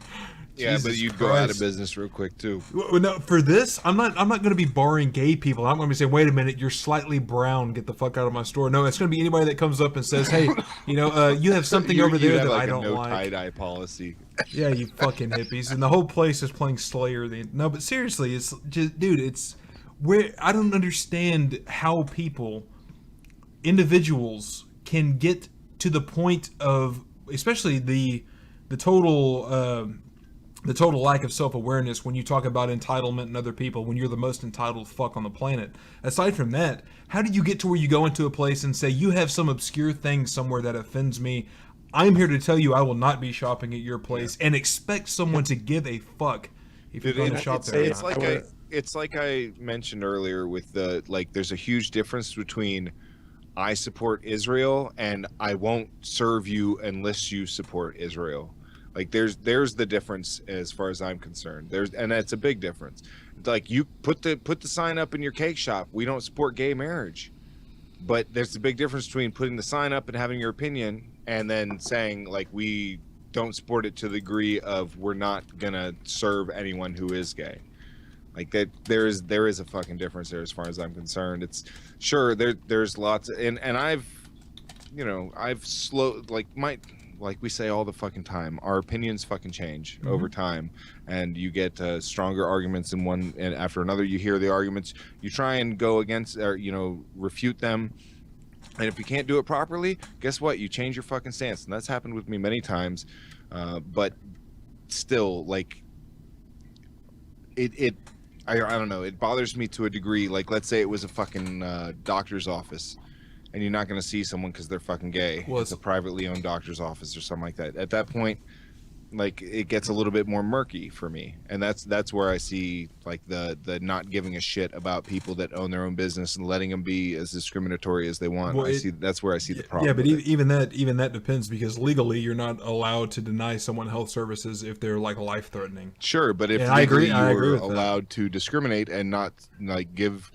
Yeah, Jesus but you'd Christ. go out of business real quick too. Well, no, for this, I'm not going to be barring gay people. I'm going to be saying, wait a minute, you're slightly brown. Get the fuck out of my store. No, it's going to be anybody that comes up and says, hey, you have something over there that I don't like. Tie-dye policy. Yeah, you fucking hippies, and the whole place is playing Slayer. No, but seriously, it's just, dude, it's where I don't understand how individuals can get to the point of, especially the total the total lack of self-awareness when you talk about entitlement and other people when you're the most entitled fuck on the planet. Aside from that, how did you get to where you go into a place and say, you have some obscure thing somewhere that offends me? I'm here to tell you I will not be shopping at your place, and expect someone to give a fuck if you're going to shop there. It's like I mentioned earlier with the, like, there's a huge difference between I support Israel and I won't serve you unless you support Israel. Like there's the difference as far as I'm concerned. And that's a big difference. Like, you put the sign up in your cake shop, we don't support gay marriage. But there's a big difference between putting the sign up and having your opinion and then saying, like, we don't support it to the degree of we're not gonna serve anyone who is gay. Like, that there is a fucking difference there as far as I'm concerned. It's sure there's lots of, and I've like we say all the fucking time, our opinions fucking change over time, and you get stronger arguments in one and after another. You hear the arguments, you try and go against or refute them, and if you can't do it properly, guess what? You change your fucking stance, and that's happened with me many times. But still, like, I don't know, it bothers me to a degree. Like, let's say it was a fucking doctor's office, and you're not going to see someone because they're fucking gay. Well, it's a privately owned doctor's office or something like that. At that point, like, it gets a little bit more murky for me, and that's where I see, like, the not giving a shit about people that own their own business and letting them be as discriminatory as they want. Well, that's where I see the problem. Yeah, but even that depends, because legally you're not allowed to deny someone health services if they're, like, life threatening. Sure, but if I agree you're with allowed to discriminate and not, like, give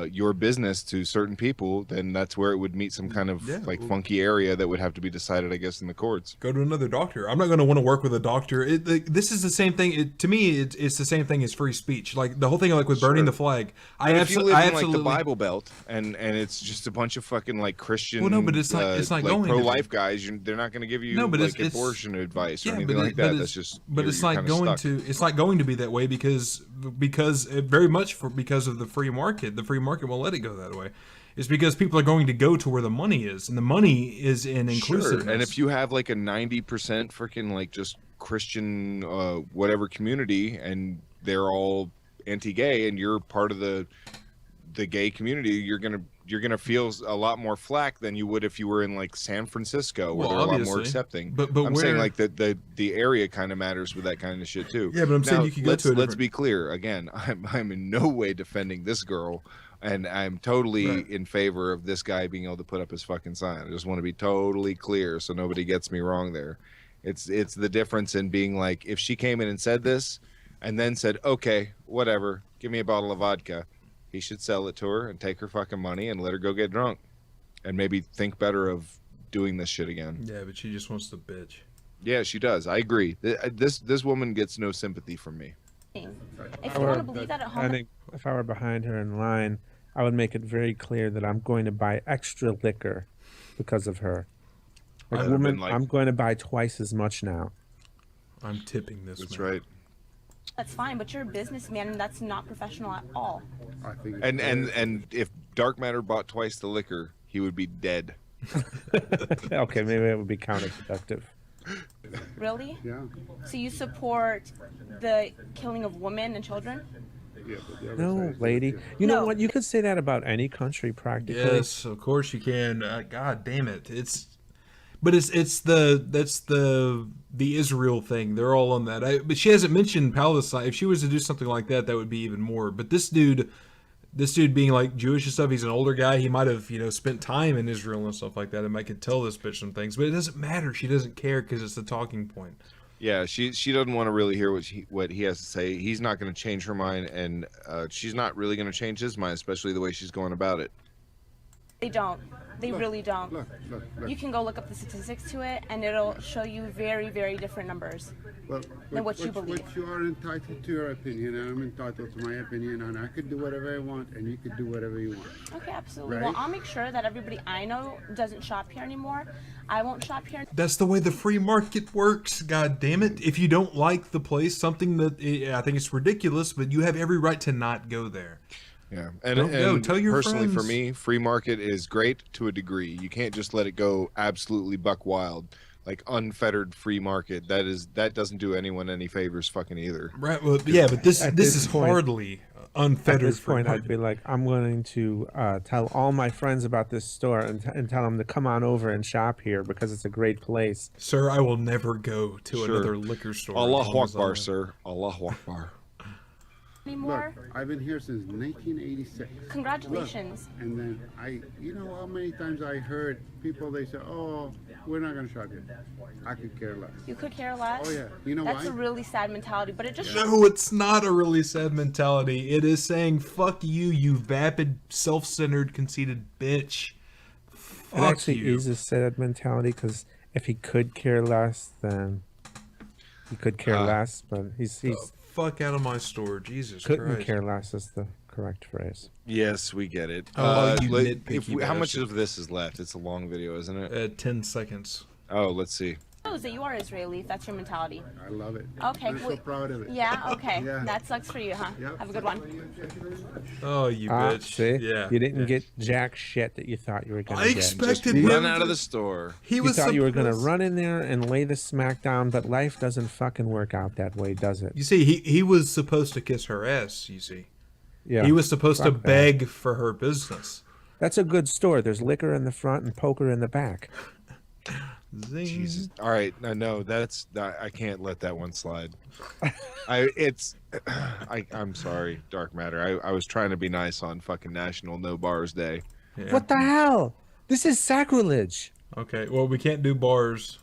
your business to certain people, then that's where it would meet some kind of funky area that would have to be decided, I guess, in the courts. Go to another doctor. I'm not going to want to work with a doctor. This is the same thing. To me, it's the same thing as free speech. Like the whole thing, like with burning the flag. If you live in like the Bible Belt and it's just a bunch of fucking like Christian, well, no, but it's not like going pro-life guys. They're not going to give you like abortion advice or anything like that. That's just. But it's not going to. It's not going to be that way because very much because of the free market. The free market won't let it go that way. It's because people are going to go to where the money is, and the money is in inclusiveness. Sure. And if you have like a 90% freaking like just Christian whatever community, and they're all anti-gay, and you're part of the gay community, you're gonna feel a lot more flack than you would if you were in like San Francisco, where they're a lot more accepting. But I'm saying like the area kind of matters with that kind of shit too. Yeah, but I'm saying you could go to let's be clear again. I'm in no way defending this girl. And I'm totally in favor of this guy being able to put up his fucking sign. I just want to be totally clear so nobody gets me wrong there. It's the difference in being like, if she came in and said this and then said, okay, whatever, give me a bottle of vodka, he should sell it to her and take her fucking money and let her go get drunk and maybe think better of doing this shit again. Yeah, but she just wants to bitch. Yeah, she does. I agree. This woman gets no sympathy from me. If you want to believe that at home, I think if I were behind her in line, I would make it very clear that I'm going to buy extra liquor because of her. Like, woman, I'm going to buy twice as much now. I'm tipping this. That's right. That's fine, but you're a businessman, and that's not professional at all. I think and if Dark Matter bought twice the liquor, he would be dead. Okay, maybe it would be counterproductive. Really? Yeah. So you support the killing of women and children? Yeah, but no, lady. You know what? You could say that about any country, practically. Yes, of course you can. God damn it! It's the Israel thing. They're all on that. But she hasn't mentioned Palestine. If she was to do something like that, that would be even more. But this dude being like Jewish and stuff, he's an older guy. He might have spent time in Israel and stuff like that, and I could tell this bitch some things. But it doesn't matter. She doesn't care because it's the talking point. Yeah, she doesn't want to really hear what he has to say. He's not going to change her mind, and she's not really going to change his mind, especially the way she's going about it. They don't. They really don't. Look. You can go look up the statistics to it, and it'll show you very, very different numbers than what you believe. But you are entitled to your opinion, and I'm entitled to my opinion, and I could do whatever I want, and you could do whatever you want. Okay, absolutely. Right? Well, I'll make sure that everybody I know doesn't shop here anymore. I won't shop here. That's the way the free market works. God damn it! If you don't like the place, something that I think it's ridiculous, but you have every right to not go there. Yeah, and tell your personally, friends. for me, free market is great to a degree. You can't just let it go absolutely buck wild. like unfettered free market. That doesn't do anyone any favors fucking either. Right. Well, yeah, but this is point, hardly unfettered. At this point, free I'd be like, I'm going to tell all my friends about this store and tell them to come on over and shop here because it's a great place. Sir, I will never go to another liquor store. Allah Akbar, sir. Allah Akbar. Anymore? Look, I've been here since 1986. Congratulations. Look, and then you know how many times I heard people, they say, oh, we're not going to shop here. I could care less. You could care less? Oh, yeah. You know why? That's a really sad mentality, but it just... No, it's not a really sad mentality. It is saying, fuck you, you vapid, self-centered, conceited bitch. Fuck it actually you. is a sad mentality because if he could care less, then he could care less, but he's fuck out of my store, Jesus couldn't Christ. care less is the correct phrase. Yes, we get it. Oh, you nitpicky how much bastard. of this is left? It's a long video, isn't it? 10 seconds. Oh, let's see. Knows that you are Israeli. If that's your mentality. I love it. Okay. I'm so proud of it. Yeah. Okay. Yeah. That sucks for you, huh? Yep. Have a good one. Oh, you bitch. See? Yeah. You didn't get jack shit that you thought you were going to I get. expected Run him out to- of the store. He You was thought you were going to supposed- run in there and lay the smack down, but life doesn't fucking work out that way, does it? You see, he was supposed to kiss her ass, you see. Yeah. He was supposed to Fuck that. beg for her business. That's a good store. There's liquor in the front and poker in the back. Zing. Jesus. All right, no, I can't let that one slide. I'm sorry, Dark Matter. I was trying to be nice on fucking National No Bars Day. Yeah. What the hell? This is sacrilege. Okay, well, we can't do bars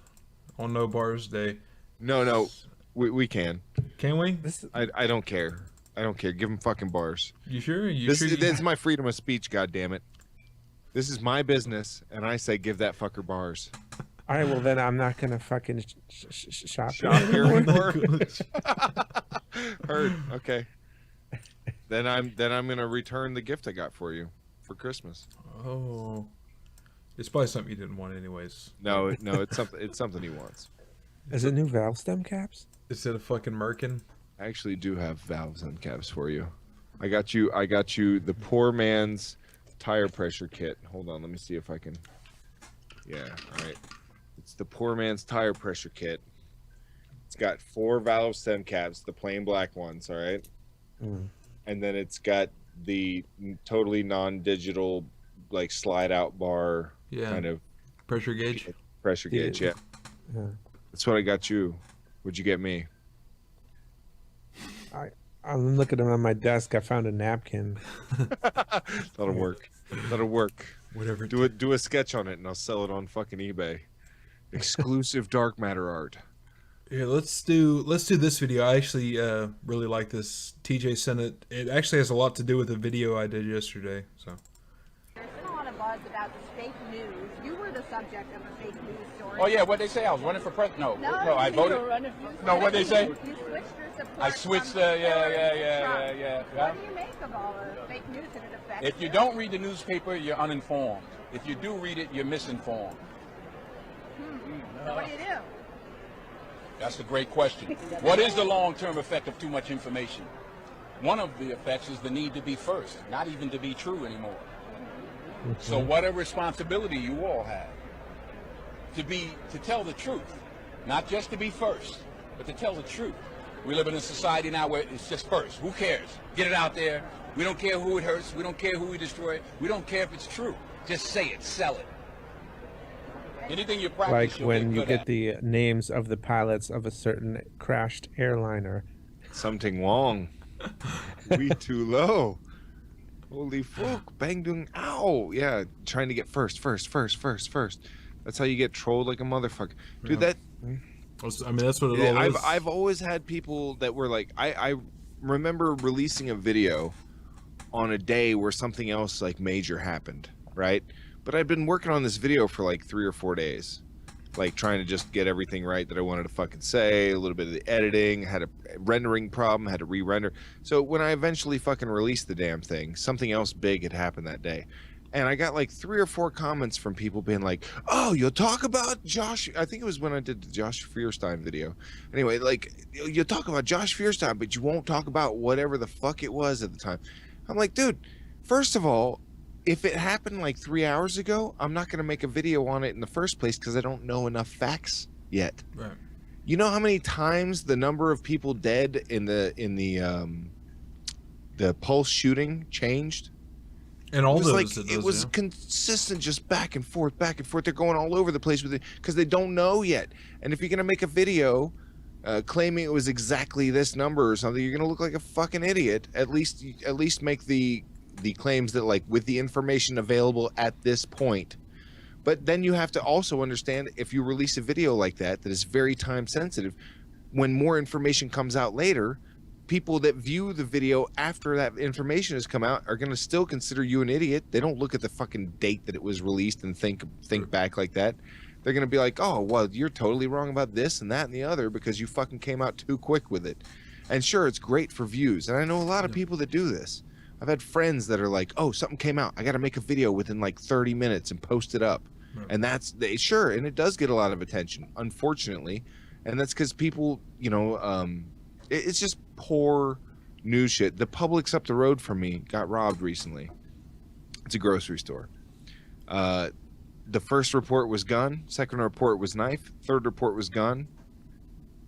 on No Bars Day. No, we can. Can we? I don't care. I don't care. Give them fucking bars. You sure? This is my freedom of speech. God damn it. This is my business, and I say give that fucker bars. All right, well then I'm not gonna fucking shop Here anymore. Heard. Okay. Then I'm gonna return the gift I got for you for Christmas. Oh, it's probably something you didn't want, anyways. No, it's something he wants. Is it new valve stem caps? Instead of fucking Merkin. I actually do have valves and caps for you. I got you the poor man's tire pressure kit. Hold on, let me see if I can. Yeah, all right. It's the poor man's tire pressure kit. It's got 4 valve stem caps, the plain black ones, all right? Mm. And then it's got the totally non-digital, like slide out bar kind of pressure gauge. Pressure gauge, yeah. That's what I got you. What'd you get me? I'm looking on my desk. I found a napkin. That'll work. That'll work. Whatever. Do a sketch on it, and I'll sell it on fucking eBay. Exclusive dark matter art. Yeah, let's do this video. I actually really like this. TJ sent it. It actually has a lot to do with the video I did yesterday. So. There's been a lot of buzz about this fake news. You were the subject of a fake news story. Oh yeah, what they say? I was running for president. No, I voted. No, what they say? You switched your support. I switched. From Yeah. What do you make of all the fake news that it affects? If you don't read the newspaper, you're uninformed. If you do read it, you're misinformed. So what do you do? That's a great question. What is the long-term effect of too much information? One of the effects is the need to be first, not even to be true anymore. So what a responsibility you all have to tell the truth, not just to be first, but to tell the truth. We live in a society now where it's just first. Who cares? Get it out there. We don't care who it hurts. We don't care who we destroy. We don't care if it's true. Just say it, sell it. Anything you practice, Like you'll when get you good get at. the names of the pilots of a certain crashed airliner. Something wrong. We too low. Holy fuck. Bang dung ow. Yeah, trying to get first. That's how you get trolled like a motherfucker. Dude, Yeah. that I mean, that's what it all is. I've always had people that were like, I remember releasing a video on a day where something else like major happened, right? But I'd been working on this video for like 3 or 4 days, like trying to just get everything right that I wanted to fucking say, a little bit of the editing, had a rendering problem, had to re-render. So when I eventually fucking released the damn thing, something else big had happened that day. And I got like 3 or 4 comments from people being like, oh, you'll talk about Josh. I think it was when I did the Josh Fierstein video. Anyway, like, you'll talk about Josh Fierstein, but you won't talk about whatever the fuck it was at the time. I'm like, dude, first of all, if it happened like 3 hours ago, I'm not going to make a video on it in the first place because I don't know enough facts yet. Right. You know how many times the number of people dead in the Pulse shooting changed? And all it was those, like it was consistent, just back and forth, back and forth. They're going all over the place with it because they don't know yet. And if you're gonna make a video claiming it was exactly this number or something, you're gonna look like a fucking idiot. At least make the claims that, like, with the information available at this point. But then you have to also understand, if you release a video like that is very time sensitive, when more information comes out later, people that view the video after that information has come out are going to still consider you an idiot. They don't look at the fucking date that it was released and think back like that. They're going to be like, oh, well, you're totally wrong about this and that and the other because you fucking came out too quick with it. And sure, it's great for views. And I know a lot of people that do this. I've had friends that are like, oh, something came out. I got to make a video within like 30 minutes and post it up. And that's sure. And it does get a lot of attention, unfortunately. And that's because people, you know, it's just poor news shit. The Publix up the road from me got robbed recently. It's a grocery store. The first report was gun. Second report was knife. Third report was gun.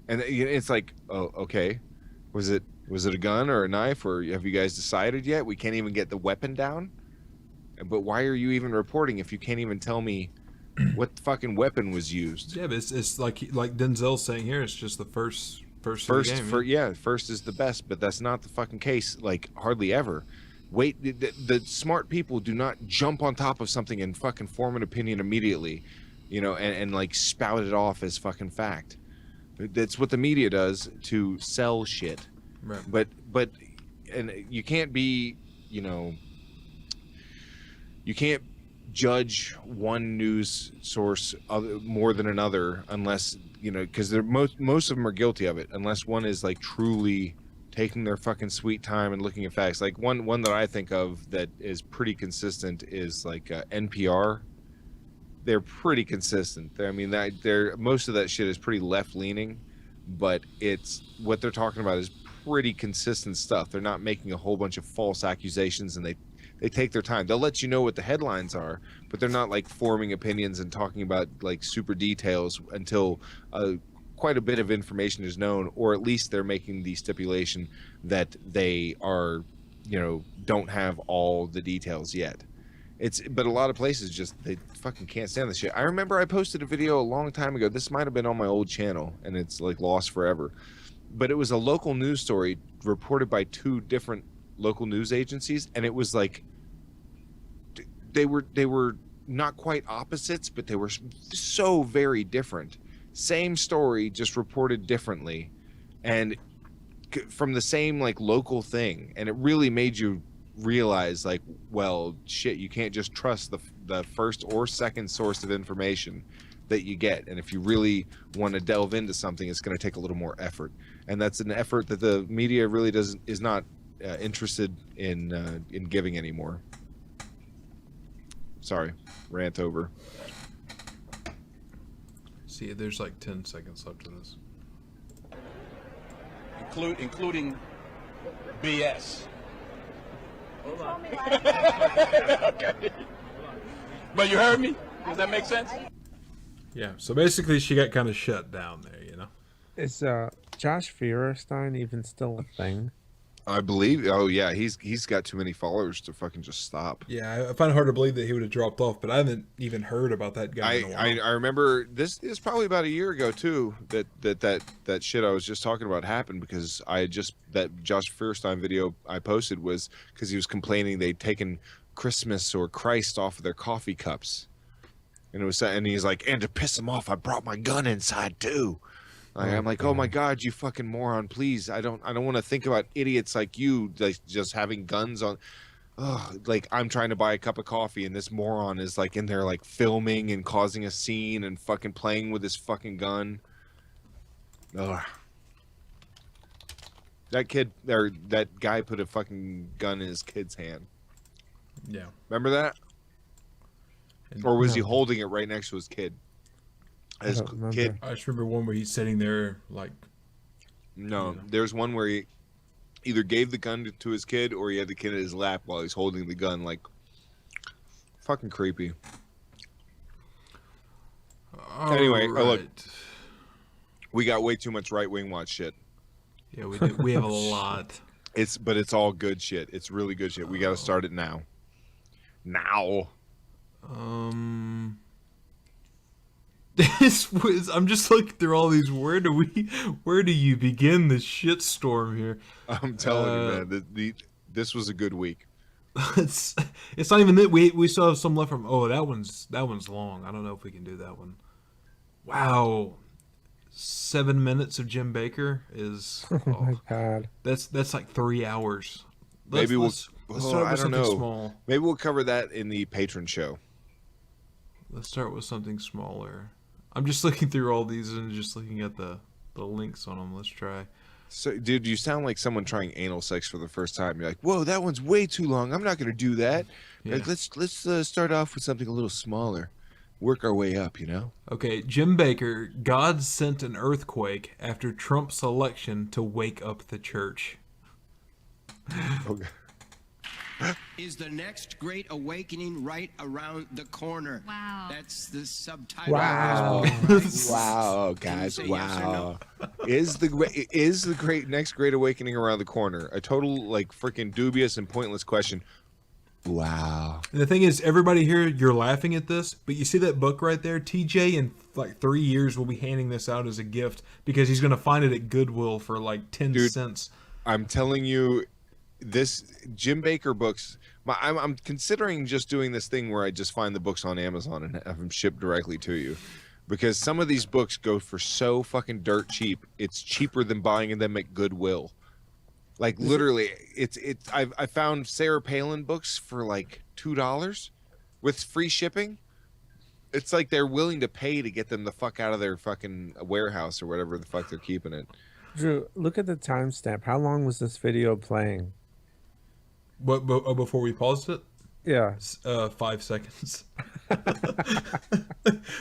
And it's like, oh, okay. Was it a gun or a knife, or have you guys decided yet? We can't even get the weapon down. But why are you even reporting if you can't even tell me what fucking weapon was used? Yeah, but it's like Denzel's saying here. It's just the first of the game. First is the best, but that's not the fucking case. Like, hardly ever. Wait, the smart people do not jump on top of something and fucking form an opinion immediately, you know, and like spout it off as fucking fact. That's what the media does to sell shit. Right. But and you can't be, you know, you can't judge one news source more than another unless, you know, because most of them are guilty of it, unless one is like truly taking their fucking sweet time and looking at facts. Like one that I think of that is pretty consistent is like NPR. They're pretty consistent. I mean, they're most of that shit is pretty left leaning, but it's what they're talking about is pretty consistent stuff. They're not making a whole bunch of false accusations, and they take their time. They'll let you know what the headlines are, but they're not like forming opinions and talking about like super details until quite a bit of information is known, or at least they're making the stipulation that they are, you know, don't have all the details yet. But a lot of places just, they fucking can't stand the shit. I remember I posted a video a long time ago. This might have been on my old channel, and it's like lost forever. But it was a local news story reported by two different local news agencies, and it was like they were not quite opposites, but they were so very different. Same story, just reported differently, and from the same like local thing. And it really made you realize, like, well, shit, you can't just trust the first or second source of information that you get. And if you really want to delve into something, it's going to take a little more effort, and that's an effort that the media really is not interested in giving anymore. Sorry, rant over. See, there's like 10 seconds left of this. Including BS. You told me last Okay. But you heard me? Does that make sense? Yeah, so basically she got kind of shut down there, you know? Is Josh Feuerstein even still a thing? I believe. Oh yeah, he's got too many followers to fucking just stop. Yeah, I find it hard to believe that he would have dropped off, but I haven't even heard about that guy in a while. I remember this is probably about a year ago too that shit I was just talking about happened, because that Josh Feuerstein video I posted was because he was complaining they'd taken Christmas or Christ off of their coffee cups, and he's like, and to piss him off, I brought my gun inside too. I'm like, oh my God, you fucking moron! Please, I don't want to think about idiots like you, like just having guns on. Like, I'm trying to buy a cup of coffee, and this moron is like in there, like filming and causing a scene and fucking playing with his fucking gun. Ugh. That kid, or that guy, put a fucking gun in his kid's hand. Yeah, remember that? Or was he holding it right next to his kid? His kid. I just remember one where he's sitting there like. No, there's one where he either gave the gun to his kid, or he had the kid in his lap while he's holding the gun. Like, fucking creepy. Anyway, look, We got way too much right wing watch shit. Yeah, we do. We have a lot. But it's all good shit. It's really good shit. We got to start it now. Now. This was. I'm just looking through all these. Where do you begin the shitstorm here? I'm telling you, man. This was a good week. It's not even that we still have some left from. Oh, that one's long. I don't know if we can do that one. Wow, 7 minutes of Jim Baker is. Oh my god. That's like 3 hours. Maybe let's start with something small. Maybe we'll cover that in the patron show. Let's start with something smaller. I'm just looking through all these and just looking at the links on them. Let's try. So, dude, you sound like someone trying anal sex for the first time. You're like, whoa, that one's way too long. I'm not going to do that. Yeah. Like, let's start off with something a little smaller. Work our way up, you know? Okay, Jim Baker, God sent an earthquake after Trump's election to wake up the church. Okay. Is the next great awakening right around the corner? Wow. That's the subtitle. Wow. Wow, guys. Wow. Is the next great awakening around the corner? A total, like, freaking dubious and pointless question. Wow. And the thing is, everybody here, you're laughing at this, but you see that book right there? TJ, in like 3 years, will be handing this out as a gift because he's going to find it at Goodwill for like 10 cents. I'm telling you, this Jim Baker books, I'm considering just doing this thing where I just find the books on Amazon and have them shipped directly to you, because some of these books go for so fucking dirt cheap. It's cheaper than buying them at Goodwill. Like, literally, I found Sarah Palin books for like $2 with free shipping. It's like they're willing to pay to get them the fuck out of their fucking warehouse or whatever the fuck they're keeping it. Drew, look at the timestamp. How long was this video playing? What? Before we paused it? Yeah. 5 seconds.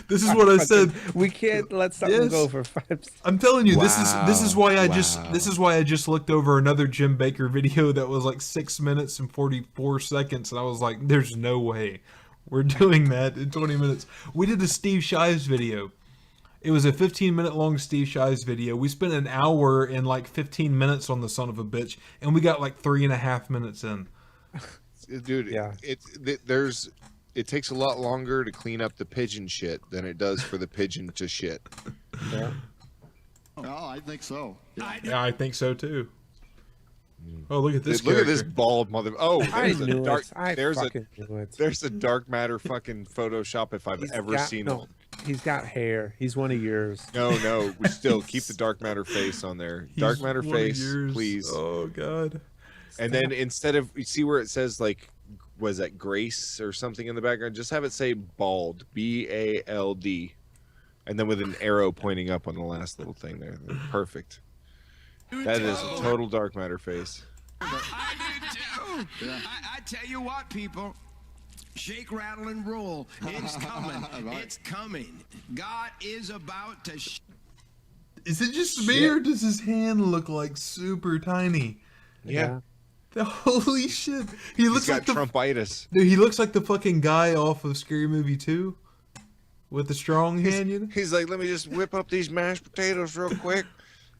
This is what I said. We can't let something go for 5 seconds. I'm telling you, this is why I just looked over another Jim Baker video that was like 6 minutes and 44 seconds, and I was like, "There's no way we're doing that in 20 minutes." We did a Steve Shives video. It was a 15-minute long Steve Shives video. We spent an hour and like 15 minutes on the son of a bitch, and we got like 3.5 minutes in. Dude, yeah. It takes a lot longer to clean up the pigeon shit than it does for the pigeon to shit. Yeah. Oh, I think so. Yeah, I think so too. Oh, look at this! Look at this bald mother. Oh, there's a dark matter fucking Photoshop if I've ever seen one. He's got hair. He's one of yours. No, we still keep the dark matter face on there. Dark matter face, please. Oh God. And then instead of, you see where it says like, was that Grace or something in the background? Just have it say bald, B-A-L-D, and then with an arrow pointing up on the last little thing there. Perfect. That is a total dark matter face. I did too. I tell you what, people. Shake, rattle, and roll. It's coming. It's coming. God is about to. Is it just me, or does his hand look like super tiny? Yeah. Holy shit! He's got Trumpitis. Dude, he looks like the fucking guy off of Scary Movie 2 with the strong hand. You know? He's like, let me just whip up these mashed potatoes real quick.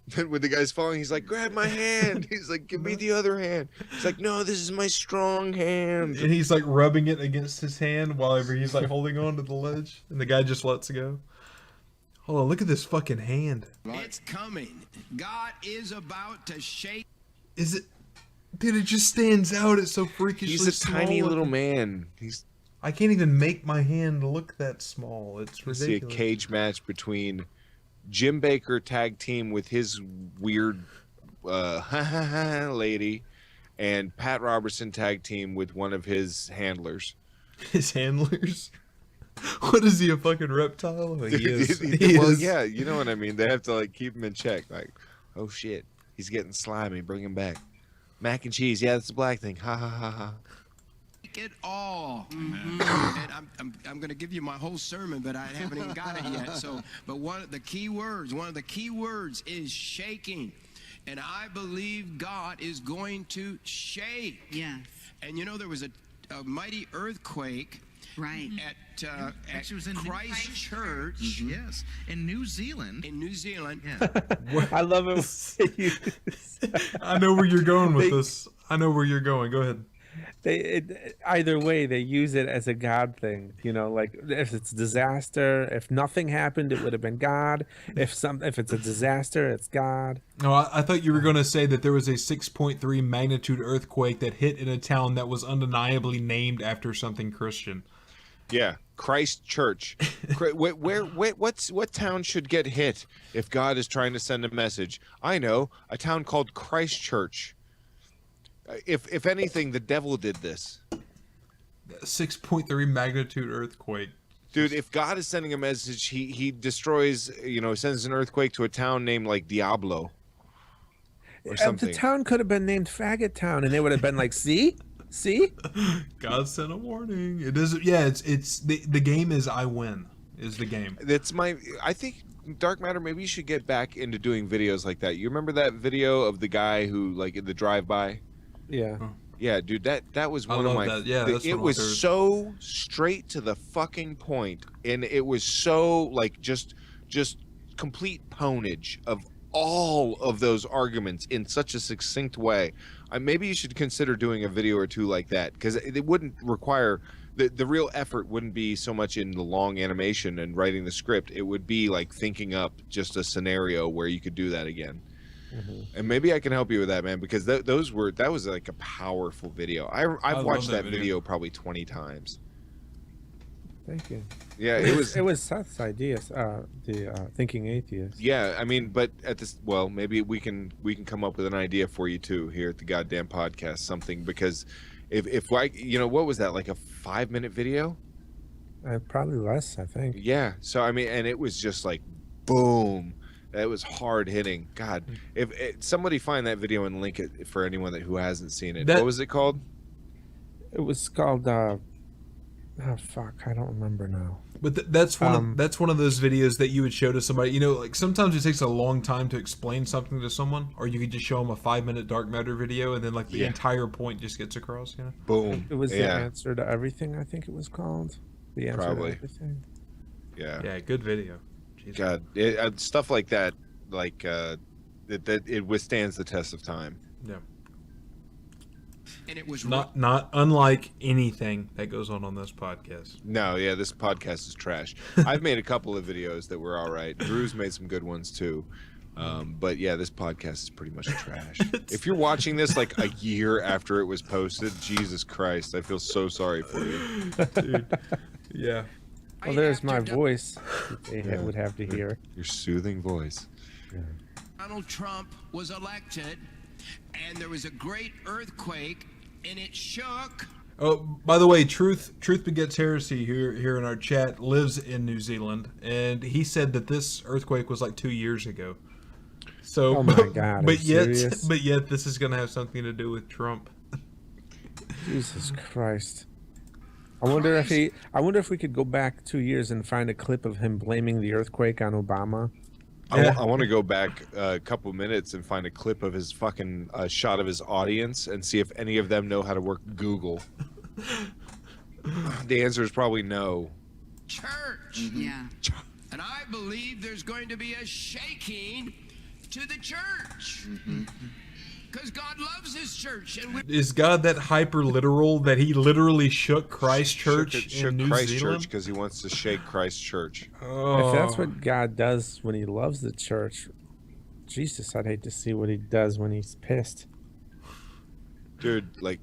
Then when the guy's falling, he's like, grab my hand. He's like, give me the other hand. He's like, no, this is my strong hand. And he's like rubbing it against his hand while he's like holding on to the ledge, and the guy just lets go. Hold on, look at this fucking hand. It's coming. God is about to shake. Is it? Dude, it just stands out. It's so freakishly He's a small tiny little looking. Man. I can't even make my hand look that small. It's ridiculous. See a cage match between Jim Baker tag team with his weird lady, and Pat Robertson tag team with one of his handlers. His handlers? What is he, a fucking reptile? Like, he is. Yeah, you know what I mean. They have to like keep him in check. Like, oh shit, he's getting slimy. Bring him back. Mac and cheese. Yeah, that's the black thing. Ha ha ha ha. It all. And I'm going to give you my whole sermon, but I haven't even got it yet. So, but one of the key words is shaking, and I believe God is going to shake. Yes. And you know, there was a mighty earthquake Right. At She was in Christchurch. Yes. In New Zealand. In New Zealand. Yeah. I love it. I know where you're going with this. I know where you're going. Go ahead. Either way, they use it as a God thing. You know, like if it's disaster, if nothing happened, it would have been God. If it's a disaster, it's God. No, I thought you were going to say that there was a 6.3 magnitude earthquake that hit in a town that was undeniably named after something Christian. Yeah, Christchurch. What town should get hit if God is trying to send a message? I know, a town called Christchurch. If anything, the devil did this. 6.3 magnitude earthquake. Dude, if God is sending a message, he destroys, sends an earthquake to a town named like Diablo or something. The town could have been named Faggot Town, and they would have been like, see? God sent a warning. It is, yeah. It's the game is I win is the game. I think Dark Matter. Maybe you should get back into doing videos like that. You remember that video of the guy who like in the drive-by? Yeah. Yeah, dude, that was one of my. That. Yeah, that's it was so straight to the fucking point, and it was so like just complete ponage of all of those arguments in such a succinct way. Maybe you should consider doing a video or two like that, because it wouldn't require the real effort wouldn't be so much in the long animation and writing the script. It would be like thinking up just a scenario where you could do that again. Mm-hmm. And maybe I can help you with that, man, because that was like a powerful video. I've watched that video probably 20 times. Thank you. Yeah, it was Seth's idea, the Thinking Atheist. Yeah, I mean, but maybe we can come up with an idea for you too here at the goddamn podcast, something, because if like, what was that, like a 5-minute video? Probably less, I think. Yeah, so I mean, and it was just like boom. It was hard hitting. God, if somebody find that video and link it for anyone who hasn't seen it. What was it called? It was called oh fuck, I don't remember now. But that's one of those videos that you would show to somebody. Like sometimes it takes a long time to explain something to someone, or you could just show them a 5-minute Dark Matter video, and then like the entire point just gets across. Boom. It was the answer to everything. I think it was called the answer to everything. Yeah. Yeah, good video. Jesus. God, stuff like that, like that it withstands the test of time. Yeah. And it was not unlike anything that goes on this podcast. No, yeah, this podcast is trash. I've made a couple of videos that were all right. Drew's made some good ones too. But yeah, this podcast is pretty much trash. If you're watching this like a year after it was posted, Jesus Christ, I feel so sorry for you. Dude. Yeah. Well, there's my voice that they would have to hear. Your soothing voice. Yeah. Donald Trump was elected, and there was a great earthquake, and it shook. Oh, by the way, Truth Begets Heresy here in our chat lives in New Zealand, and he said that this earthquake was like 2 years ago. So, oh my God! but yet this is going to have something to do with Trump. Jesus Christ! I wonder if we could go back 2 years and find a clip of him blaming the earthquake on Obama. I want to go back a couple minutes and find a clip of his fucking shot of his audience and see if any of them know how to work Google. The answer is probably no. Church. Mm-hmm. Yeah. And I believe there's going to be a shaking to the church. Mm-hmm. Because God loves his church. And is God that hyper literal that he literally shook Christchurch in New Zealand? Because he wants to shake Christchurch. Oh. If that's what God does when he loves the church, Jesus, I'd hate to see what he does when he's pissed. Dude, like,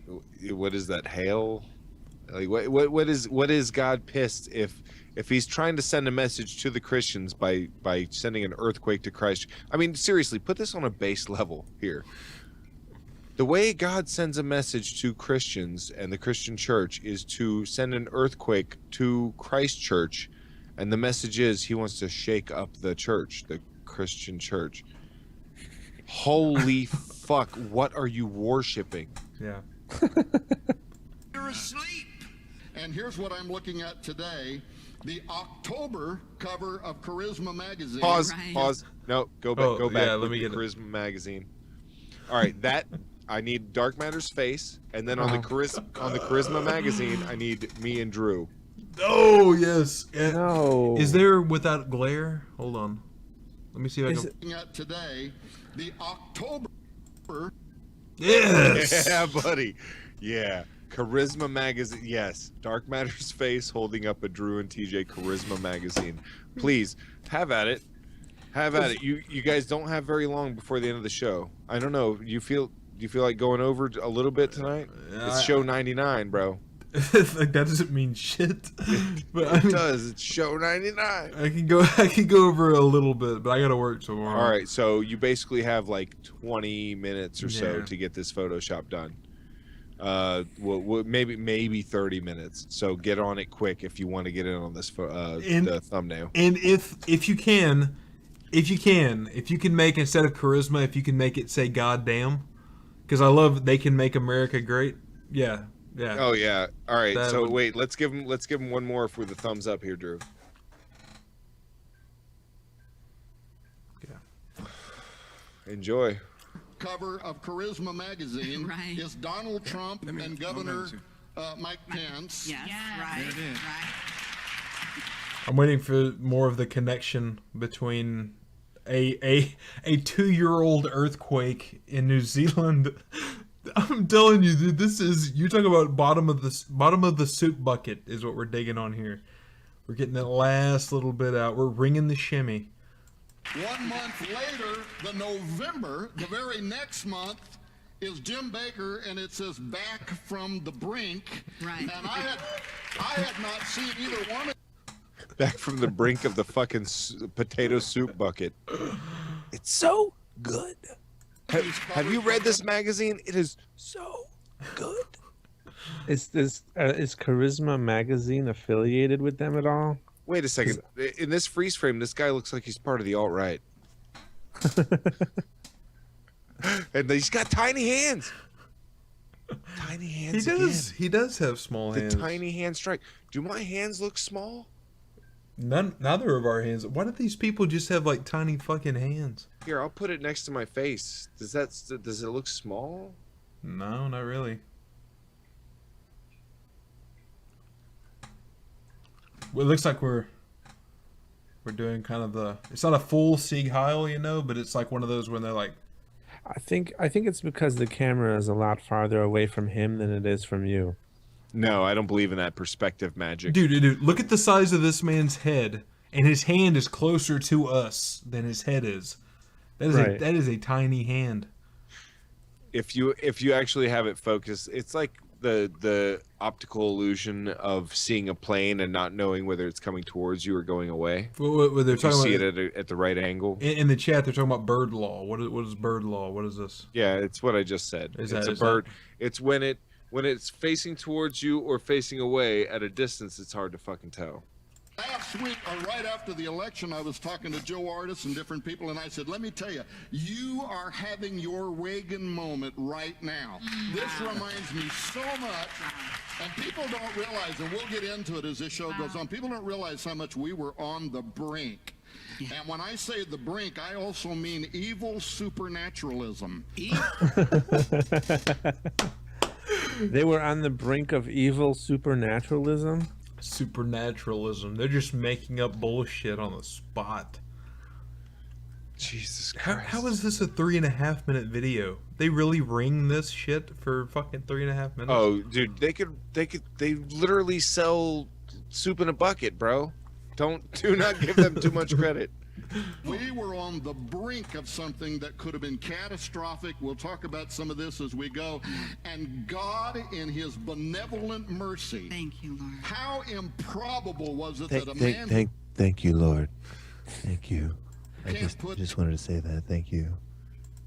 what is that? Hail? Like, what is God pissed if he's trying to send a message to the Christians by sending an earthquake to Christ? I mean, seriously, put this on a base level here. The way God sends a message to Christians and the Christian church is to send an earthquake to Christchurch, and the message is he wants to shake up the church, the Christian church. Holy fuck, what are you worshiping? Yeah. you're asleep. And here's what I'm looking at today. The October cover of Charisma magazine. Pause. No, go back. Yeah, let me get Charisma magazine. All right, I need Dark Matter's face, and then on the Charisma magazine, I need me and Drew. Oh yes. No. Is there without glare? Hold on. Let me see if I can. Looking at today, the October. Yes. Yeah, buddy. Yeah. Charisma magazine. Yes. Dark Matter's face holding up a Drew and TJ Charisma magazine. Please have at it. Have at it. You guys don't have very long before the end of the show. I don't know. Do you feel like going over a little bit tonight? It's show 99, bro. Like that doesn't mean shit. But It does. It's show 99. I can go over a little bit, but I gotta work tomorrow. All right, so you basically have like 20 minutes or so Yeah. to get this Photoshop done. Maybe 30 minutes. So get on it quick if you want to get in on this the thumbnail. And if you can make, instead of charisma, if you can make it say "goddamn," because I love "They Can Make America Great." Yeah. Yeah. Oh yeah. All right. That So would- wait, let's give him one more for the thumbs up here, Drew. Yeah. Enjoy. Cover of Charisma magazine Right. is Donald Trump and Governor Mike Pence. Yes, right. I'm waiting for more of the connection between a 2-year-old earthquake in New Zealand. I'm telling you, dude, you talk about bottom of the soup bucket is what we're digging on here. We're getting that last little bit out. We're ringing the shimmy. 1 month later, November, the very next month, is Jim Baker, and it says "Back from the Brink." Right. And I had not seen either one of Back from the brink of the fucking potato soup bucket. It's so good. Have you read this magazine? It is so good. Is Charisma magazine affiliated with them at all? Wait a second. In this freeze frame, this guy looks like he's part of the alt-right. And he's got tiny hands. Tiny hands. He does have small The hands. tiny hand strike. Do my hands look small? Neither of our hands. Why do these people just have like tiny fucking hands? Here, I'll put it next to my face. Does it look small? No, not really. Well, it looks like we're doing kind of it's not a full Sieg Heil, but it's like one of those when they're like. I think it's because the camera is a lot farther away from him than it is from you. No, I don't believe in that perspective magic. Dude, look at the size of this man's head, and his hand is closer to us than his head is. That is a tiny hand. If you actually have it focused, it's like the optical illusion of seeing a plane and not knowing whether it's coming towards you or going away. Well, they're If you talking see about it at the right angle. in the chat. They're talking about bird law. What is bird law? What is this? Yeah, it's what I just said. Is It's that- a is bird. It's when it's facing towards you or facing away at a distance. It's hard to fucking tell. Last week, or right after the election, I was talking to Joe Artis and different people, and I said, let me tell you, you are having your Reagan moment right now. This reminds me so much, and people don't realize, and we'll get into it as this show goes on, people don't realize how much we were on the brink. And when I say the brink, I also mean evil supernaturalism. They were on the brink of evil supernaturalism? Supernaturalism. They're just making up bullshit on the spot. Jesus Christ. How is this a 3.5 minute video? They really ring this shit for fucking 3.5 minutes? Oh, dude, they literally sell soup in a bucket, bro. Do not give them too much credit. We were on the brink of something that could have been catastrophic. We'll talk about some of this as we go. And God, in his benevolent mercy, thank you, Lord. How improbable was it that a man Thank you, Lord. Thank you. I Can't just wanted to say that. Thank you.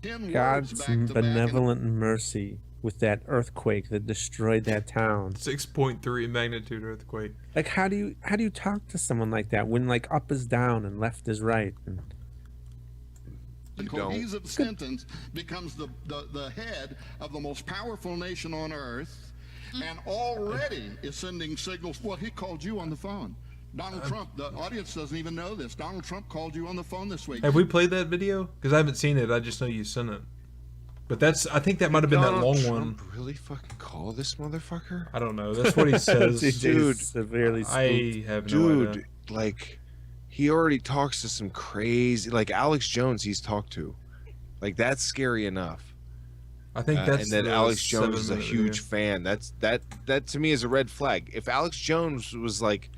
10 words God's back to back, and benevolent mercy with that earthquake that destroyed that town. 6.3 magnitude earthquake. Like, how do you talk to someone like that when like up is down and left is right? And the cohesive sentence becomes the head of the most powerful nation on earth, and already is sending signals. Well, he called you on the phone. Donald Trump, the audience doesn't even know this. Donald Trump called you on the phone this week. Have we played that video? Because I haven't seen it. I just know you sent it. But I think that might have been that Donald long Trump one. really fucking call this motherfucker? I don't know. That's what he says. Dude, severely I have no idea. Like, he already talks to some crazy, like Alex Jones. He's talked to, like that's scary enough. I think that's and then Alex Jones is a 7-minute huge video. fan. That to me is a red flag. If Alex Jones was like,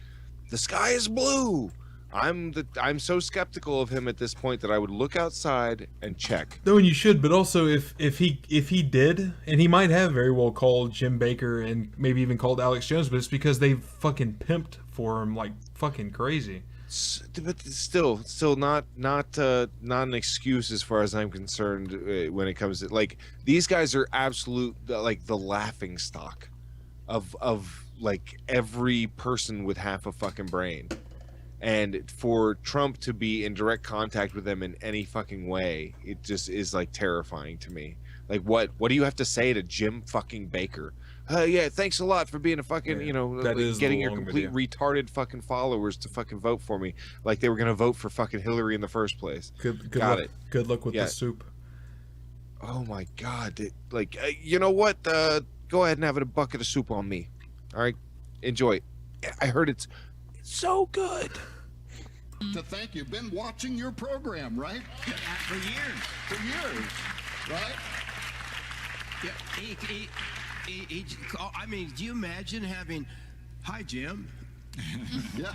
the sky is blue, I'm so skeptical of him at this point that I would look outside and check. No, and you should, but also if he did, and he might have very well called Jim Baker and maybe even called Alex Jones, but it's because they fucking pimped for him like fucking crazy. But still not an excuse as far as I'm concerned when it comes to, like, these guys are absolute, like, the laughing stock of like every person with half a fucking brain. And for Trump to be in direct contact with them in any fucking way, it just is like terrifying to me. Like, what do you have to say to Jim fucking Baker? Yeah, thanks a lot for being a fucking, that is getting the your long complete video. retarded fucking followers to fucking vote for me, like they were gonna vote for fucking Hillary in the first place. Good Got luck. it. Good luck with Yeah. the soup. Oh my god! You know what? Go ahead and have a bucket of soup on me. All right, enjoy. I heard it's so good. To thank you. Been watching your program, right? For years. For years, right? Yeah, I mean, do you imagine having, hi Jim? Yeah.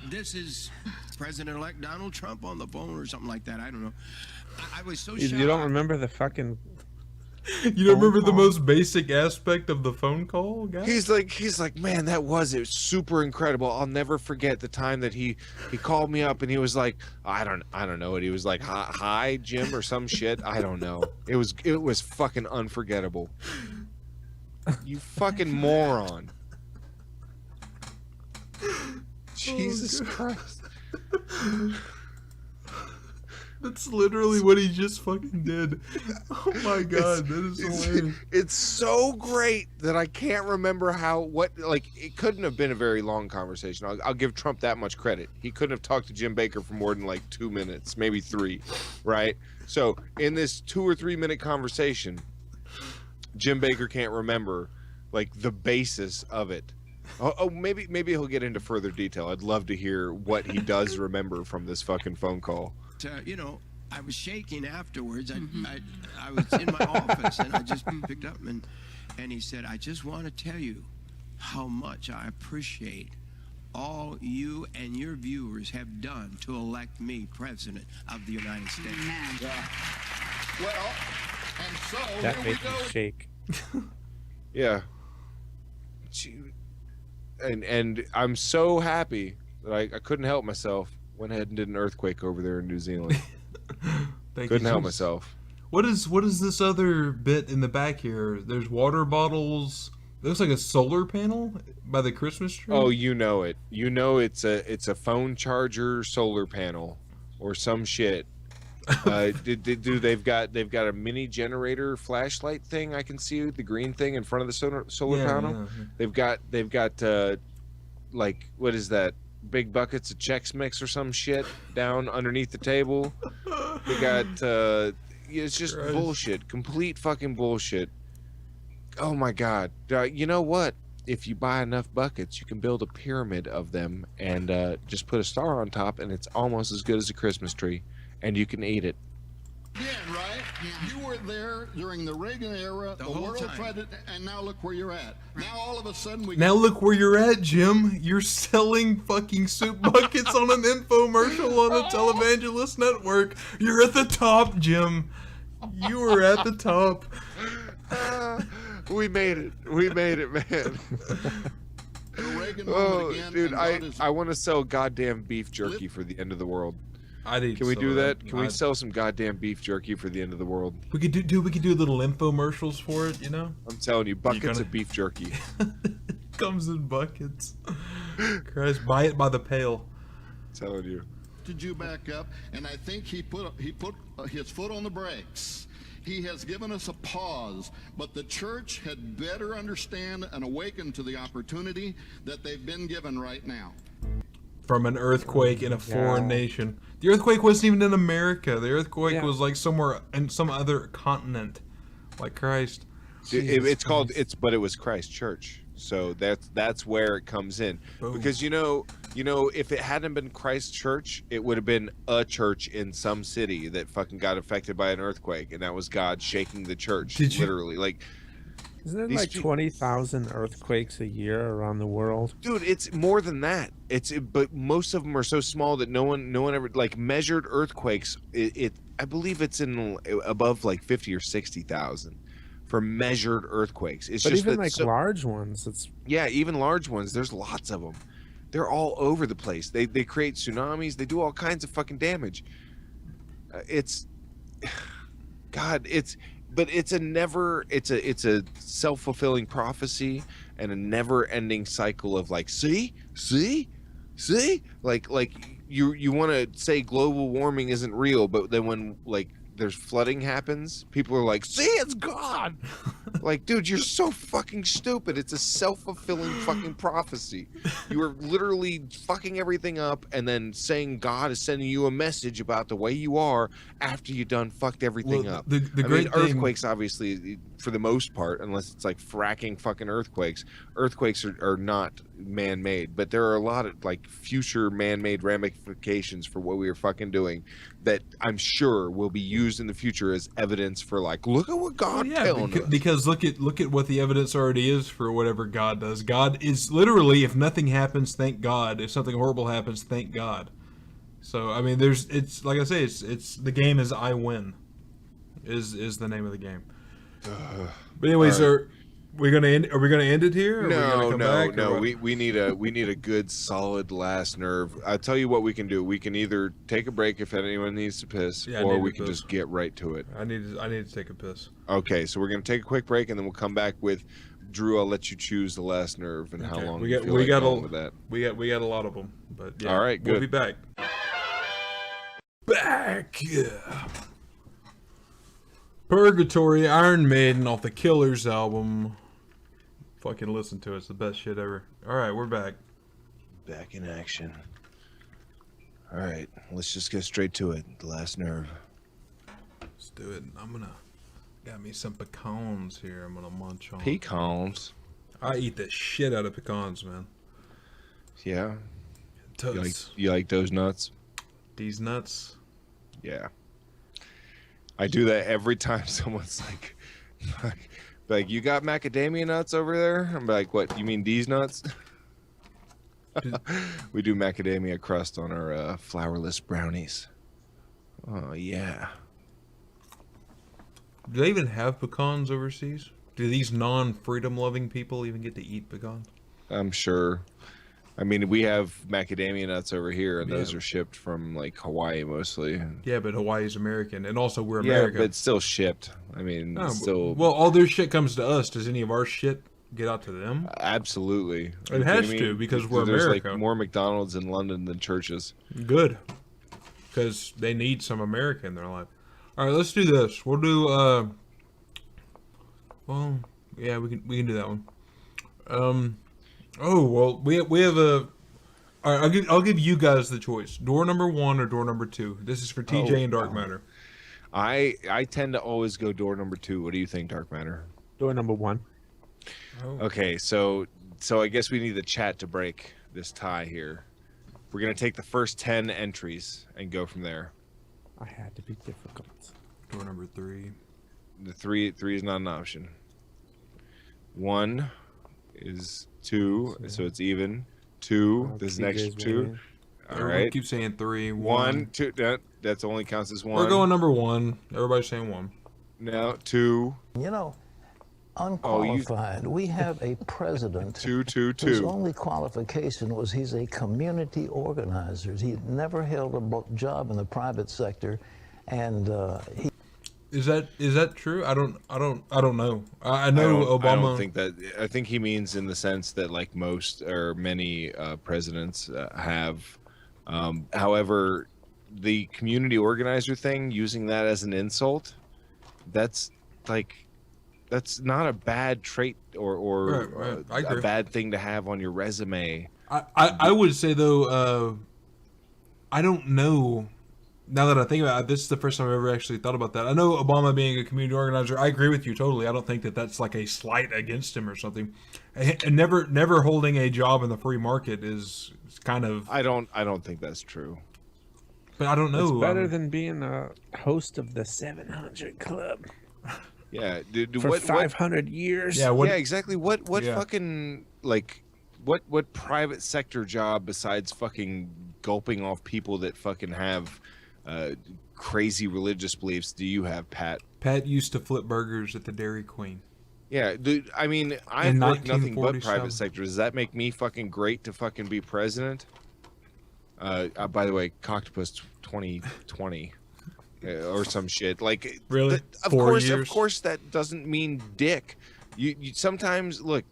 This is President-elect Donald Trump on the phone or something like that. I don't know. I was so shocked. You don't remember the fucking? You don't remember the most basic aspect of the phone call, guys? He's like, man, it was super incredible. I'll never forget the time that he called me up and he was like, I don't know what he was like, hi Jim or some shit. I don't know. It was fucking unforgettable. You fucking moron. Jesus Christ. That's literally what he just fucking did. Oh my god, that is hilarious. It's so great that I can't remember it couldn't have been a very long conversation. I'll give Trump that much credit. He couldn't have talked to Jim Baker for more than like 2 minutes, maybe 3, right? So in this 2 or 3 minute conversation, Jim Baker can't remember like the basis of it. Maybe he'll get into further detail. I'd love to hear what he does remember from this fucking phone call. I was shaking afterwards. I was in my office and I just picked up and he said, I just want to tell you how much I appreciate all you and your viewers have done to elect me president of the United States. Yeah. Well, and so That here we made me go. shake. Yeah. And I'm so happy that I couldn't help myself. Went ahead and did an earthquake over there in New Zealand. Couldn't help myself. What is this other bit in the back here? There's water bottles. It looks like a solar panel by the Christmas tree. Oh, you know it. You know it's a phone charger solar panel or some shit. They've got a mini generator flashlight thing. I can see the green thing in front of the solar panel. Yeah. They've got like, what is that? Big buckets of Chex Mix or some shit down underneath the table. They got it's just bullshit, complete fucking bullshit. Oh my god. You know what? If you buy enough buckets, you can build a pyramid of them and just put a star on top, and it's almost as good as a Christmas tree, and you can eat it. Again, right? Yeah. You were there during the Reagan era, the whole world time. tried to, and now look where you're at. Now all of a sudden we Now look where you're at, Jim. You're selling fucking soup buckets on an infomercial on a televangelist network. You're at the top, Jim. You were at the top. We made it. We made it, man. the Reagan Oh, moment again, dude, and God is- I want to sell goddamn beef jerky for the end of the world. Can we do that? Can we sell some goddamn beef jerky for the end of the world? We could do little infomercials for it, you know? I'm telling you, buckets gonna- of beef jerky. Comes in buckets. Christ, buy it by the pail. I'm telling you. Did you back up? And I think he put his foot on the brakes. He has given us a pause, but the church had better understand and awaken to the opportunity that they've been given right now. from an earthquake in a foreign nation. The earthquake wasn't even in America. The earthquake was like somewhere in some other continent. Like Christ. But it was Christ Church. So that's where it comes in. Boom. Because you know, if it hadn't been Christ Church, it would have been a church in some city that fucking got affected by an earthquake, and that was God shaking the church. Literally, like. Isn't there like 20,000 earthquakes a year around the world? Dude, it's more than that. But most of them are so small that no one ever like measured earthquakes. I believe it's in above like 50 or 60,000 for measured earthquakes. It's but just even like large ones. Even large ones. There's lots of them. They're all over the place. They create tsunamis. They do all kinds of fucking damage. But it's a self-fulfilling prophecy and a never-ending cycle of like, see, like you want to say global warming isn't real, but then when like there's flooding happens, people are like, see, it's God. Like, dude, you're so fucking stupid. It's a self-fulfilling fucking prophecy. You are literally fucking everything up and then saying God is sending you a message about the way you are after you done fucked everything up. Earthquakes, obviously, for the most part, unless it's like fracking fucking earthquakes are not man-made, but there are a lot of like future man-made ramifications for what we are fucking doing that I'm sure will be used in the future as evidence for like, look at what God telling us. Because look at what the evidence already is for whatever God does. God is literally, if nothing happens, thank God. If something horrible happens, thank God. So I mean, it's like I say, it's the game is I win, is the name of the game. But anyways, right. are we gonna end it here? Or No. We need a good solid last nerve. I'll tell you what we can do. We can either take a break if anyone needs to piss, or we can just get right to it. I need to take a piss. Okay, so we're gonna take a quick break and then we'll come back with Drew. I'll let you choose the last nerve and how long you feel like going with that. We got a lot of them, but yeah, all right, good. We'll be back. Yeah. Purgatory, Iron Maiden off the Killers album. Fucking listen to it. It's the best shit ever. Alright, we're back. Back in action. Alright, let's just get straight to it. The last nerve. Let's do it. Got me some pecans here. I'm gonna munch on. Pecans? I eat the shit out of pecans, man. Yeah? Totes. You like those nuts? These nuts? Yeah. I do that every time someone's like, you got macadamia nuts over there? I'm like, what, you mean these nuts? We do macadamia crust on our flourless brownies. Oh, yeah. Do they even have pecans overseas? Do these non-freedom loving people even get to eat pecans? I'm sure. I mean, we have macadamia nuts over here, and those are shipped from like Hawaii mostly. Yeah, but Hawaii's American, and also we're American. Yeah, but it's still shipped. I mean, well, all their shit comes to us. Does any of our shit get out to them? Absolutely. It has to, because we're America. There's like more McDonald's in London than churches. Good, because they need some America in their life. All right, let's do this. We'll do. Well, yeah, we can do that one. Oh well, we have a. All right, I'll give you guys the choice. Door number 1 or door number 2. This is for TJ and Dark Matter. I tend to always go door number 2. What do you think, Dark Matter? Door number 1. Oh. Okay, so I guess we need the chat to break this tie here. We're gonna take the first 10 entries and go from there. I had to be difficult. Door number 3. The three is not an option. 1 is 2, so it's even. 2, this next 2. All right. Keep saying 3. 1, 2. That's only counts as 1. We're going number 1. Everybody's saying 1. No, 2. You know, unqualified. We have a president 2, 2, 2. whose only qualification was he's a community organizer. He never held a job in the private sector, and he. Is that true? I don't know. I know Obama. I don't think that. I think he means in the sense that like most or many presidents have. However, the community organizer thing, using that as an insult, that's not a bad trait or right. I agree. a bad thing to have on your resume. I would say though, I don't know. Now that I think about it, this is the first time I've ever actually thought about that. I know Obama being a community organizer, I agree with you totally. I don't think that that's like a slight against him or something. And never holding a job in the free market is kind of. I don't think that's true. But I don't know. It's better than being a host of the 700 Club. Yeah, dude. For 500 years. Yeah, exactly. What fucking like what private sector job besides fucking gulping off people that fucking have crazy religious beliefs do you have, Pat? Pat used to flip burgers at the Dairy Queen. Yeah, dude. I mean, I've worked nothing but private sector. Does that make me fucking great to fucking be president? By the way, Coctopus 2020 or some shit. Like, really? Of course, that doesn't mean dick. You sometimes look.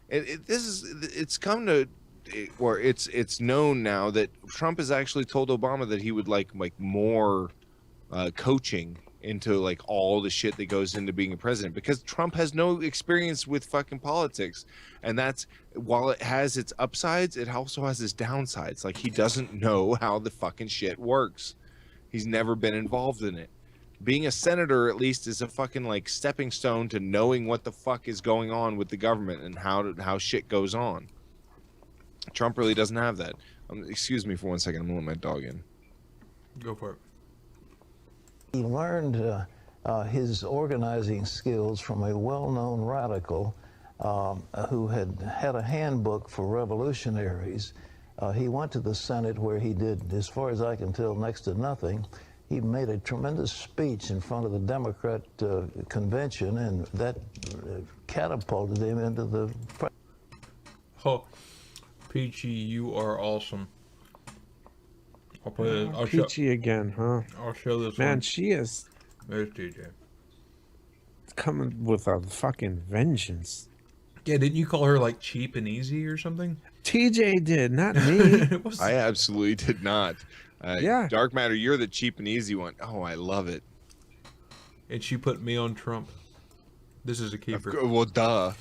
It's come to. Or it's known now that Trump has actually told Obama that he would like more coaching into like all the shit that goes into being a president, because Trump has no experience with fucking politics, and that's, while it has its upsides, it also has its downsides. Like, he doesn't know how the fucking shit works. He's never been involved in it. Being a senator, at least, is a fucking like stepping stone to knowing what the fuck is going on with the government and how shit goes on. Trump really doesn't have that. Excuse me for 1 second. I'm gonna let my dog in. Go for it. He learned his organizing skills from a well-known radical who had a handbook for revolutionaries. He went to the Senate, where he did, as far as I can tell, next to nothing. He made a tremendous speech in front of the Democrat convention, and that catapulted him into the Oh, Peachy, you are awesome. I'll put it. I'll Peachy again, huh? I'll show this. Man, one. she is. There's TJ. Coming with a fucking vengeance. Yeah, didn't you call her like cheap and easy or something? TJ did, not me. I absolutely did not. Yeah. Dark Matter, you're the cheap and easy one. Oh, I love it. And she put me on Trump. This is a keeper. Well, duh.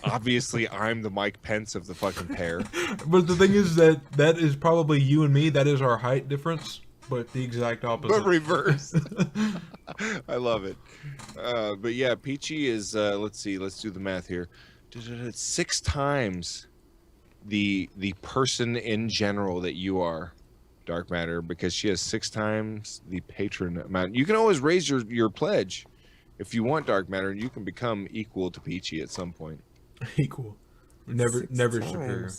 Obviously, I'm the Mike Pence of the fucking pair. But the thing is that is probably you and me. That is our height difference, but the exact opposite. But reverse. I love it. But yeah, Peachy is, let's see, let's do the math here. 6 times the person in general that you are, Dark Matter, because she has 6 times the patron amount. You can always raise your pledge if you want, Dark Matter, and you can become equal to Peachy at some point. Equal. Never superior.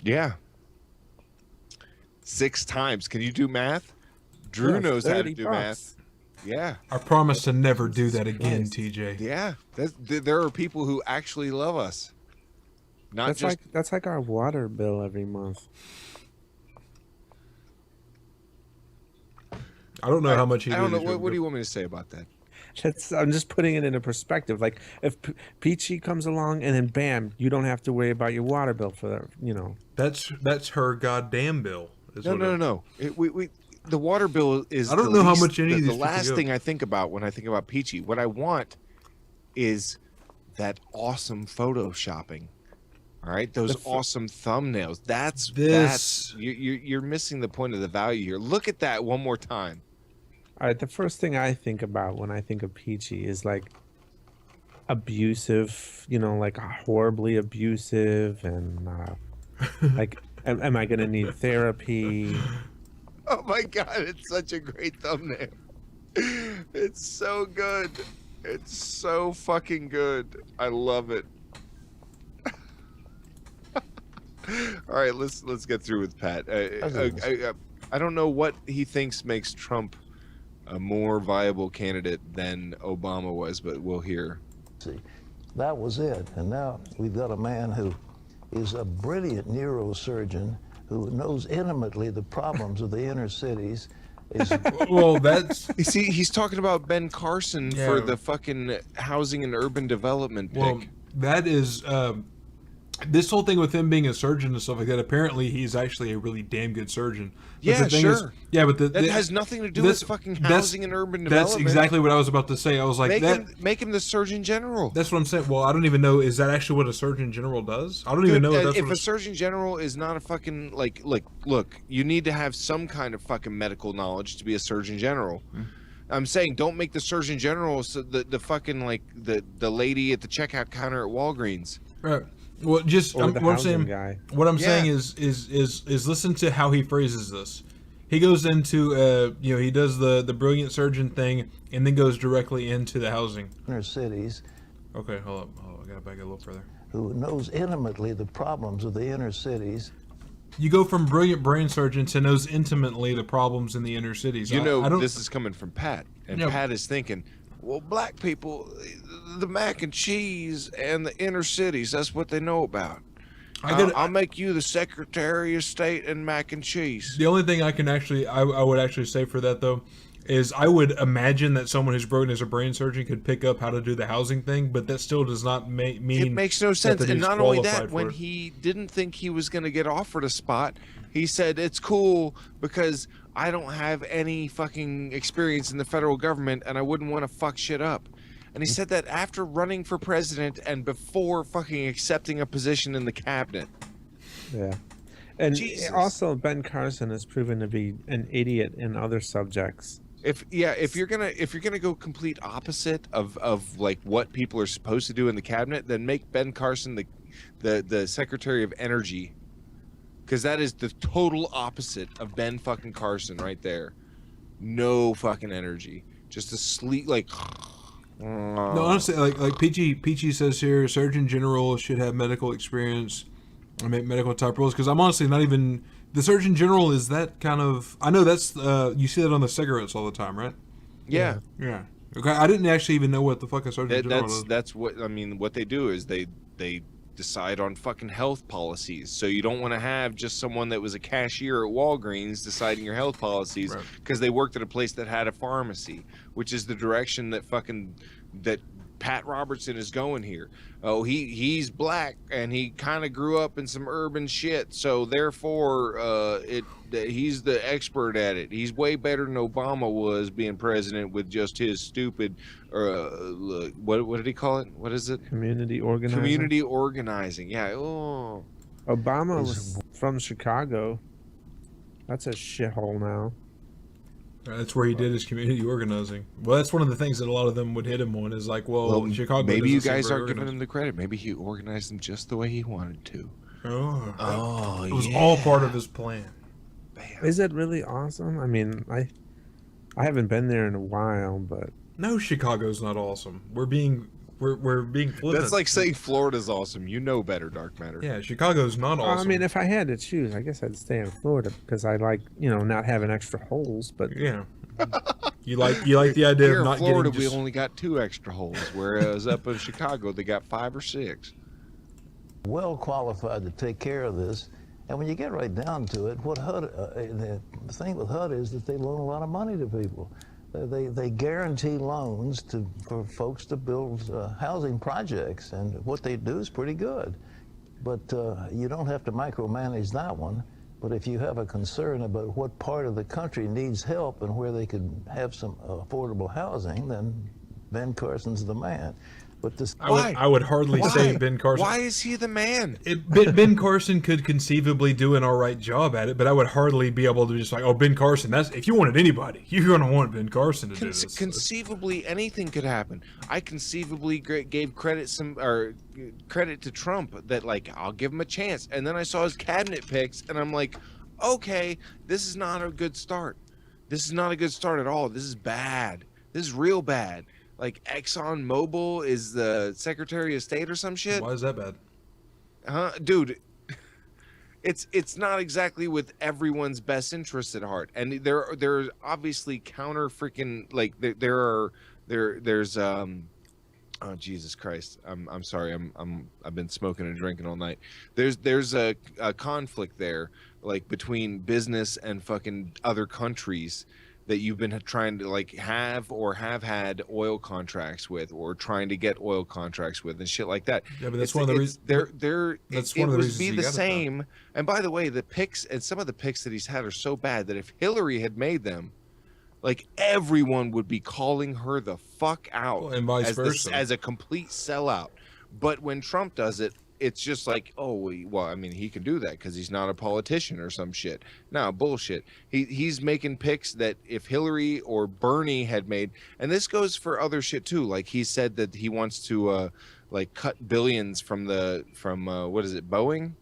Yeah. 6 times. Can you do math? Drew knows how to do math. Yeah. I promise to never do that again, TJ. Yeah. There are people who actually love us. That's like our water bill every month. I don't know how much I don't know. What do you want me to say about that? I'm just putting it into perspective. Like, if Peachy comes along and then bam, you don't have to worry about your water bill for that. You know, that's her goddamn bill. No. The water bill is. I don't know how much any of these the last thing I think about when I think about Peachy. What I want is that awesome photoshopping. All right, those awesome thumbnails. That's you're missing the point of the value here. Look at that one more time. All right, the first thing I think about when I think of Peachy is like abusive, like horribly abusive, and like, am I gonna need therapy? Oh my God, it's such a great thumbnail. It's so good. It's so fucking good. I love it. All right, let's get through with Pat. I don't know what he thinks makes Trump a more viable candidate than Obama was, but we'll hear. See, that was it. And now we've got a man who is a brilliant neurosurgeon who knows intimately the problems of the inner cities. Well, that's... You see, he's talking about Ben Carson for the fucking housing and urban development pick. Well, that is... this whole thing with him being a surgeon and stuff like that, apparently he's actually a really damn good surgeon. But Yeah, the thing sure. Is, yeah, but that has nothing to do with fucking housing and urban development. That's exactly what I was about to say. I was like, make him the Surgeon General. That's what I'm saying. Well, I don't even know. Is that actually what a Surgeon General does? I don't even know if a Surgeon General is not a fucking look, you need to have some kind of fucking medical knowledge to be a Surgeon General. I'm saying don't make the Surgeon General the fucking the lady at the checkout counter at Walgreens. Right. Well, just what I'm saying. What I'm saying is listen to how he phrases this. He goes into he does the brilliant surgeon thing and then goes directly into the housing. Inner cities. Okay, hold up. I gotta back it a little further. Who knows intimately the problems of the inner cities. You go from brilliant brain surgeon to knows intimately the problems in the inner cities. This is coming from Pat, and Pat is thinking, well, black people, the mac and cheese and the inner cities, that's what they know about. I'll make you the Secretary of State and mac and cheese. The only thing I can I would actually say for that, though, is I would imagine that someone who's brilliant as a brain surgeon could pick up how to do the housing thing, but that still does not mean... It makes no sense. And not only that, when it. he didn't think he was going to get offered a spot, he said, it's cool because I don't have any fucking experience in the federal government and I wouldn't want to fuck shit up. And he said that after running for president and before fucking accepting a position in the cabinet. Yeah. And Jesus. Also, Ben Carson has proven to be an idiot in other subjects. If you're gonna go complete opposite of like what people are supposed to do in the cabinet, then make Ben Carson the Secretary of Energy, because that is the total opposite of Ben fucking Carson right there. No fucking energy, just a sleep like. No, honestly, like Peachy says here, Surgeon General should have medical experience and make medical type roles. Because I'm honestly not even. The Surgeon General is that kind of... I know that's... you see that on the cigarettes all the time, right? Yeah. Yeah. Okay, I didn't actually even know what the fuck a Surgeon General is. That's what... I mean, what they do is they decide on fucking health policies. So you don't want to have just someone that was a cashier at Walgreens deciding your health policies because they worked at a place that had a pharmacy, which is the direction that Pat Robertson is going here. Oh, he's black and he kind of grew up in some urban shit, so therefore he's the expert at it. He's way better than Obama was being president with just his stupid what did he call it? What is it? Community organizing. Community organizing. Yeah. Oh. Obama was from Chicago. That's a shithole now. That's where he did his community organizing. Well, that's one of the things that a lot of them would hit him on is like, well Chicago. Maybe you guys aren't giving him the credit. Maybe he organized them just the way he wanted to. Oh, it was all part of his plan. Bam. Is it really awesome? I mean, I haven't been there in a while, but no, Chicago's not awesome. We're being flippant. That's like saying Florida's awesome. You know better, Dark Matter. Yeah, Chicago's not awesome. I mean, if I had to choose, I guess I'd stay in Florida because I like, not having extra holes. But yeah, you like the idea here of not in Florida, getting. We only got 2 extra holes, whereas up in Chicago they got 5 or 6. Well qualified to take care of this. And when you get right down to it, what HUD, the thing with HUD is that they loan a lot of money to people. They guarantee loans for folks to build housing projects, and what they do is pretty good. But you don't have to micromanage that one. But if you have a concern about what part of the country needs help and where they could have some affordable housing, then Ben Carson's the man. But this, I would hardly say Ben Carson. Why is he the man? Ben Carson could conceivably do an all right job at it, but I would hardly be able to just like, oh, Ben Carson. That's if you wanted anybody, you're going to want Ben Carson to do this. Conceivably, anything could happen. I conceivably gave credit to Trump that like I'll give him a chance, and then I saw his cabinet picks, and I'm like, okay, this is not a good start. This is not a good start at all. This is bad. This is real bad. Like ExxonMobil is the Secretary of State or some shit. Why is that bad? Dude, it's not exactly with everyone's best interest at heart, and there's obviously counter freaking like there's oh Jesus Christ, I'm sorry, I've been smoking and drinking all night. There's a conflict there, like between business and fucking other countries that you've been trying to like have or have had oil contracts with, or trying to get oil contracts with, and shit like that. Yeah, but that's one of the reasons. That's one of the reasons be you the got it, though. same. And by the way, the picks and some of the picks that he's had are so bad that if Hillary had made them, like everyone would be calling her the fuck out, Well, and vice versa. as a complete sellout. But when Trump does it, it's just like, oh, well, I mean, he can do that because he's not a politician or some shit. No, bullshit. He's making picks that if Hillary or Bernie had made, and this goes for other shit too. Like he said that he wants to like cut billions from what is it, Boeing?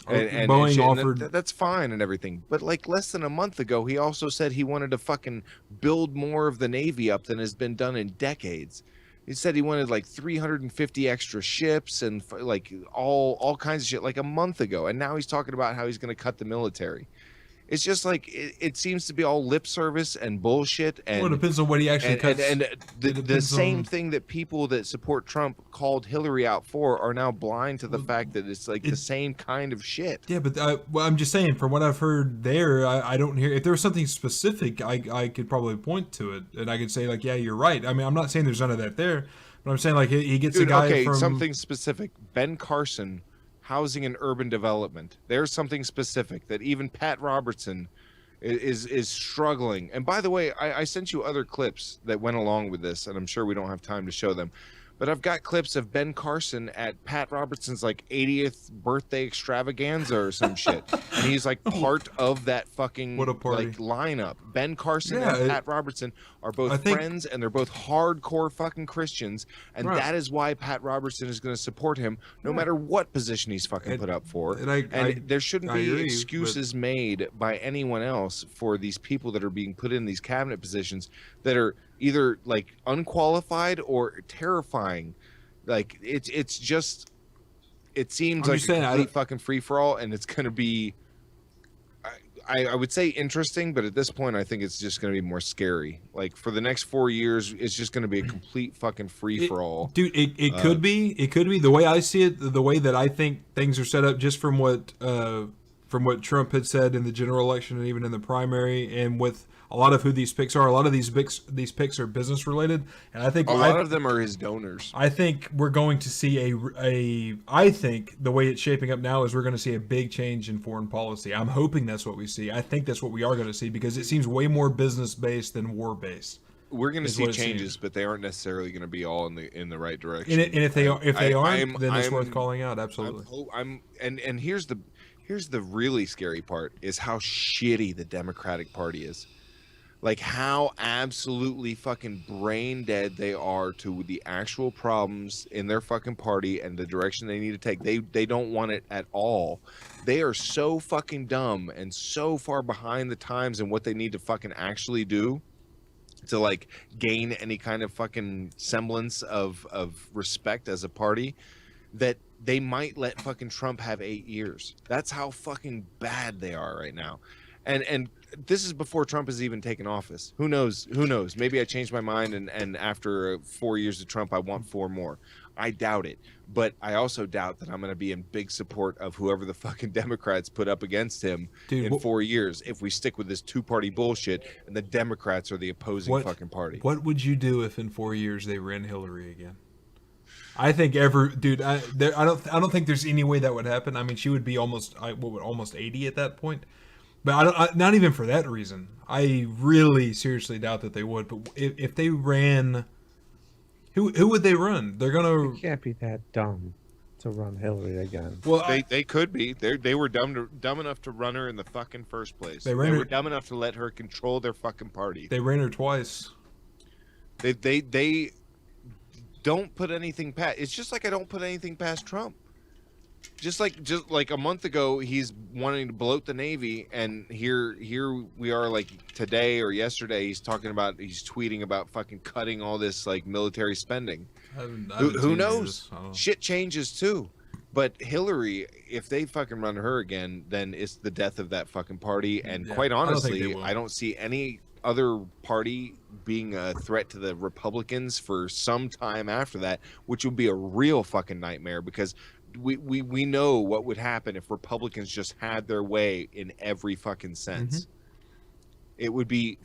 And Boeing shit, and offered. that's fine and everything, but like less than a month ago, he also said he wanted to fucking build more of the Navy up than has been done in decades. He said he wanted like 350 extra ships and like all kinds of shit like a month ago, and now he's talking about how he's going to cut the military. It's just like it seems to be all lip service and bullshit. And Well, it depends on what he actually cuts. And the depends same on- thing that people that support Trump called Hillary out for are now blind to the fact that it's like the same kind of shit. Yeah, but well, I'm just saying, from what I've heard there, I don't hear. If there was something specific, I could probably point to it, and I could say like, yeah, you're right. I mean, I'm not saying there's none of that there, but I'm saying like he gets Dude, a guy okay, from something specific. Ben Carson, Housing and Urban Development. There's something specific that even Pat Robertson is struggling. And by the way, I sent you other clips that went along with this, and I'm sure we don't have time to show them. But I've got clips of Ben Carson at Pat Robertson's like 80th birthday extravaganza or some shit, and he's like part of that fucking What a party. like lineup. Ben Carson Yeah, and it- Pat Robertson are both I think- friends, and they're both hardcore fucking Christians, and Right. that is why Pat Robertson is going to support him no Yeah. matter what position he's fucking put up for. and There shouldn't I be agree, excuses made by anyone else for these people that are being put in these cabinet positions that are either like unqualified or terrifying. Like it's just, it seems I'm like just a saying, complete fucking free for all, and it's going to be. I would say interesting, but at this point, I think it's just going to be more scary. Like for the next 4 years, it's just going to be a complete fucking free for all. Dude, it could be. It could be. The way I see it, the way that I think things are set up, just from what Trump had said in the general election and even in the primary, and with a lot of who these picks are, a lot of these picks are business related, and I think A lot of them are his donors. I think we're going to see I think the way it's shaping up now is we're going to see a big change in foreign policy. I'm hoping that's what we see. I think that's what we are going to see, because it seems way more business based than war based. We're going to is see what it changes, seems. but they aren't necessarily going to be all in the right direction. And if they aren't, then it's I'm- worth calling out. Absolutely. And here's the really scary part is how shitty the Democratic Party is. Like how absolutely fucking brain dead they are to the actual problems in their fucking party and the direction they need to take. They don't want it at all. They are so fucking dumb and so far behind the times in what they need to fucking actually do to like gain any kind of fucking semblance of respect as a party, that they might let fucking Trump have 8 years. That's how fucking bad they are right now. And this is before Trump has even taken office. Who knows? Maybe I changed my mind, and after 4 years of Trump, I want 4 more. I doubt it. But I also doubt that I'm going to be in big support of whoever the fucking Democrats put up against him in 4 years if we stick with this two-party bullshit and the Democrats are the opposing fucking party. What would you do if in 4 years they ran Hillary again? I think I don't think there's any way that would happen. I mean, she would be almost 80 at that point. But not even for that reason. I really seriously doubt that they would. But if they ran, who would they run? They're gonna. They can't be that dumb to run Hillary again. Well, they could be. They were dumb enough to run her in the fucking first place. They ran were her- dumb enough to let her control their fucking party. They ran her twice. They don't put anything past. It's just like I don't put anything past Trump. Just like a month ago, he's wanting to bloat the Navy, and here we are, like today or yesterday, he's tweeting about fucking cutting all this like military spending. Who knows? Shit changes too. But Hillary, if they fucking run her again, then it's the death of that fucking party. And Yeah, quite I don't think they honestly, will. I don't see any other party being a threat to the Republicans for some time after that, which would be a real fucking nightmare, because we know what would happen if Republicans just had their way in every fucking sense. it would be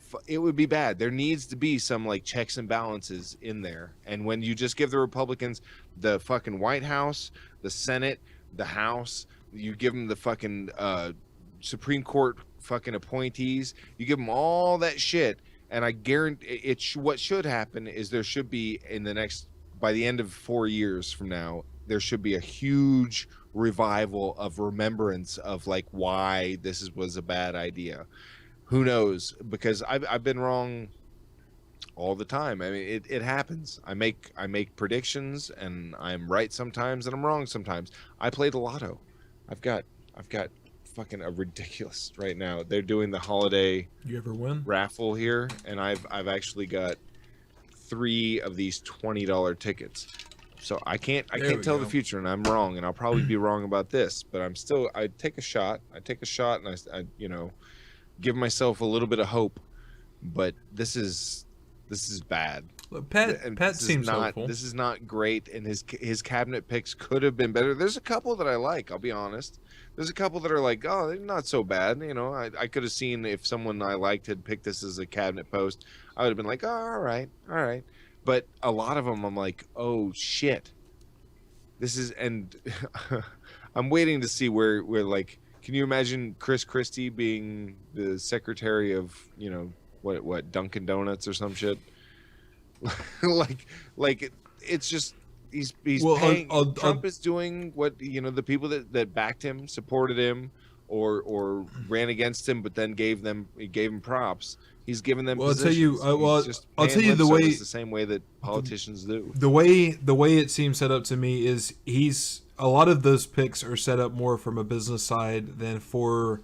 bad. There needs to be some like checks and balances in there. And when you just give the Republicans the fucking White House, the Senate, the House, you give them the fucking Supreme Court fucking appointees, you give them all that shit, and I guarantee what should happen is there should be by the end of 4 years from now, there should be a huge revival of remembrance of like why this was a bad idea. Who knows? Because I've been wrong all the time. I mean, it happens. I make predictions, and I'm right sometimes, and I'm wrong sometimes. I played the lotto. I've got fucking a ridiculous right now. They're doing the holiday You ever win? raffle here, and I've actually got 3 of these $20 tickets. So I can't tell the future, and I'm wrong, and I'll probably be wrong about this, but I take a shot, and I give myself a little bit of hope. But this is bad. Look, Pat seems hopeful. This is not great, and his cabinet picks could have been better. There's a couple that I like, I'll be honest. There's a couple that are like, oh, they're not so bad. You know, I could have seen if someone I liked had picked this as a cabinet post, I would have been like, oh, all right. But a lot of them, I'm like, oh shit. And I'm waiting to see where like, can you imagine Chris Christie being the secretary of, what Dunkin' Donuts or some shit? like it's just he's paying. Trump is doing what the people that backed him, supported him, or ran against him, but then gave him props. He's giving them. Well, positions. I'll tell you the way. The same way that politicians do. The way it seems set up to me is a lot of those picks are set up more from a business side than for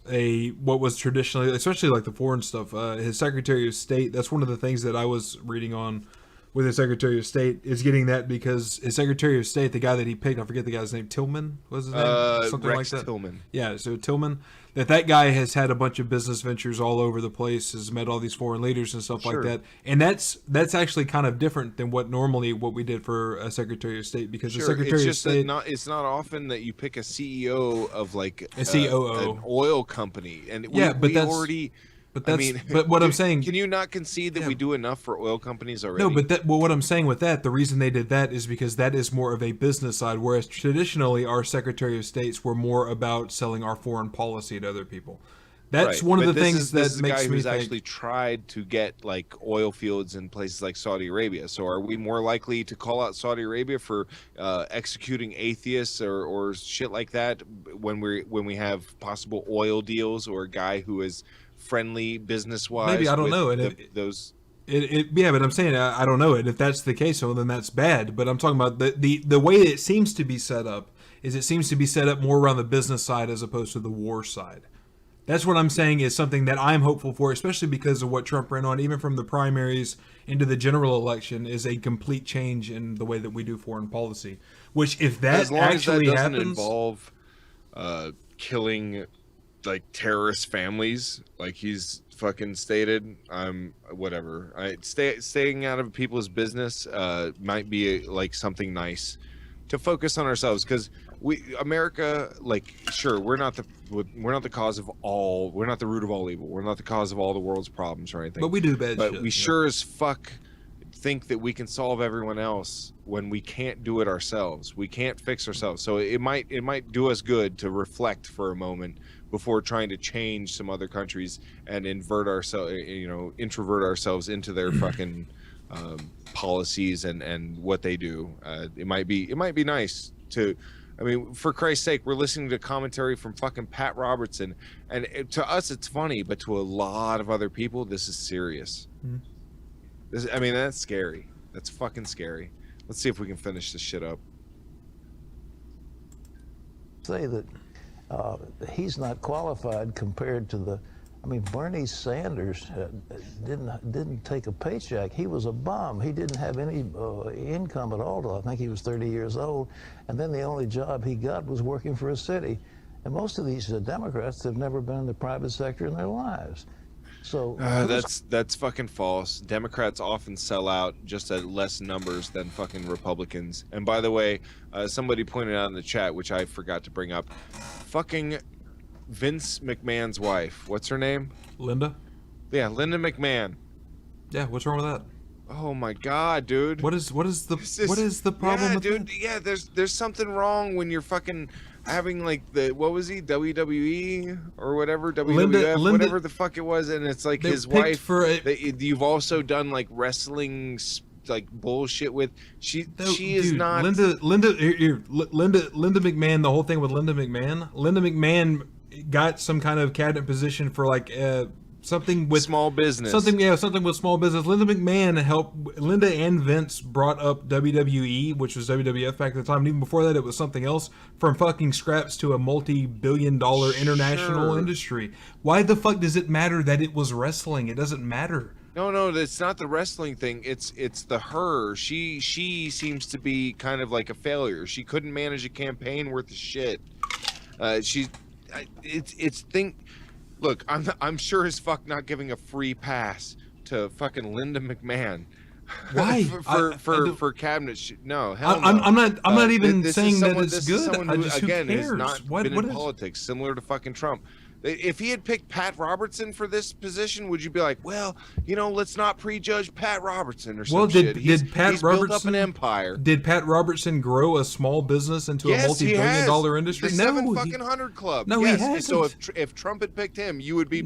what was traditionally, especially like the foreign stuff. His Secretary of State. That's one of the things that I was reading on with his Secretary of State is getting that because his Secretary of State, the guy that he picked, I forget the guy's name, Tillman was his name, something Rex like that. Tillman. Yeah, so Tillman. That guy has had a bunch of business ventures all over the place, has met all these foreign leaders and stuff like that, and that's actually kind of different than what we did for a Secretary of State because the Secretary of State. It's not often that you pick a CEO of like a COO, an oil company, and but what I'm saying, can you not concede that we do enough for oil companies already? No, but what I'm saying with that, the reason they did that is because that is more of a business side, whereas traditionally our Secretary of States were more about selling our foreign policy to other people. That's one of the things that makes me think. This is a guy who's actually tried to get like oil fields in places like Saudi Arabia. So are we more likely to call out Saudi Arabia for executing atheists or shit like that when we have possible oil deals, or a guy who is friendly business wise? Maybe, I don't know. And but I'm saying I don't know. And if that's the case, well, then that's bad. But I'm talking about the way it seems to be set up is it seems to be set up more around the business side as opposed to the war side. That's what I'm saying is something that I'm hopeful for, especially because of what Trump ran on, even from the primaries into the general election, is a complete change in the way that we do foreign policy. Which, if that actually happens, involve killing like terrorist families, like he's fucking stated, whatever. Staying out of people's business might be like something nice to focus on ourselves, because America, like, sure, we're not the cause of all, we're not the root of all evil, we're not the cause of all the world's problems or anything, but we do bad shit. But we sure as fuck think that we can solve everyone else when we can't do it ourselves. We can't fix ourselves. So it might do us good to reflect for a moment before trying to change some other countries and introvert ourselves into their fucking policies and what they do. It might be nice to, I mean, for Christ's sake, we're listening to commentary from fucking Pat Robertson, and to us it's funny, but to a lot of other people, this is serious. Mm-hmm. That's scary. That's fucking scary. Let's see if we can finish this shit up. Say that he's not qualified compared to Bernie Sanders didn't take a paycheck. He was a bum. He didn't have any income at all till I think he was 30 years old. And then the only job he got was working for a city. And most of these Democrats have never been in the private sector in their lives. So that's fucking false. Democrats often sell out just at less numbers than fucking Republicans. And by the way, somebody pointed out in the chat, which I forgot to bring up, fucking Vince McMahon's wife. What's her name? Linda. Yeah, Linda McMahon. Yeah, what's wrong with that? Oh my god, dude. What is the problem yeah, with dude, that? Yeah, there's something wrong when you're fucking having like what was he, WWE or whatever, WWF, whatever the fuck it was, and it's like his wife that you've also done like wrestling like bullshit with. She is not Linda McMahon. The whole thing with Linda McMahon got some kind of cabinet position for like something with small business. Something with small business. Linda McMahon helped. Linda and Vince brought up WWE, which was WWF back at the time. And even before that, it was something else. From fucking scraps to a multi-billion-dollar international industry. Why the fuck does it matter that it was wrestling? It doesn't matter. No, it's not the wrestling thing. It's the her. She seems to be kind of like a failure. She couldn't manage a campaign worth of shit. Look, I'm sure as fuck not giving a free pass to fucking Linda McMahon. Why? for cabinet shit? No, hell no. I'm not even saying that it's good. Someone who, again, who has cares? not been in politics, similar to fucking Trump. If he had picked Pat Robertson for this position, would you be like, well, let's not prejudge Pat Robertson or some shit? He's built up an empire. Did Pat Robertson grow a small business into a multi-billion-dollar industry? The 700 Club. No, yes. he hasn't. So if Trump had picked him, you'd be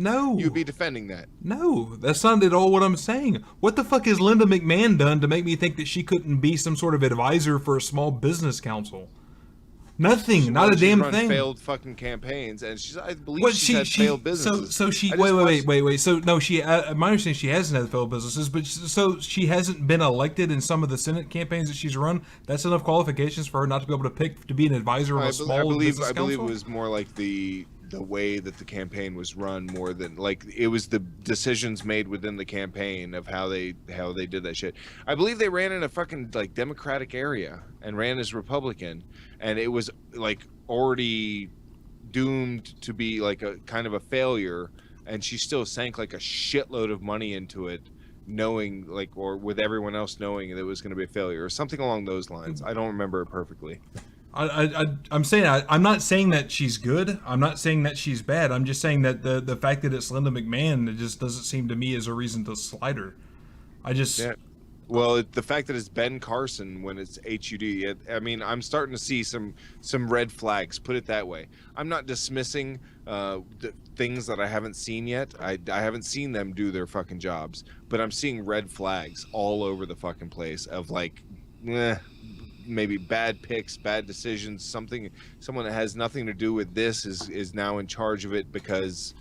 defending that. No, that's not at all what I'm saying. What the fuck has Linda McMahon done to make me think that she couldn't be some sort of advisor for a small business council? Nothing, not a damn thing. Failed fucking campaigns, and I believe she's had failed businesses. So she wait. So no, my understanding she hasn't had failed businesses, but so she hasn't been elected in some of the Senate campaigns that she's run. That's enough qualifications for her not to be able to pick to be an advisor of a small business council. I believe it was more like the way that the campaign was run, more than like it was the decisions made within the campaign of how they did that shit. I believe they ran in a fucking like Democratic area and ran as Republican, and it was like already doomed to be like a kind of a failure, and she still sank like a shitload of money into it, knowing like, or with everyone else knowing that it was going to be a failure or something along those lines. I don't remember it perfectly. I'm saying I'm not saying that she's good. I'm not saying that she's bad. I'm just saying that the fact that it's Linda McMahon, it just doesn't seem to me as a reason to slide her. Well, the fact that it's Ben Carson when it's HUD, I mean, I'm starting to see some red flags. Put it that way. I'm not dismissing the things that I haven't seen yet. I haven't seen them do their fucking jobs, but I'm seeing red flags all over the fucking place of like, maybe bad picks, bad decisions. Someone that has nothing to do with this is now in charge of it because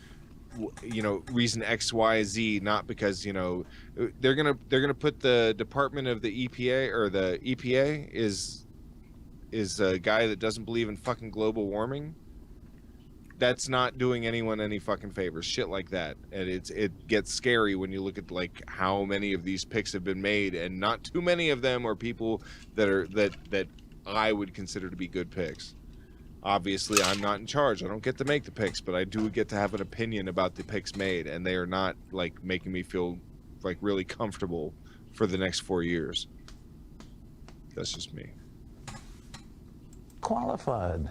reason X, Y, Z, not because they're gonna put the Department of the EPA, or the EPA is a guy that doesn't believe in fucking global warming. That's not doing anyone any fucking favors. Shit like that, and it gets scary when you look at like how many of these picks have been made, and not too many of them are people that I would consider to be good picks. Obviously, I'm not in charge. I don't get to make the picks, but I do get to have an opinion about the picks made, and they are not like making me feel like really comfortable for the next 4 years. That's just me. Qualified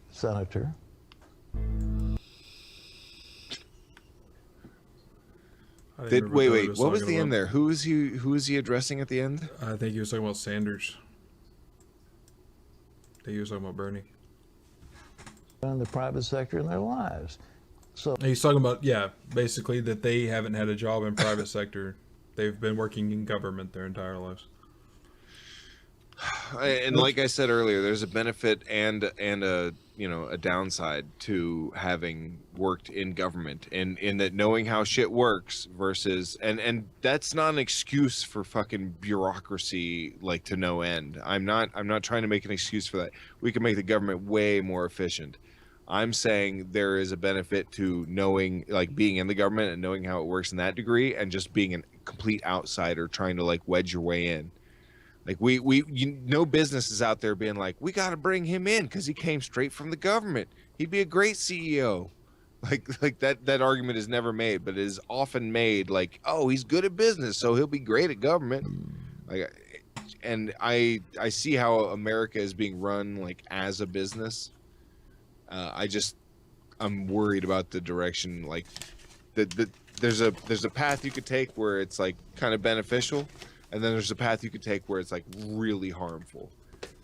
senator. Wait. What was the end there? Who is he addressing at the end? I think he was talking about Sanders. I think he was talking about Bernie. In the private sector in their lives. So he's talking about, basically that they haven't had a job in private sector. They've been working in government their entire lives. And like I said earlier, there's a benefit and a downside to having worked in government, in that knowing how shit works versus and that's not an excuse for fucking bureaucracy like to no end. I'm not trying to make an excuse for that. We can make the government way more efficient. I'm saying there is a benefit to knowing, like being in the government and knowing how it works in that degree, and just being a complete outsider trying to like wedge your way in. Like businesses out there being like, we got to bring him in because he came straight from the government. He'd be a great CEO. Like that argument is never made, but it is often made like, oh, he's good at business, so he'll be great at government. And I see how America is being run like as a business. I'm worried about the direction, like the there's a path you could take where it's like kind of beneficial, and then there's a path you could take where it's like really harmful.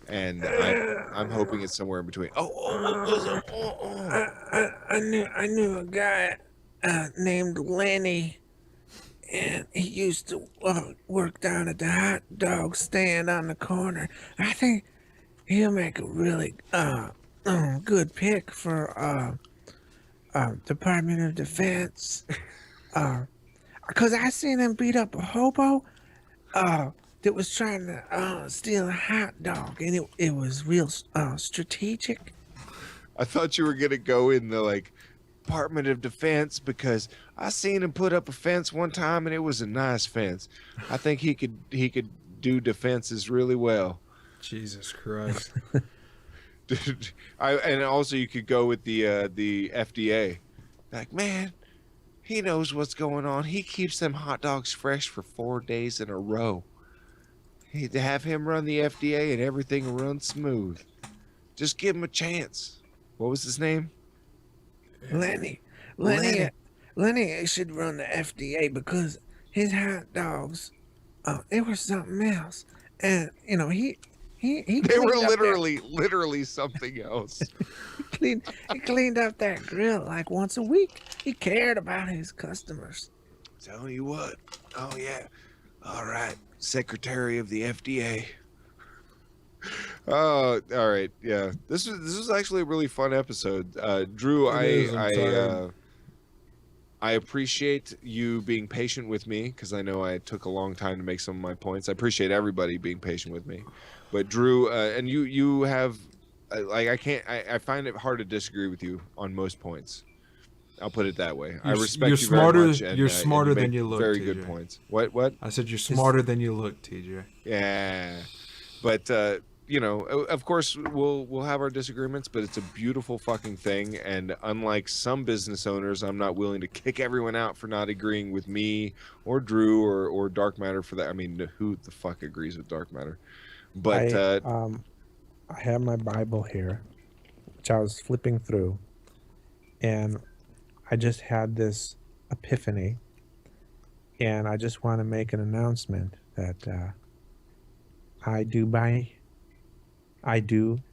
And I'm hoping it's somewhere in between. I knew a guy named Lenny, and he used to work down at the hot dog stand on the corner. I think he'll make a really good pick for Department of Defense. Cause I seen him beat up a hobo that was trying to steal a hot dog, and it was real strategic. I thought you were gonna go in the like Department of Defense because I seen him put up a fence one time and it was a nice fence. I think he could do defenses really well. Jesus Christ. Dude, and also you could go with the FDA. Like, man, he knows what's going on. He keeps them hot dogs fresh for 4 days in a row. To have him run the FDA and everything will run smooth. Just give him a chance. What was his name? Lenny should run the FDA because his hot dogs, they were something else. And you know he they were literally something else. he cleaned up that grill like once a week. He cared about his customers. Tell you what. Oh yeah. All right. Secretary of the FDA. Oh, all right. Yeah. This was actually a really fun episode. Drew, I appreciate you being patient with me because I know I took a long time to make some of my points. I appreciate everybody being patient with me. But Drew, and you have like I find it hard to disagree with you on most points. I'll put it that way. I respect you very much. And, you're smarter than you look. Very TJ. good points. What? I said you're smarter than you look, TJ. Yeah, but you know, of course, we'll have our disagreements, but it's a beautiful fucking thing. And unlike some business owners, I'm not willing to kick everyone out for not agreeing with me or Drew or Dark Matter for that. I mean, who the fuck agrees with Dark Matter? But I have my Bible here, which I was flipping through, and I just had this epiphany, and I just want to make an announcement that I do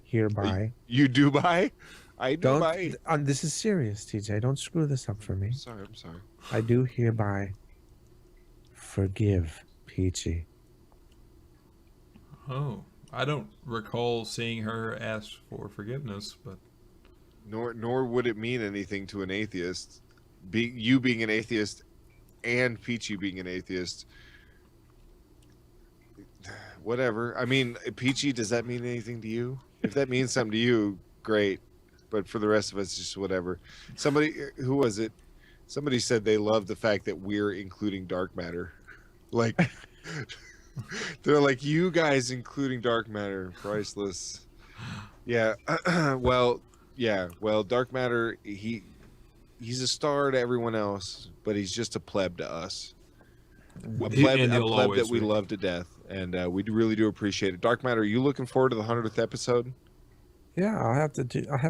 hereby. You do buy? I do Don't. buy. This is serious, TJ. Don't screw this up for me. I'm sorry. I do hereby forgive Peachy. Oh, I don't recall seeing her ask for forgiveness, but Nor would it mean anything to an atheist. You being an atheist and Peachy being an atheist. Whatever. I mean, Peachy, does that mean anything to you? If that means something to you, great. But for the rest of us, just whatever. Who was it? Somebody said they love the fact that we're including dark matter. Like, they're like, you guys including dark matter, priceless. Yeah. Well, dark matter, he's a star to everyone else, but he's just a pleb to us. A pleb that we love to death, and we really do appreciate it. Dark Matter, are you looking forward to the 100th episode? Yeah, I'll have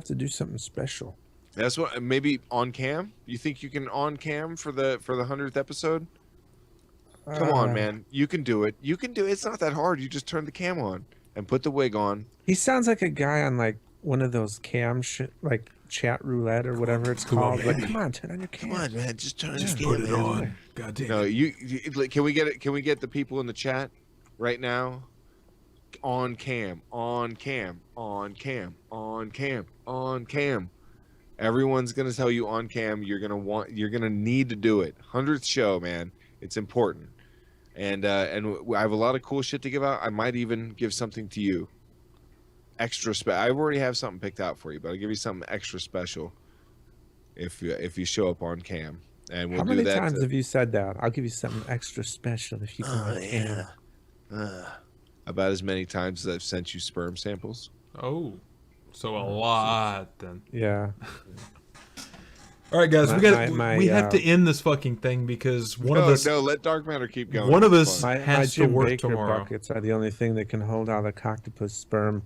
to do something special. That's what, maybe on cam. You think you can on cam for the 100th episode? Come on, man, you can do it. You can do it. It's not that hard. You just turn the cam on and put the wig on. He sounds like a guy on like one of those cam shit, like chat roulette or whatever it's called. Like, come on, turn on your cam. Come on, man, just turn just the put cam it on. on. God damn. No, you can we get it? Can we get the people in the chat right now? On cam, on cam, on cam, on cam, on cam. Everyone's gonna tell you on cam. You're gonna need to do it. 100th show, man. It's important. And I have a lot of cool shit to give out. I might even give something to you. Extra special. I already have something picked out for you, but I'll give you something extra special if you show up on cam. And we'll How do many that. times have you said that? I'll give you something extra special if you come on cam. About as many times as I've sent you sperm samples. Oh, so a lot then. Yeah. All right, guys, we have to end this fucking thing because one of us. No, let Dark Matter keep going. One of us my has to Jim work Baker tomorrow. buckets are the only thing that can hold out a octopus sperm.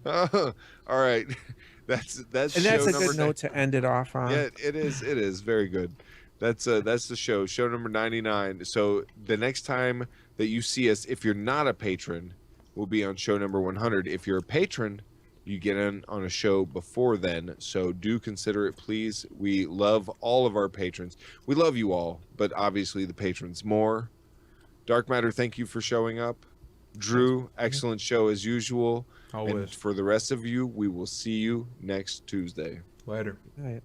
All right. That's And that's show a number good note to end it off on. Yeah, it is very good. That's the show number 99. So the next time that you see us, if you're not a patron, we'll be on show number 100. If you're a patron, you get in on a show before then. So do consider it, please. We love all of our patrons. We love you all, but obviously the patrons more. Dark Matter, thank you for showing up. Drew, excellent show as usual. Always. And for the rest of you, we will see you next Tuesday. Later. All right.